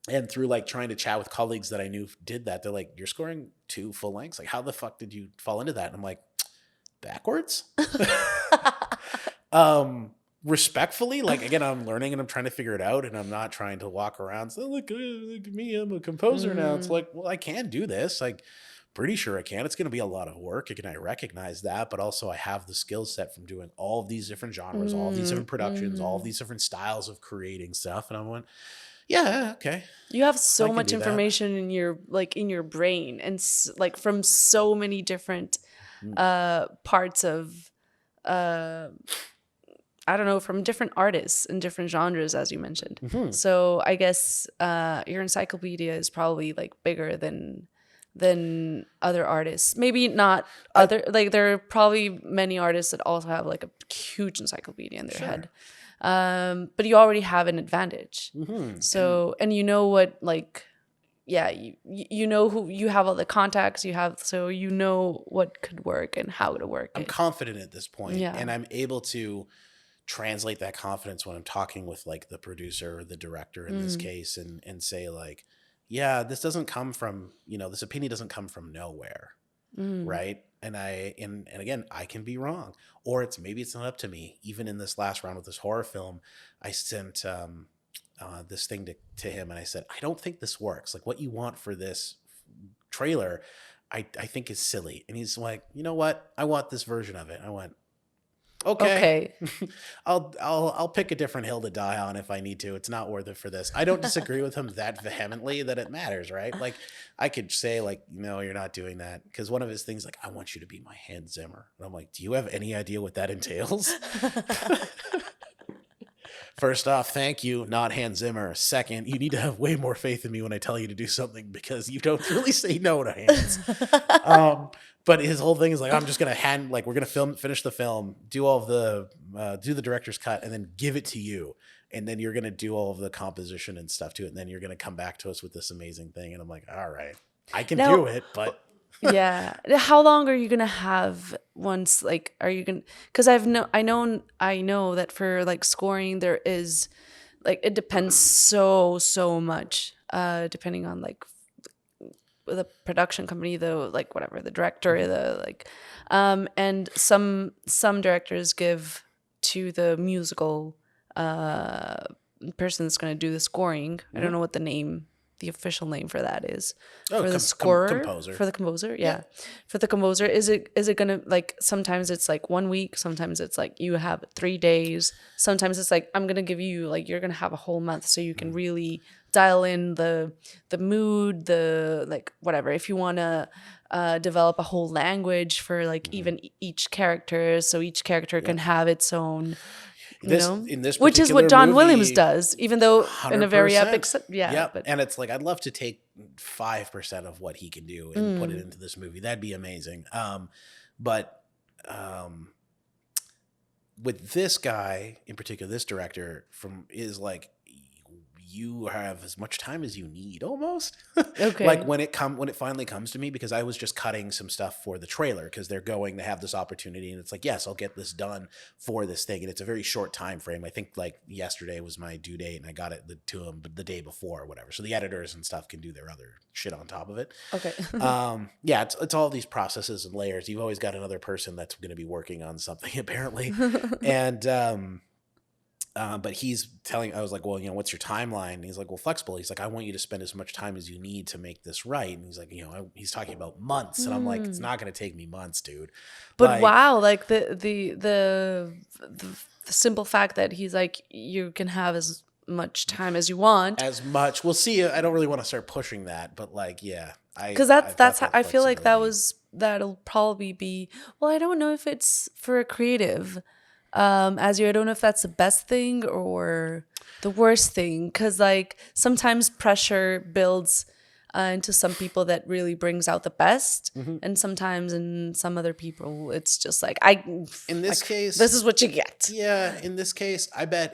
And through like trying to chat with colleagues that I knew did that, they're like, you're scoring 2 full lengths. Like, how the fuck did you fall into that? And I'm like, backwards. Respectfully, like, again, I'm learning and I'm trying to figure it out, and I'm not trying to walk around and say, look at me, I'm a composer now. It's like, well, I can do this. Like, pretty sure I can. It's going to be a lot of work. Again, I recognize that, but also I have the skill set from doing all of these different genres, all of these different productions, all of these different styles of creating stuff. And I went, yeah, okay. You have so much information in your brain, and like from so many different parts of I don't know, from different artists and different genres, as you mentioned. Hmm. So I guess your encyclopedia is probably like bigger than other artists. Maybe not I other, like there are probably many artists that also have like a huge encyclopedia in their Sure. head. But you already have an advantage. Hmm. So, and you know what, like, yeah, you know who you have, all the contacts you have, so you know what could work and how to work I'm it. confident at this point, Yeah. and I'm able to translate that confidence when I'm talking with like the producer or the director in this Mm. case, and say like, yeah, this doesn't come from, this opinion doesn't come from nowhere, Mm. right? And again, I can be wrong, or maybe it's not up to me. Even in this last round with this horror film, I sent this thing to him, and I said, I don't think this works. Like, what you want for this trailer, I think is silly. And he's like, you know what? I want this version of it. I went, okay. Okay. I'll pick a different hill to die on if I need to. It's not worth it for this. I don't disagree with him that vehemently that it matters, right? Like, I could say like, no, you're not doing that, because one of his things, like, I want you to be my Hans Zimmer, and I'm like, do you have any idea what that entails? First off, thank you, not Hans Zimmer. Second, you need to have way more faith in me when I tell you to do something, because you don't really say no to Hans. But his whole thing is like, I'm just gonna we're gonna finish the film, do all of do the director's cut, and then give it to you, and then you're gonna do all of the composition and stuff to it, and then you're gonna come back to us with this amazing thing. And I'm like, all right, I can Now, do it, but yeah. How long are you gonna have once? Like, are you gonna? Because I know that for like scoring, there is like it depends so much, depending on like the production company, the like whatever the director, the like, and some directors give to the musical person that's going to do the scoring. I don't know what the official name for that is. oh, For the scorer, composer. for the composer, yeah. For the composer, is it gonna, like, sometimes it's like 1 week, sometimes it's like you have 3 days, sometimes it's like I'm gonna give you, like, you're gonna have a whole month so you can really dial in the mood, the, like, whatever. If you want to develop a whole language for like even each character, so each character can have its own, In this which is what particular John Williams movie, does, even though in a very epic 100%. yeah, Yep. but And it's like, I'd love to take 5% of what he can do and put it into this movie. That'd be amazing. But with this guy in particular, this director is like, you have as much time as you need almost. okay. Like when it finally comes to me, because I was just cutting some stuff for the trailer, because they're going to have this opportunity, and it's like, yes, I'll get this done for this thing, and it's a very short time frame. I think like yesterday was my due date, and I got it to them the day before or whatever, so the editors and stuff can do their other shit on top of it. Okay. Yeah, it's all these processes and layers. You've always got another person that's going to be working on something apparently. And but he's I was like, well, what's your timeline? And he's like, well, flexible. He's like, I want you to spend as much time as you need to make this right. And he's like, he's talking about months. And I'm like, it's not going to take me months, dude. But Like, wow, like the simple fact that he's like, you can have as much time as you want, as much. We'll see. I don't really want to start pushing that, but like, yeah, because I've got that's how that I feel like flexibility. that'll probably be, well, I don't know if it's for a creative, as you, I don't know if that's the best thing or the worst thing, because like sometimes pressure builds into some people that really brings out the best, and sometimes in some other people it's just like, In this case, this is what you get. yeah, in this case, I bet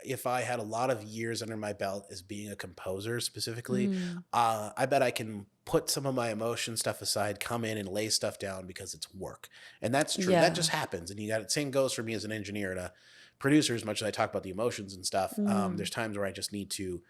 if I had a lot of years under my belt as being a composer specifically, I bet I can put some of my emotion stuff aside, come in and lay stuff down because it's work. And that's true. Yeah. That just happens. And same goes for me as an engineer and a producer. As much as I talk about the emotions and stuff, there's times where I just need to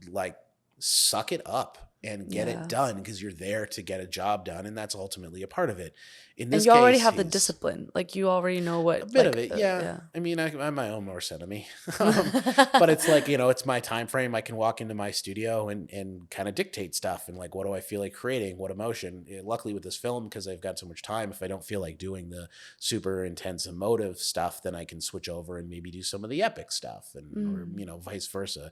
like suck it up and get it done, because you're there to get a job done, and that's ultimately a part of it. In this And you already case, have the discipline, like you already know what, a bit like, of it, yeah. I mean, I'm my own worst enemy. But it's like, it's my time frame. I can walk into my studio and kind of dictate stuff, and like, what do I feel like creating? What emotion? Luckily with this film, because I've got so much time, if I don't feel like doing the super intense emotive stuff, then I can switch over and maybe do some of the epic stuff, and or vice versa.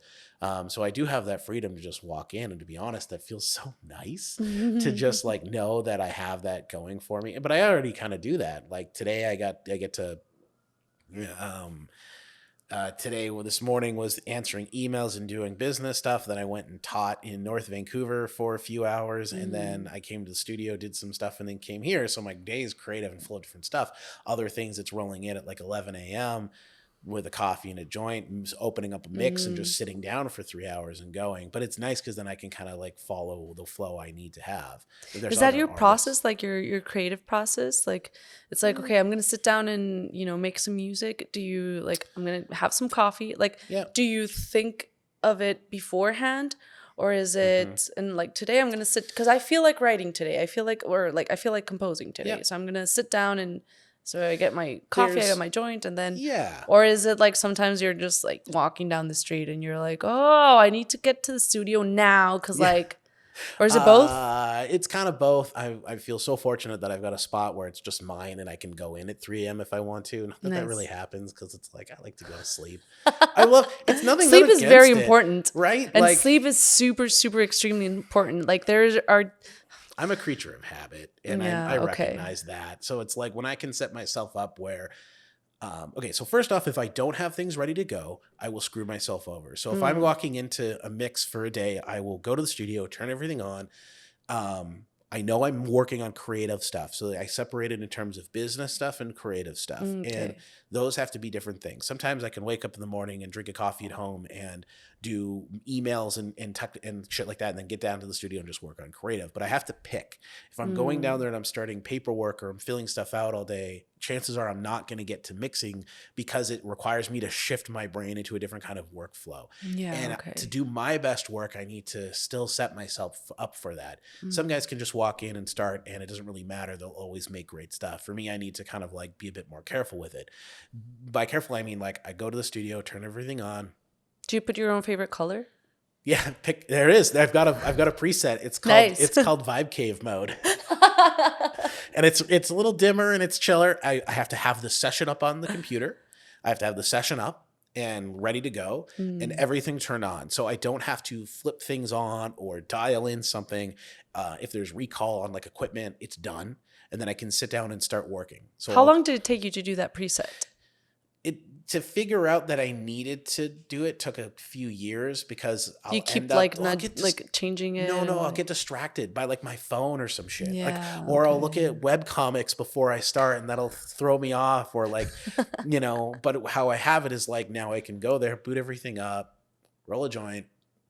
So I do have that freedom to just walk in, and to be honest, that feels so nice to just like know that I have that going for me. But I already kind of do that. Like today I get to Today, well, this morning was answering emails and doing business stuff. Then I went and taught in North Vancouver for a few hours. And then I came to the studio, did some stuff, and then came here. So my day is creative and full of different stuff. Other things that's rolling in at like 11 a.m. with a coffee and a joint and just opening up a mix and just sitting down for 3 hours and going. But it's nice because then I can kind of like follow the flow I need to have. Is that your process, like your creative process? Like it's like, okay, I'm gonna sit down and make some music. Do you like I'm gonna have some coffee? Like, do you think of it beforehand, or is it and like today I'm gonna sit because I feel like writing today. I feel like composing today. So I'm gonna sit down and. So I get my coffee, I get my joint, and then or is it like sometimes you're just like walking down the street and you're like, oh, I need to get to the studio now because like, or is it both? It's kind of both. I feel so fortunate that I've got a spot where it's just mine and I can go in at 3 a.m. if I want to. Not that that really happens because it's like I like to go to sleep. I love it's nothing. Sleep is very it, important, right? And like, sleep is super, super extremely important. Like I'm a creature of habit, and I recognize that. So it's like when I can set myself up where, okay, so first off, if I don't have things ready to go, I will screw myself over. So if I'm walking into a mix for a day, I will go to the studio, turn everything on. I know I'm working on creative stuff. So I separate it in terms of business stuff and creative stuff. And those have to be different things. Sometimes I can wake up in the morning and drink a coffee at home and do emails and shit like that, and then get down to the studio and just work on creative. But I have to pick. If I'm going down there and I'm starting paperwork or I'm filling stuff out all day, chances are I'm not going to get to mixing because it requires me to shift my brain into a different kind of workflow. To do my best work, I need to still set myself up for that. Some guys can just walk in and start and it doesn't really matter. They'll always make great stuff. For me, I need to kind of like be a bit more careful with it. By careful, I mean like I go to the studio, turn everything on. Do you put your own favorite color? Yeah, there it is. I've got a preset. It's called Vibe Cave mode. And it's a little dimmer and it's chiller. I have to have the session up on the computer. I have to have the session up and ready to go and everything turned on. So I don't have to flip things on or dial in something. If there's recall on like equipment, it's done. And then I can sit down and start working. So how long did it take you to do that preset? To figure out that I needed to do it took a few years because I'll keep changing it. No, I'll get distracted by like my phone or some shit. Or I'll look at web comics before I start and that'll throw me off or like, but how I have it is like now I can go there, boot everything up, roll a joint,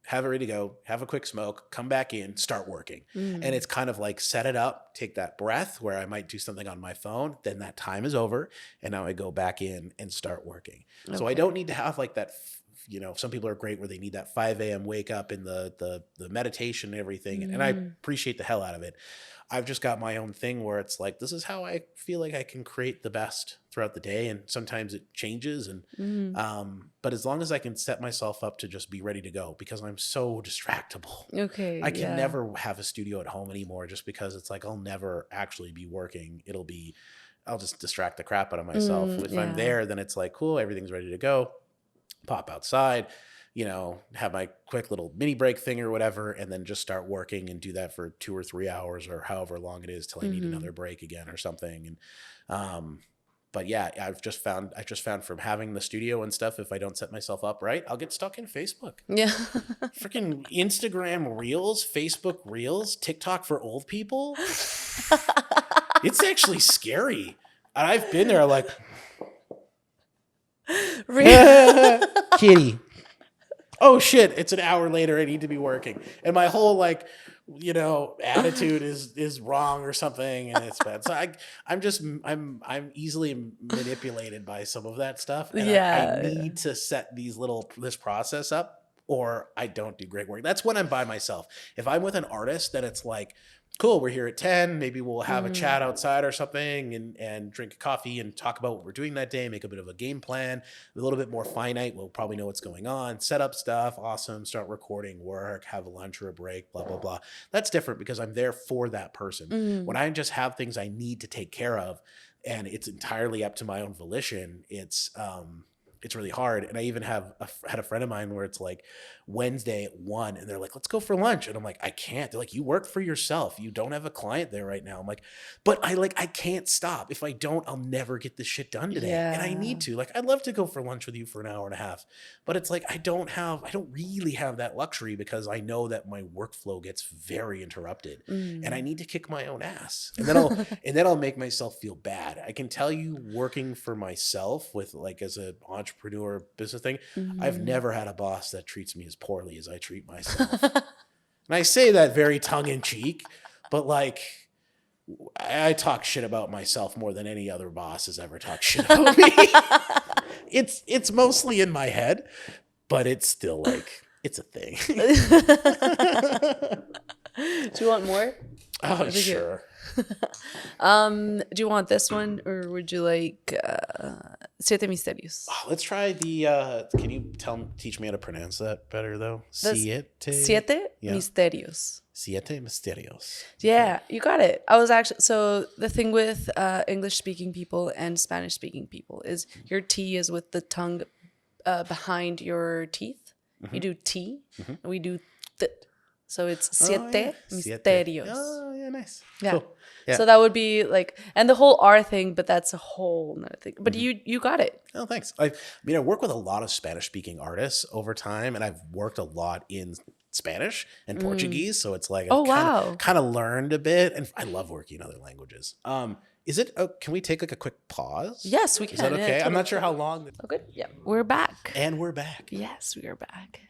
have it ready to go, have a quick smoke, come back in, start working. And it's kind of like set it up, take that breath where I might do something on my phone, then that time is over, and now I go back in and start working. Okay. So I don't need to have like that, some people are great where they need that 5 a.m. wake up in the meditation and everything, and I appreciate the hell out of it. I've just got my own thing where it's like, this is how I feel like I can create the best throughout the day. And sometimes it changes. And, but as long as I can set myself up to just be ready to go because I'm so distractible. Okay. I can never have a studio at home anymore just because it's like, I'll never actually be working. I'll just distract the crap out of myself. If I'm there, then it's like, cool, everything's ready to go. Pop outside, have my quick little mini break thing or whatever, and then just start working and do that for 2 or 3 hours or however long it is till I need another break again or something. And, but yeah, I just found from having the studio and stuff, if I don't set myself up right, I'll get stuck in Facebook. Yeah. Freaking Instagram Reels, Facebook Reels, TikTok for old people. It's actually scary. And I've been there like, kitty. Oh shit, it's an hour later, I need to be working. And my whole attitude is wrong or something and it's bad. So I'm easily manipulated by some of that stuff. And I need to set this process up or I don't do great work. That's when I'm by myself. If I'm with an artist, then it's like, cool, we're here at 10. Maybe we'll have a chat outside or something and drink a coffee and talk about what we're doing that day, make a bit of a game plan, a little bit more finite. We'll probably know what's going on, set up stuff, awesome, start recording, work, have a lunch or a break, blah, blah, blah. That's different because I'm there for that person. When I just have things I need to take care of and it's entirely up to my own volition, it's it's really hard. And I even had a friend of mine where it's like Wednesday at 1 and they're like, let's go for lunch. And I'm like, I can't. They're like, you work for yourself. You don't have a client there right now. I'm like, but I can't stop. If I don't, I'll never get this shit done today. And I need Yeah. to. Like, I'd love to go for lunch with you for an hour and a half. But it's like I don't really have that luxury because I know that my workflow gets very interrupted. And I Mm. need to kick my own ass. And then I'll make myself feel bad. I can tell you working for myself with like as an entrepreneur business thing, I've Mhm. never had a boss that treats me as poorly as I treat myself. And I say that very tongue in cheek, but like I talk shit about myself more than any other boss has ever talked shit about me. It's mostly in my head, but it's still like it's a thing. Do you want more? Oh, I think sure. Do you want this one or would you like Siete Misterios? Oh, let's try the can you teach me how to pronounce that better though? That's Siete. Siete Yeah. Misterios. Siete Misterios. Yeah, you got it. I was actually so the thing with English speaking people and Spanish speaking people is your T is with the tongue behind your teeth. You do T, and we do th. So it's Oh, yeah. Siete Siete. Misterios. Oh, yeah, nice. Yeah. Cool. Yeah. So that would be like, and the whole R thing, but that's a whole nother thing. But you got it. Oh, thanks. I mean, I work with a lot of Spanish speaking artists over time, and I've worked a lot in Spanish and Portuguese. So it's like Oh, I've wow. kind of learned a bit, and I love working in other languages. Is it? Can we take like a quick pause? Yes, we Is that can. Yeah, okay? I'm totally. not sure how long. Oh, good. Yeah, we're back. And we're back. Yes, we are back.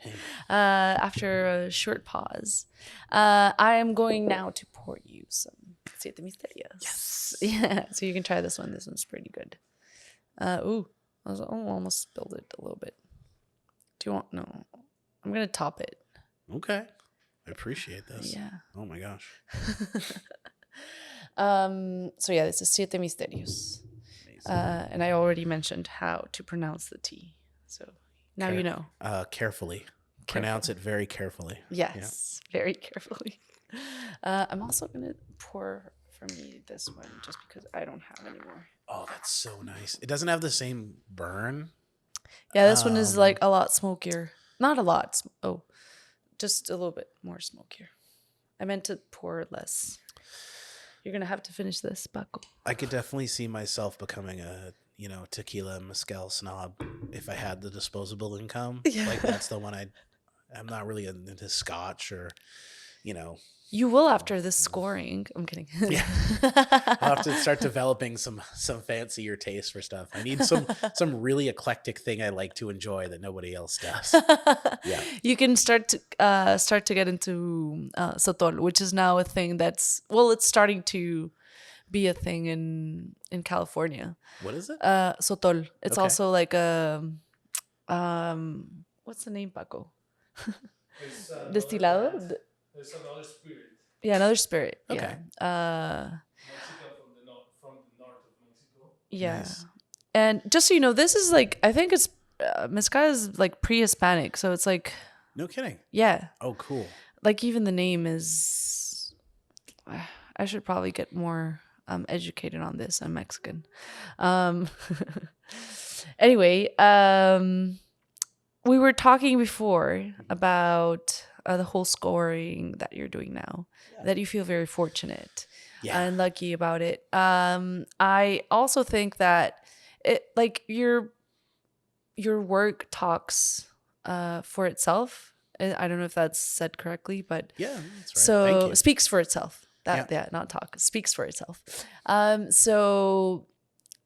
After a short pause, I am going now to pour you some Siete Misterios. Yes. Yeah, so you can try this one. This one's pretty good. Almost spilled it a little bit. Do you want? No, I'm gonna top it. Okay. I appreciate this. Yeah. Oh my gosh. So yeah, this is Siete Misterios. And I already mentioned how to pronounce the T. So now you know. Carefully. Pronounce it very carefully. Yes, very carefully. I'm also going to pour for me this one just because I don't have any more. Oh, that's so nice. It doesn't have the same burn. Yeah, this one is like a lot smokier. Not a lot. Just a little bit more smokier. I meant to pour less. You're going to have to finish this, Paco. I could definitely see myself becoming a, tequila and mezcal snob if I had the disposable income. Yeah. Like that's the one I'm not really into scotch or, You will after this scoring. I'm kidding. Yeah. I'll have to start developing some fancier taste for stuff. I need some really eclectic thing I like to enjoy that nobody else does. Yeah. You can start to get into sotol, which is now a thing it's starting to be a thing in California. What is it? Sotol. It's Okay. also like a what's the name, Paco? Destilado? There's another spirit. Yeah, another spirit. Okay. Yeah. Mexico from the north of Mexico. Yeah. Nice. And just so you know, this is like, I think it's mezcal is like pre-Hispanic, so it's like, No kidding. yeah, Oh, cool. like even the name is. I should probably get more educated on this. I'm Mexican. Anyway, we were talking before about the whole scoring that you're doing now. That you feel very fortunate and lucky about it. I also think that it like your work talks for itself. I don't know if that's said correctly, but Yeah, that's right. so Thank you. speaks for itself. Not talk, speaks for itself. So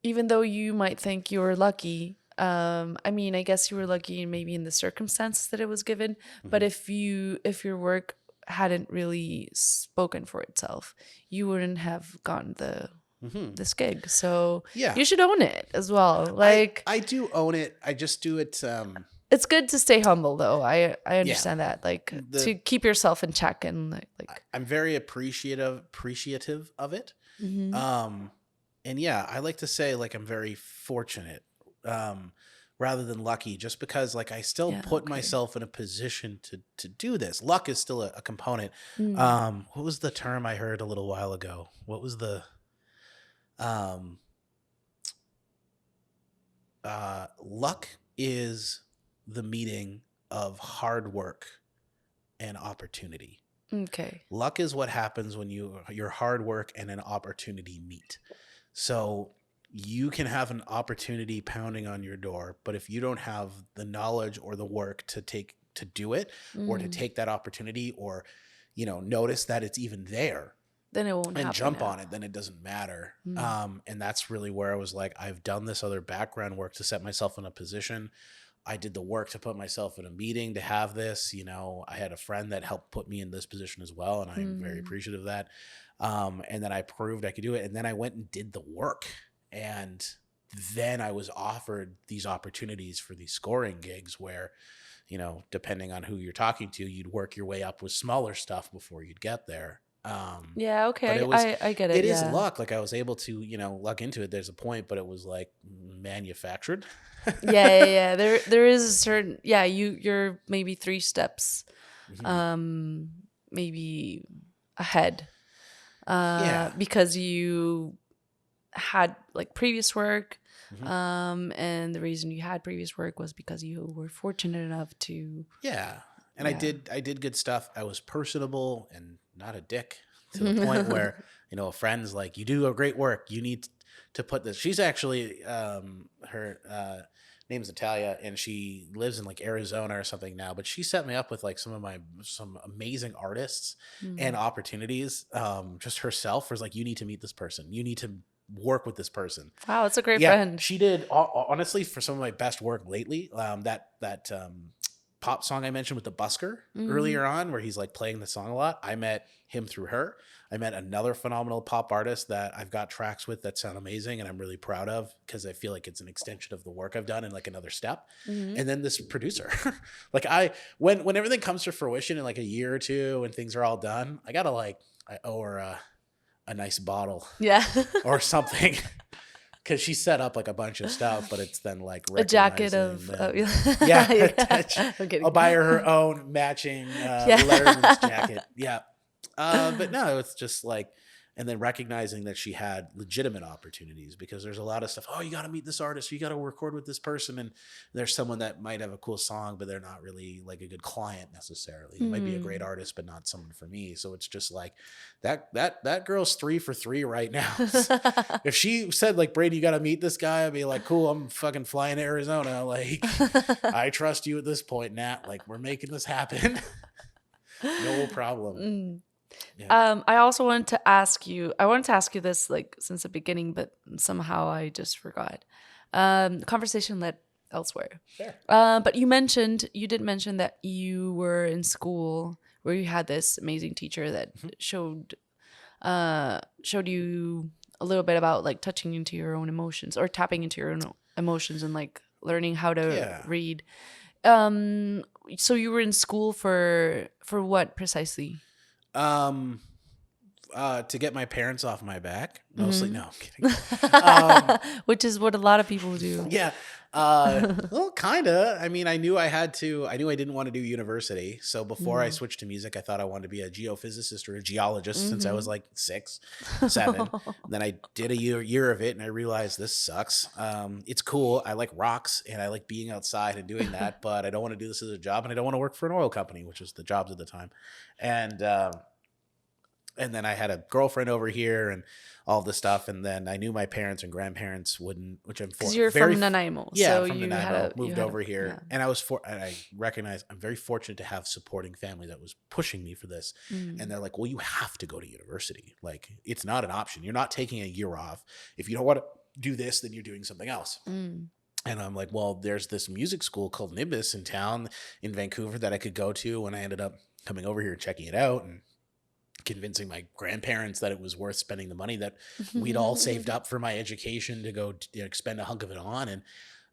even though you might think you're lucky, I mean, I guess you were lucky maybe in the circumstances that it was given, but if your work hadn't really spoken for itself, you wouldn't have gotten this gig. So Yeah. you should own it as well. Like I do own it. I just do it. it's good to stay humble though. I understand that. Like to keep yourself in check and like I'm very appreciative of it. And yeah, I like to say like I'm very fortunate rather than lucky, just because like I still put myself in a position to do this. Luck is still a component. What was the term I heard a little while ago? What was the luck is the meeting of hard work and opportunity. Okay. Luck is what happens when your hard work and an opportunity meet. So you can have an opportunity pounding on your door, but if you don't have the knowledge or the work to do it, or to Mm. take that opportunity, or notice that it's even there Then it won't and happen. jump Yeah. on it, then it doesn't matter. Mm. And that's really where I was like, I've done this other background work to set myself in a position. I did the work to put myself in a meeting to have this. I had a friend that helped put me in this position as well, and I'm very appreciative of that. And then I proved I could do it, and then I went and did the work, and then I was offered these opportunities for these scoring gigs where, depending on who you're talking to, you'd work your way up with smaller stuff before you'd get there. Yeah. But Okay. I get it. it is Yeah. luck. Like I was able to, luck into it. There's a point, but it was like manufactured. Yeah. There is a certain. Yeah. You're maybe 3 steps, Mhm. maybe ahead. Yeah. Because you had like previous work. Mhm. And the reason you had previous work was because you were fortunate enough to. Yeah. And Yeah. I did good stuff. I was personable and not a dick, to the point where, a friend's like, you do a great work. You need to put this. She's actually, her name's Natalia, and she lives in like Arizona or something now, but she set me up with like some amazing artists and opportunities. Just herself was like, you need to meet this person. You need to work with this person. Wow, it's a great Yeah, friend. she did honestly for some of my best work lately. That pop song I mentioned with the busker earlier on, where he's like playing the song a lot. I met him through her. I met another phenomenal pop artist that I've got tracks with that sound amazing, and I'm really proud of, because I feel like it's an extension of the work I've done and like another step. And then this producer, like when everything comes to fruition in like a year or two, and things are all done, I owe her a nice bottle Yeah. or something. Because she set up like a bunch of stuff, but it's then like A jacket of. recognizing them. I'm kidding. I'll buy her own matching Yeah. Letterman's jacket. Yeah. But no, it's just like, and then recognizing that she had legitimate opportunities, because there's a lot of stuff. Oh, you got to meet this artist. You got to record with this person. And there's someone that might have a cool song, but they're not really like a good client necessarily. They might be a great artist, but not someone for me. So it's just like that girl's 3 for 3 right now. If she said like, Brady, you got to meet this guy, I'd be like, cool, I'm fucking flying to Arizona. Like, I trust you at this point, Nat. Like, we're making this happen. No problem. Yeah. I also wanted to ask you. I wanted to ask you this like since the beginning, but somehow I just forgot. The conversation led elsewhere. Fair. But you did mention that you were in school where you had this amazing teacher that showed you a little bit about like touching into your own emotions or tapping into your own emotions and like learning how to read. So you were in school for what precisely? To get my parents off my back, mostly. No, I'm kidding. Which is what a lot of people do. Yeah. Well, kinda. I mean, I knew I didn't want to do university. So before I switched to music, I thought I wanted to be a geophysicist or a geologist since I was like 6, 7. Then I did a year of it, and I realized this sucks. It's cool. I like rocks and I like being outside and doing that, but I don't want to do this as a job, and I don't want to work for an oil company, which was the jobs at the time. And then I had a girlfriend over here and all this stuff. And then I knew my parents and grandparents wouldn't, which I'm because you're from Nanaimo. Yeah, so from you Nanaimo, moved over here. Yeah. And I recognize I'm very fortunate to have supporting family that was pushing me for this. And they're like, well, you have to go to university. Like, it's not an option. You're not taking a year off. If you don't want to do this, then you're doing something else. And I'm like, well, there's this music school called Nimbus in town in Vancouver that I could go to. And I ended up coming over here and checking it out and convincing my grandparents that it was worth spending the money that we'd all saved up for my education to go spend a hunk of it on. And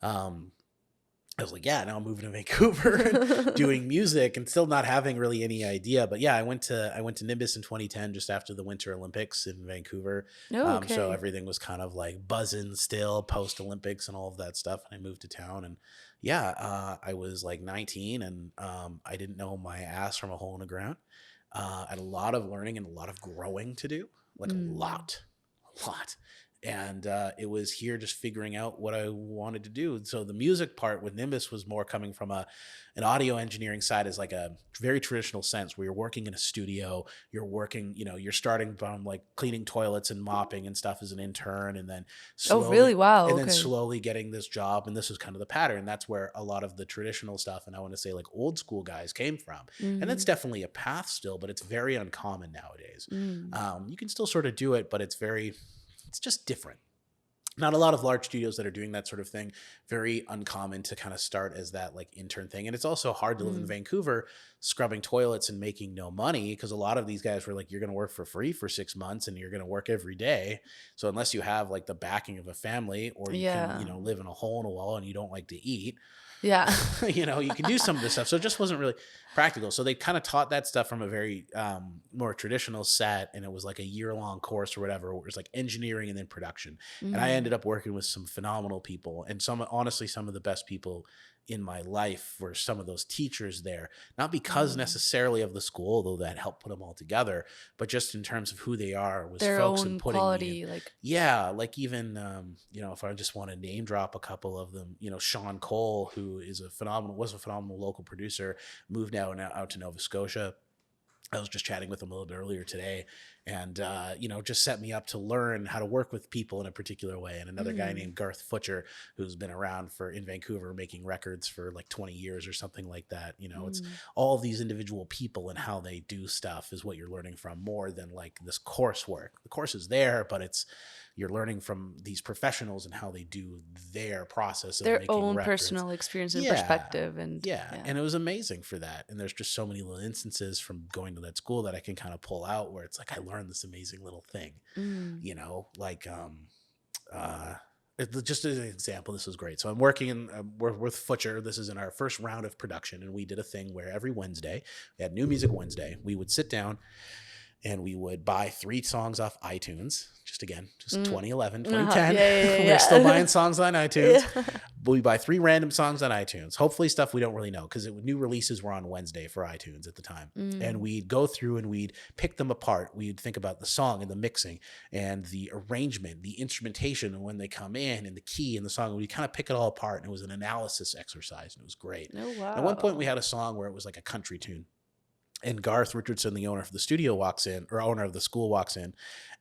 I was like, yeah, now I'm moving to Vancouver and doing music and still not having really any idea. But yeah, I went to Nimbus in 2010, just after the Winter Olympics in Vancouver. Oh, okay. So everything was kind of like buzzing still post Olympics and all of that stuff. And I moved to town, and I was like 19, and I didn't know my ass from a hole in the ground. I had a lot of learning and a lot of growing to do, like a lot. And it was here just figuring out what I wanted to do. So the music part with Nimbus was more coming from an audio engineering side, as like a very traditional sense, where you're working in a studio, you're working, you're starting from like cleaning toilets and mopping and stuff as an intern, and then Oh, really? Wow. Okay. slowly getting this job. And this was kind of the pattern. That's where a lot of the traditional stuff, and I want to say like old school guys, came from. And that's definitely a path still, but it's very uncommon nowadays. You can still sort of do it, but it's just different. Not a lot of large studios that are doing that sort of thing. Very uncommon to kind of start as that like intern thing. And it's also hard to live in Vancouver scrubbing toilets and making no money, because a lot of these guys were like, you're going to work for free for 6 months and you're going to work every day. So unless you have like the backing of a family, or you can, live in a hole in a wall and you don't like to eat, Yeah. you can do some of this stuff. So it just wasn't really practical. So they kind of taught that stuff from a very more traditional set. And it was like a year-long course or whatever. It was like engineering and then production. And I ended up working with some phenomenal people, and honestly, some of the best people in my life were some of those teachers there, not because necessarily of the school, though that helped put them all together, but just in terms of who they are, was Their folks own and putting quality, me in. like Like even, if I just want to name drop a couple of them, Sean Cole, who was a phenomenal local producer, moved out to Nova Scotia. I was just chatting with him a little bit earlier today, and, just set me up to learn how to work with people in a particular way. And another guy named Garth Futcher, who's been around in Vancouver making records for like 20 years or something like that. It's all these individual people and how they do stuff is what you're learning from, more than like this coursework. The course is there, but you're learning from these professionals and how they do their process of their making own records. personal experience and perspective. And And it was amazing for that. And there's just so many little instances from going to that school that I can kind of pull out, where it's like I learned this amazing little thing, just as an example, this was great. So I'm working with Futcher. This is in our first round of production, and we did a thing where every Wednesday, we had New Music Wednesday, we would sit down and we would buy 3 songs off iTunes. Just 2011, 2010. We're still buying songs on iTunes. But we buy 3 random songs on iTunes. Hopefully stuff we don't really know, because new releases were on Wednesday for iTunes at the time. And we'd go through and we'd pick them apart. We'd think about the song and the mixing and the arrangement, the instrumentation, and when they come in, and the key in the song. We'd kind of pick it all apart, and it was an analysis exercise, and it was great. Oh, wow. At one point we had a song where it was like a country tune. And Garth Richardson, the owner of the studio, owner of the school, walks in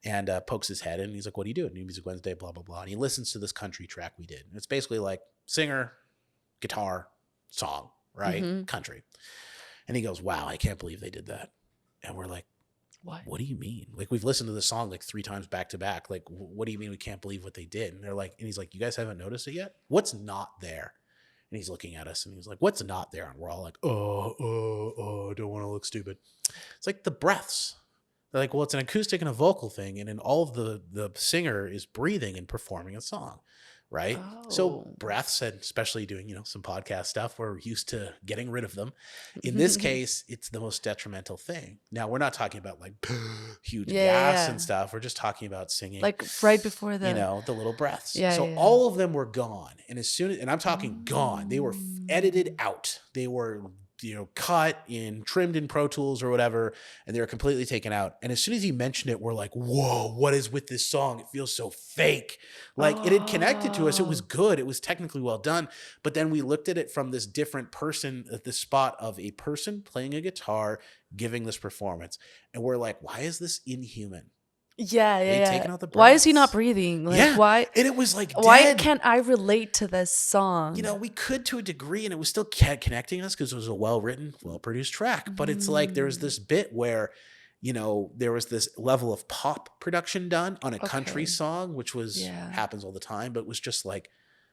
and pokes his head in. And he's like, "What are you doing? New Music Wednesday, blah, blah, blah." And he listens to this country track we did. And it's basically like singer, guitar, song, right? Country. And he goes, "Wow, I can't believe they did that." And we're like, What do you mean? Like, we've listened to the song like 3 times back to back. Like, what do you mean we can't believe what they did? And he's like, "You guys haven't noticed it yet? What's not there?" And he's looking at us and he's like, "What's not there?" And we're all like, I don't want to look stupid. It's like the breaths. They're like, "Well, it's an acoustic and a vocal thing. And in all of the singer is breathing and performing a song." Right. So breaths, and especially doing, some podcast stuff, we're used to getting rid of them. In this case, it's the most detrimental thing. Now, we're not talking about like huge gas and stuff. We're just talking about singing, like right before the little breaths. All of them were gone. And and I'm talking gone, they were edited out. They were cut and trimmed in Pro Tools or whatever, and they were completely taken out. And as soon as he mentioned it, we're like, "Whoa, what is with this song? It feels so fake." Like, it had connected to us. It was good. It was technically well done. But then we looked at it from this different person, at the spot of a person playing a guitar, giving this performance. And we're like, why is this inhuman? Taken out the breaths. Why is he not breathing? Like, why? And it was like, why can't I relate to this song? We could to a degree, and it was still connecting us because it was a well-written, well-produced track. But it's like, there was this bit where, there was this level of pop production done on a country song, which happens all the time, but it was just like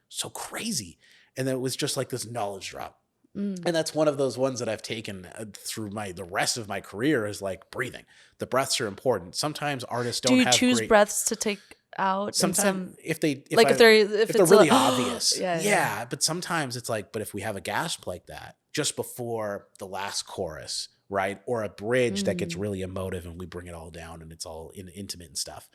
so crazy. And then it was just like this knowledge drop. And that's one of those ones that I've taken through the rest of my career, is like breathing. The breaths are important. Sometimes artists don't have. Do you choose breaths to take out? Sometimes if they're it's really obvious. But sometimes it's like, but if we have a gasp like that just before the last chorus, right, or a bridge that gets really emotive, and we bring it all down and it's all intimate and stuff,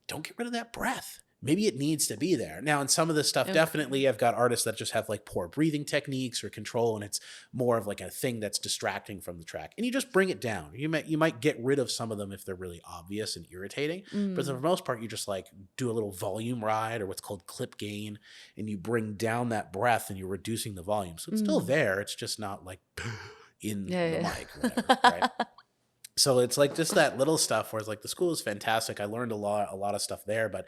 don't get rid of that breath. maybe it needs to be there. Now, in some of this stuff, Okay. definitely I've got artists that just have like poor breathing techniques or control, and it's more of like a thing that's distracting from the track. And you just bring it down. You might get rid of some of them if they're really obvious and irritating. But for the most part, you just like do a little volume ride or what's called clip gain, and you bring down that breath and you're reducing the volume. So it's still there. It's just not like in the mic, whatever, right? So it's like just that little stuff where it's like the school is fantastic. I learned a lot of stuff there, but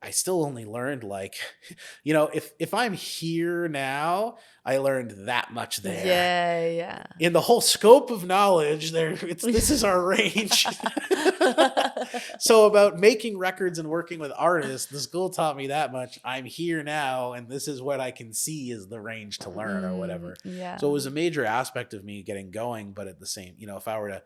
I still only learned like, if I'm here now, I learned that much there. Yeah. In the whole scope of knowledge, this is our range. So about making records and working with artists, the school taught me that much. I'm here now, and this is what I can see is the range to learn or whatever. Yeah. So it was a major aspect of me getting going, but at the same, if I were to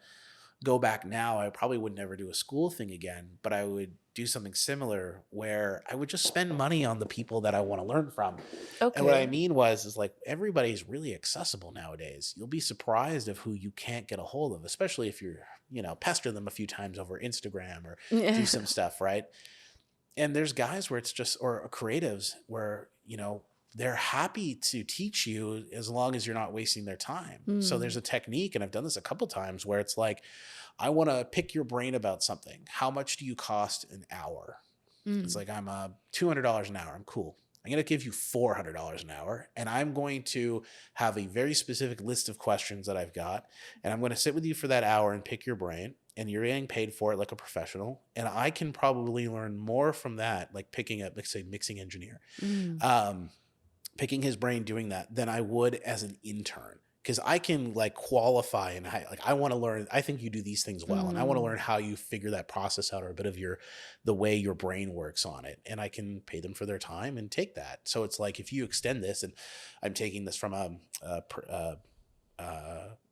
go back now, I probably would never do a school thing again, but I would do something similar where I would just spend money on the people that I want to learn from. Okay. And what I mean is like everybody's really accessible nowadays. You'll be surprised of who you can't get a hold of, especially if you're, pester them a few times over Instagram or do some stuff, right? And there's guys where it's just, or creatives where, they're happy to teach you as long as you're not wasting their time. So there's a technique, and I've done this a couple times, where it's like, I want to pick your brain about something. How much do you cost an hour? It's like, I'm $200 an hour. I'm cool. I'm going to give you $400 an hour, and I'm going to have a very specific list of questions that I've got, and I'm going to sit with you for that hour and pick your brain, and you're getting paid for it like a professional. And I can probably learn more from that, like picking up, let's say, mixing engineer. Picking his brain doing that than I would as an intern, because I can like qualify and I want to learn. I think you do these things well, and I want to learn how you figure that process out, or a bit of the way your brain works on it, and I can pay them for their time and take that. So it's like, if you extend this, and I'm taking this from a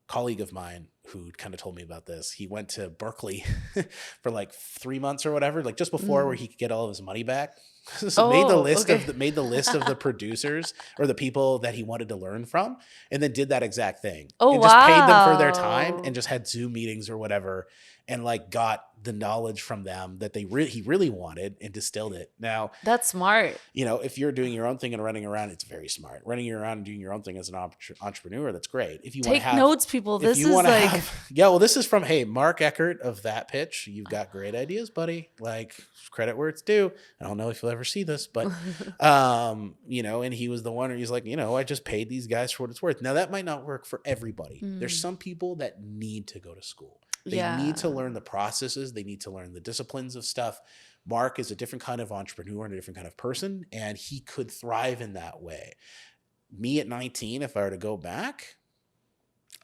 colleague of mine who kind of told me about this. He went to Berkeley for like 3 months or whatever, like just before where he could get all of his money back. So made the list of the producers or the people that he wanted to learn from, and then did that exact thing. And just paid them for their time, and just had Zoom meetings or whatever, and like got the knowledge from them that he really wanted, and distilled it. Now, that's smart. If you're doing your own thing and running around, it's very smart. Running around and doing your own thing as an entrepreneur, that's great. If you take want to notes, people, this is like this is from Mark Eckert of That Pitch. You've got great ideas, buddy. Like, credit where it's due. I don't know if you'll ever see this, but and he was the one where he's like, I just paid these guys for what it's worth. Now that might not work for everybody. There's some people that need to go to school. They need to learn the processes. They need to learn the disciplines of stuff. Mark is a different kind of entrepreneur and a different kind of person, and he could thrive in that way. Me at 19, if I were to go back,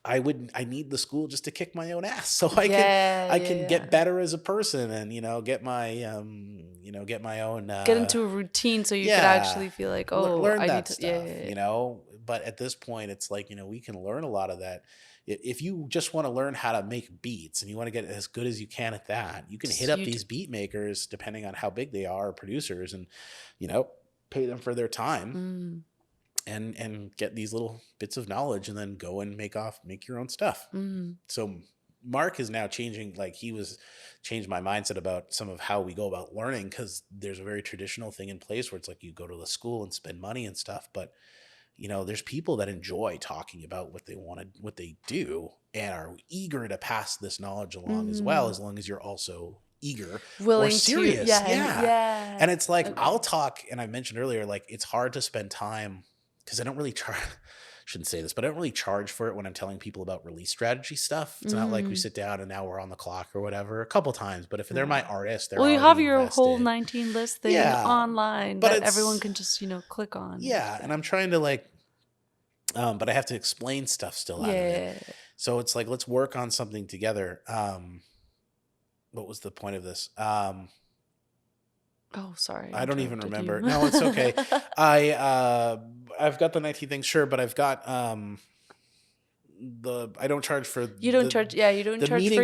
I need the school just to kick my own ass, so I can get better as a person, and get my get my own get into a routine, so you could actually feel like, learn I that need to stuff. But at this point, it's like, we can learn a lot of that. If you just want to learn how to make beats and you want to get as good as you can at that, you can hit up these beat makers, depending on how big they are, producers, and pay them for their time. And get these little bits of knowledge, and then go and make your own stuff. So Mark is now changing, like changed my mindset about some of how we go about learning, because there's a very traditional thing in place where it's like you go to the school and spend money and stuff. But, there's people that enjoy talking about what they wanted, what they do, and are eager to pass this knowledge along as well, as long as you're also eager, willing, or serious. to, And it's like, I'll talk, and I mentioned earlier, like, it's hard to spend time, because I don't really shouldn't say this, but I don't really charge for it when I'm telling people about release strategy stuff. It's not like we sit down and now we're on the clock or whatever, a couple times. But if they're my artist, they're you have your invested. whole 19 list thing online but that everyone can just click on. Yeah, and I'm trying to but I have to explain stuff still out of it. So it's like, let's work on something together. What was the point of this? Oh, sorry. I don't even remember. You. No, it's okay. I've got the 19 things, sure, but I've got I don't charge for you don't charge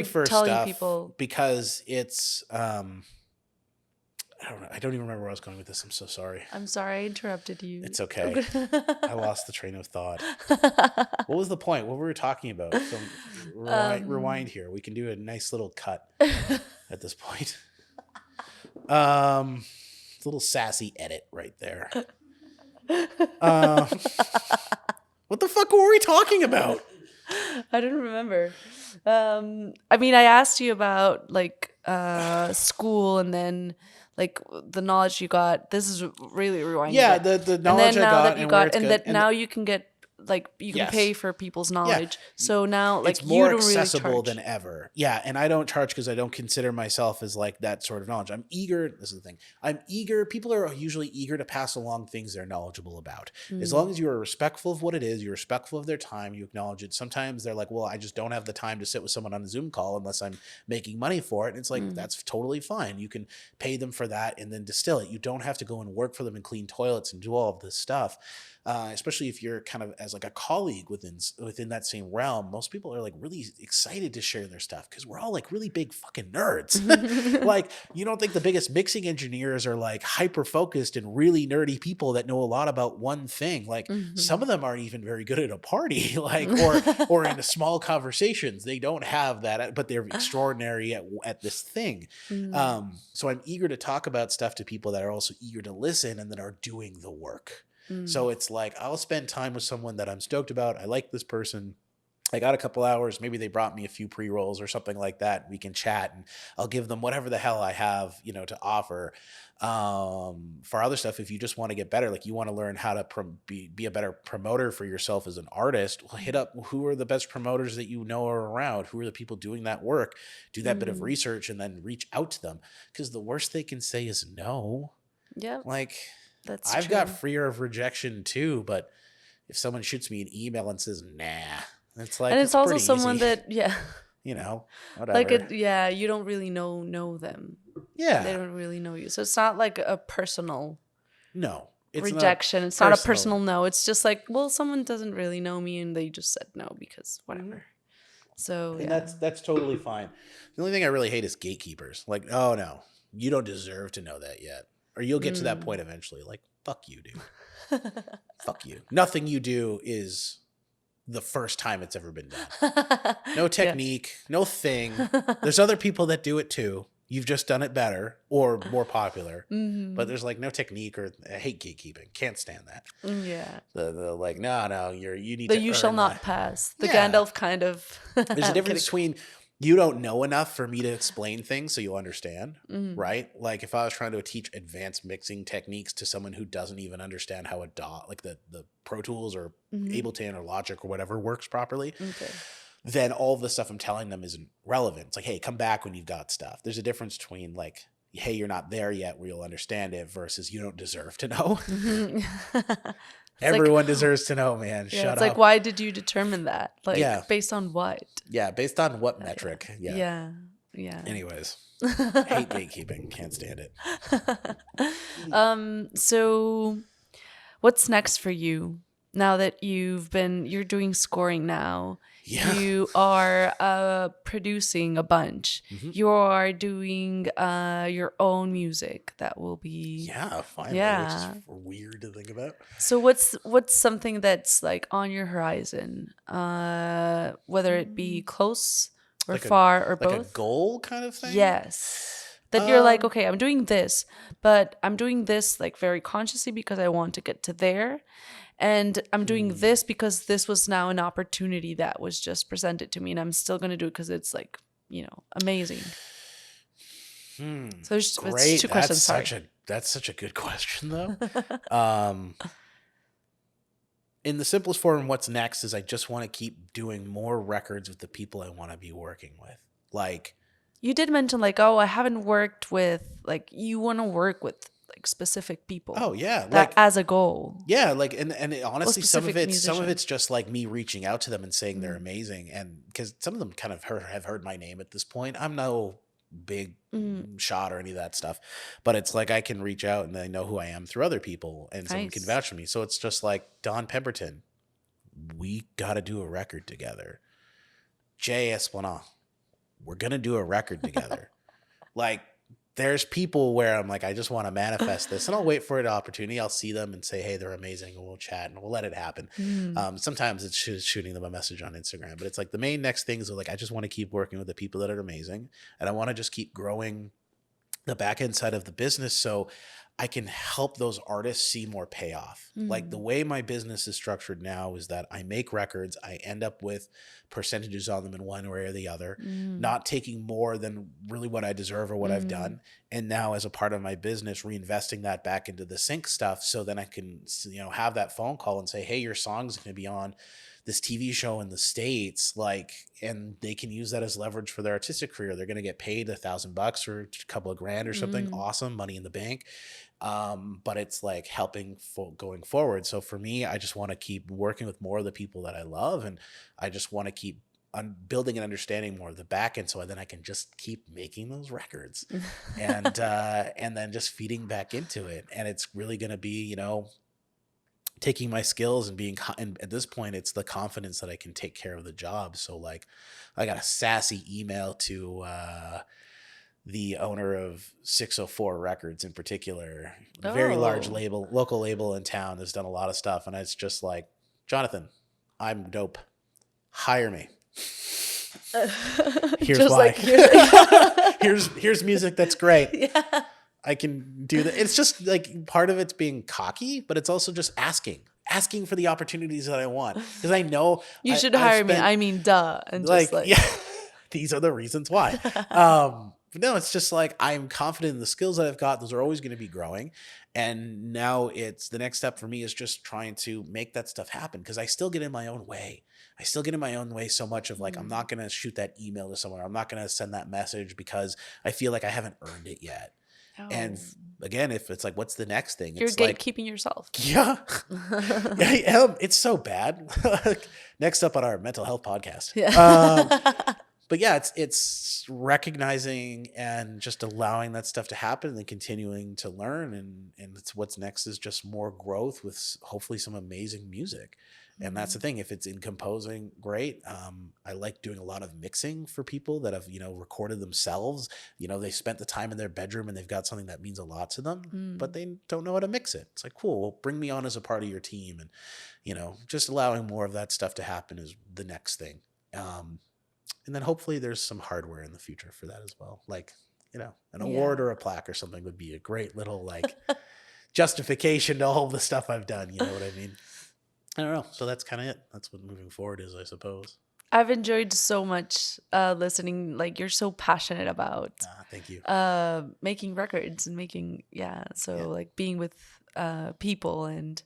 for telling people, because it's I don't even remember where I was going with this. I'm so sorry. I'm sorry I interrupted you. It's okay. I lost the train of thought. What was the point? What were we talking about? So rewind here. We can do a nice little cut at this point. It's a little sassy edit right there. Uh, what the fuck were we talking about? I don't remember. I mean, I asked you about like school and then like the knowledge you got. This is really rewinding. Yeah, it. the And knowledge then I now got that you and where got, it's and good. that And now you can get like you can Yes. pay for people's Yeah. knowledge. So now like it's you more don't really accessible charge. than ever. Yeah, and I don't charge because I don't consider myself as like that sort of knowledge. I'm eager. This is the thing. I'm eager. People are usually eager to pass along things they're knowledgeable about. As long as you are respectful of what it is, you're respectful of their time, you acknowledge it. Sometimes they're like, well, I just don't have the time to sit with someone on a Zoom call unless I'm making money for it. And it's like, that's totally fine. You can pay them for that and then distill it. You don't have to go and work for them and clean toilets and do all of this stuff. Especially if you're kind of as like a colleague within that same realm, most people are like really excited to share their stuff because we're all like really big fucking nerds. Like, you don't think the biggest mixing engineers are like hyper focused and really nerdy people that know a lot about one thing. Like some of them aren't even very good at a party, like or in small conversations. They don't have that, but they're extraordinary at this thing. So I'm eager to talk about stuff to people that are also eager to listen and that are doing the work. So it's like I'll spend time with someone that I'm stoked about. I like this person. I got a couple hours. Maybe they brought me a few pre-rolls or something like that. We can chat and I'll give them whatever the hell I have, to offer. For other stuff, if you just want to get better, like you want to learn how to be a better promoter for yourself as an artist, well, hit up who are the best promoters that you know are around. Who are the people doing that work? Do that bit of research and then reach out to them. Because the worst they can say is no. Yeah. Like... That's I've true. got fear of rejection too, but if someone shoots me an email and says nah, it's like, and it's also pretty someone easy. that Whatever. like you don't really know them. Yeah, They don't really know you, so it's not like a personal no, it's rejection. It's not a personal no. It's just like, well, someone doesn't really know me and they just said no because whatever. So and that's totally fine. The only thing I really hate is gatekeepers. Like, oh no, you don't deserve to know that yet. Or you'll get to that point eventually. Like, fuck you, dude. Fuck you. Nothing you do is the first time it's ever been done. No technique, no thing. There's other people that do it too. You've just done it better or more popular. But there's like no technique or I hate gatekeeping. Can't stand that. Yeah. The like, no, you need The to you earn shall not that. pass. The Yeah. Gandalf kind of. There's a difference between you don't know enough for me to explain things so you'll understand, right? Like if I was trying to teach advanced mixing techniques to someone who doesn't even understand how a DAW, like the Pro Tools or Ableton or Logic or whatever works properly, then all the stuff I'm telling them isn't relevant. It's like, hey, come back when you've got stuff. There's a difference between like, hey, you're not there yet where you'll understand it versus you don't deserve to know. Everyone deserves to know, man. Yeah, Shut it's up. like, why did you determine that? Like, based on what? Yeah, based on what metric? Yeah. Anyways, hate gatekeeping. Can't stand it. So what's next for you now that you're doing scoring now? Yeah. You are producing a bunch. You are doing your own music that will be Finally, Yeah. which is weird to think about. So what's something that's like on your horizon? Whether it be close or Like far or Like both? a goal kind of thing? Yes. That you're like, okay, I'm doing this, but I'm doing this like very consciously because I want to get to there. And I'm doing this because this was now an opportunity that was just presented to me. And I'm still going to do it because it's like, amazing. So it's Great. two questions. Sorry. That's such a good question, though. In the simplest form, what's next is I just want to keep doing more records with the people I want to be working with. Like, you did mention like, oh, I haven't worked with, like, you want to work with like specific people. oh yeah, That like as a goal. yeah, like and honestly, some of specific it's just like me reaching out to them and saying they're amazing, and because some of them kind of have heard my name at this point. I'm no big shot or any of that stuff, but it's like I can reach out and they know who I am through other people, and someone can Nice. vouch for me. So it's just like Don Pemberton, we got to do a record together. Jay Esplanade, we're gonna do a record together. Like, there's people where I'm like, I just want to manifest this, and I'll wait for an opportunity. I'll see them and say, hey, they're amazing, and we'll chat and we'll let it happen. Sometimes it's shooting them a message on Instagram, but it's like the main next things are like, I just want to keep working with the people that are amazing, and I want to just keep growing the back end side of the business. So I can help those artists see more payoff. Like the way my business is structured now is that I make records, I end up with percentages on them in one way or the other, not taking more than really what I deserve or what I've done. And now as a part of my business, reinvesting that back into the sync stuff. So then I can, have that phone call and say, hey, your song's going to be on this TV show in the States, and they can use that as leverage for their artistic career. They're going to get paid $1,000 or a couple of grand or something. Awesome. Money in the bank. But it's like helping going forward. So for me, I just want to keep working with more of the people that I love. And I just want to keep building and understanding more of the back end. So then I can just keep making those records and then just feeding back into it. And it's really going to be, taking my skills and and at this point, it's the confidence that I can take care of the job. So like I got a sassy email to, the owner of 604 Records in particular, a very large local label in town, has done a lot of stuff. And it's just like, Jonathan, I'm dope. Hire me. Here's Just why. Here's music that's great. Yeah. I can do that. It's just like part of it's being cocky, but it's also just asking for the opportunities that I want. Because I know You should hire me. I mean, duh. And just yeah, these are the reasons why. But no, it's just like I'm confident in the skills that I've got. Those are always going to be growing. And now it's the next step for me is just trying to make that stuff happen because I still get in my own way. I still get in my own way so much of like, I'm not going to shoot that email to someone. I'm not going to send that message because I feel like I haven't earned it yet. And again, if it's like, what's the next thing? You're it's gatekeeping yourself. Yeah. I am. It's so bad. Next up on our mental health podcast. Yeah. But yeah, it's recognizing and just allowing that stuff to happen and then continuing to learn. And it's what's next is just more growth with hopefully some amazing music. And that's the thing. If it's in composing, great. I like doing a lot of mixing for people that have, recorded themselves. They spent the time in their bedroom and they've got something that means a lot to them, but they don't know how to mix it. It's like, cool. Well, bring me on as a part of your team. And, just allowing more of that stuff to happen is the next thing. And then hopefully there's some hardware in the future for that as well. Like, an award or a plaque or something would be a great little justification to all the stuff I've done. You know what I mean? I don't know. So that's kind of it. That's what moving forward is, I suppose. I've enjoyed so much listening. Like you're so passionate about thank you. Making records and like being with people. And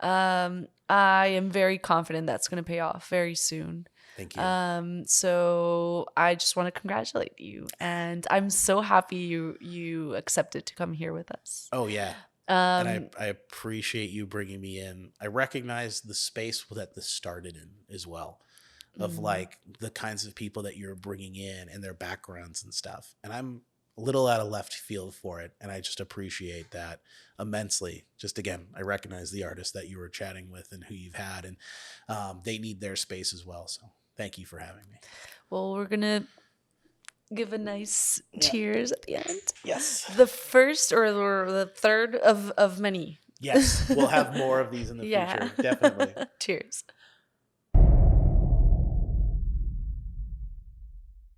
I am very confident that's going to pay off very soon. Thank you. So I just want to congratulate you. And I'm so happy you accepted to come here with us. Oh, yeah. And I appreciate you bringing me in. I recognize the space that this started in as well, of like the kinds of people that you're bringing in and their backgrounds and stuff. And I'm a little out of left field for it. And I just appreciate that immensely. Just again, I recognize the artists that you were chatting with and who you've had, and they need their space as well. So thank you for having me. Well, we're going to give a nice cheers at the end. Yes. The first or the third of many. Yes. We'll have more of these in the future. Definitely. Cheers.